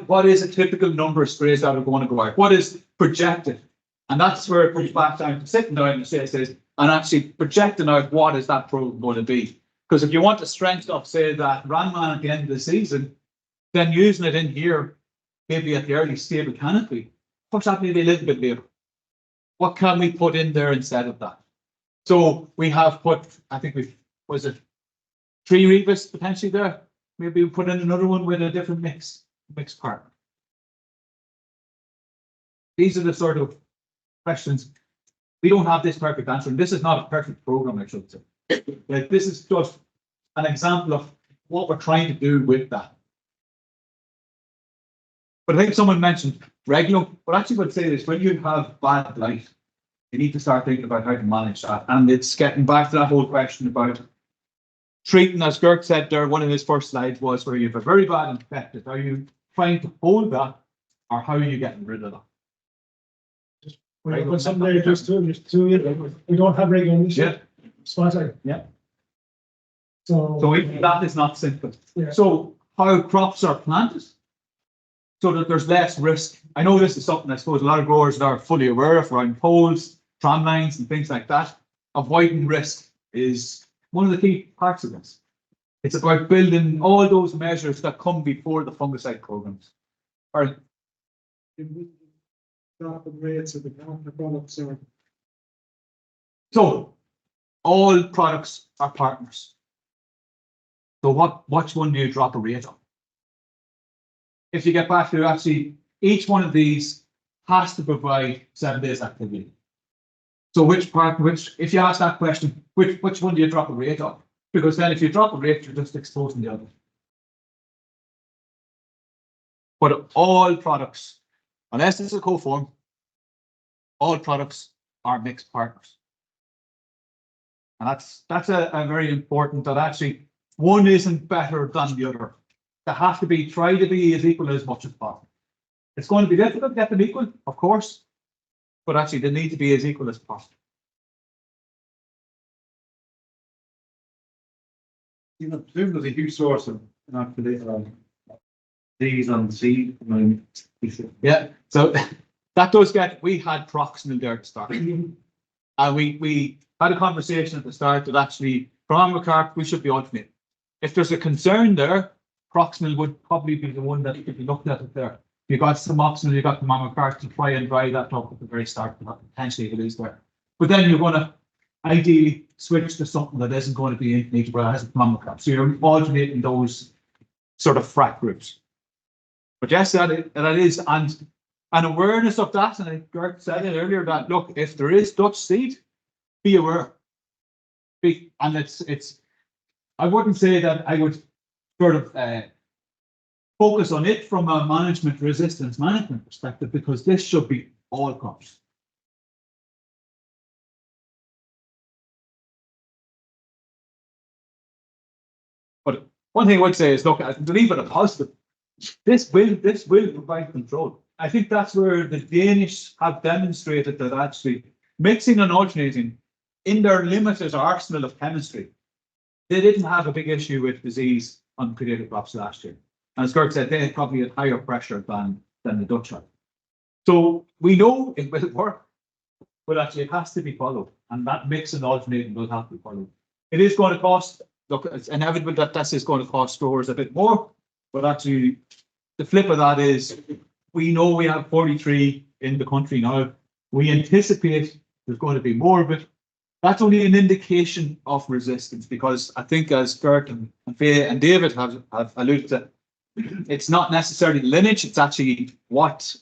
what is a typical number of sprays that are going to go out? What is projected? And that's where it comes back down to sitting down and and actually projecting out what is that program going to be. Because if you want to strengthen up, say, that Randman at the end of the season, then using it in here, maybe at the early stable canopy, push that maybe a little bit later. What can we put in there instead of that? So we have put, I think was it 3 Rebus potentially there? Maybe we put in another one with a different mix part. These are the sort of questions. We don't have this perfect answer, and this is not a perfect program, I should say. Like, this is just an example of what we're trying to do with that. But I think someone mentioned regular, but actually I would say this, when you have bad blight, you need to start thinking about how to manage that. And it's getting back to that whole question about treating, as Geert said there, one of his first slides was where you have a very bad infected. Are you trying to hold that, or how are you getting rid of that? We put something there just to we don't have regular this year. Spot on. Yeah. So That is not simple. Yeah. So how crops are planted so that there's less risk. I know this is something I suppose a lot of growers are fully aware of around poles, tram lines and things like that. Avoiding risk is one of the key parts of this. It's about building all those measures that come before the fungicide programs. Or rates of the products are. so all products are partners. So which one do you drop a rate on? If you get back to actually each one of these has to provide 7 days activity. So which, if you ask that question, which one do you drop the rate of? Because then if you drop the rate, you're just exposing the other. But all products, unless it's a co-form, all products are mixed partners. And that's a very important, that actually one isn't better than the other. They have to be, try to be as equal as much as possible. It's going to be difficult to get them equal, of course, but actually they need to be as equal as possible. You know, there was a huge source of these on the seed. Yeah, so that does get, we had proximal there to start. And we had a conversation at the start that actually, from McCarthy, we should be alternating. If there's a concern there, proximal would probably be the one that could be looked at it there. You got some optional, you got the McCarthy to try and dry that up at the very start, potentially it is there. But then you're going to ideally switch to something that isn't going to be in where it has a McCarthy. So you're alternating those sort of frac groups. But yes, that is, and an awareness of that, and I think Geert said it earlier, that look, if there is Dutch seed, be aware. And it's, I wouldn't say that I would sort of focus on it from a resistance management perspective, because this should be all crops. But one thing I would say is, look, I believe it a positive. This will provide control. I think that's where the Danish have demonstrated that actually mixing and alternating in their limited arsenal of chemistry, they didn't have a big issue with disease on potato crops last year. And as Geert said, they had probably had higher pressure than the Dutch had. So we know it will work, but actually it has to be followed. And that mix and alternating will have to be followed. It is going to cost, look, it's inevitable that this is going to cost growers a bit more, but actually the flip of that is, we know we have 43 in the country now. We anticipate there's going to be more of it. That's only an indication of resistance, because I think, as Geert and Faye and David have alluded to, it's not necessarily lineage, it's actually what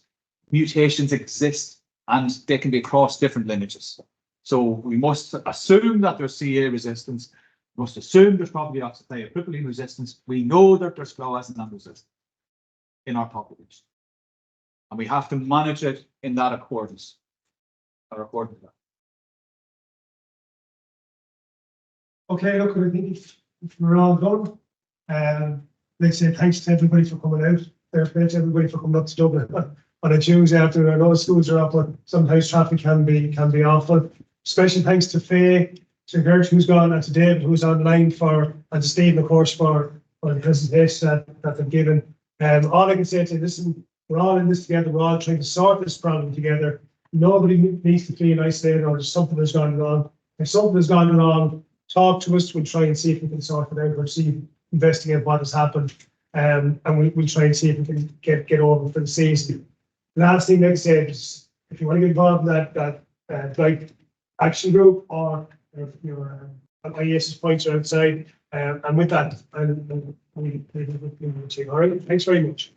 mutations exist, and they can be across different lineages. So we must assume that there's CA resistance, we must assume there's probably oxythiopripyline resistance. We know that there's fluoacetam resistance in our population. And we have to manage it in that accordance. Okay, look, I think if we're all done, let's say thanks to everybody for coming out. Thanks to everybody for coming up to Dublin on a Tuesday afternoon. I know schools are up, but sometimes traffic can be awful. Special thanks to Faye, to Geert, who's gone, and to David, who's online and to Stephen, of course, for the presentation that they've given. All I can say is, listen, we're all in this together. We're all trying to sort this problem together. Nobody needs to feel isolated or there's something that's gone wrong. If something has gone wrong, talk to us. We'll try and see if we can sort it out, or investigate what has happened. And we'll try and see if we can get over for the season. Last thing, like I said, is if you want to get involved in that Blight action group, or your IAS's points are outside. And with that, all right, thanks very much.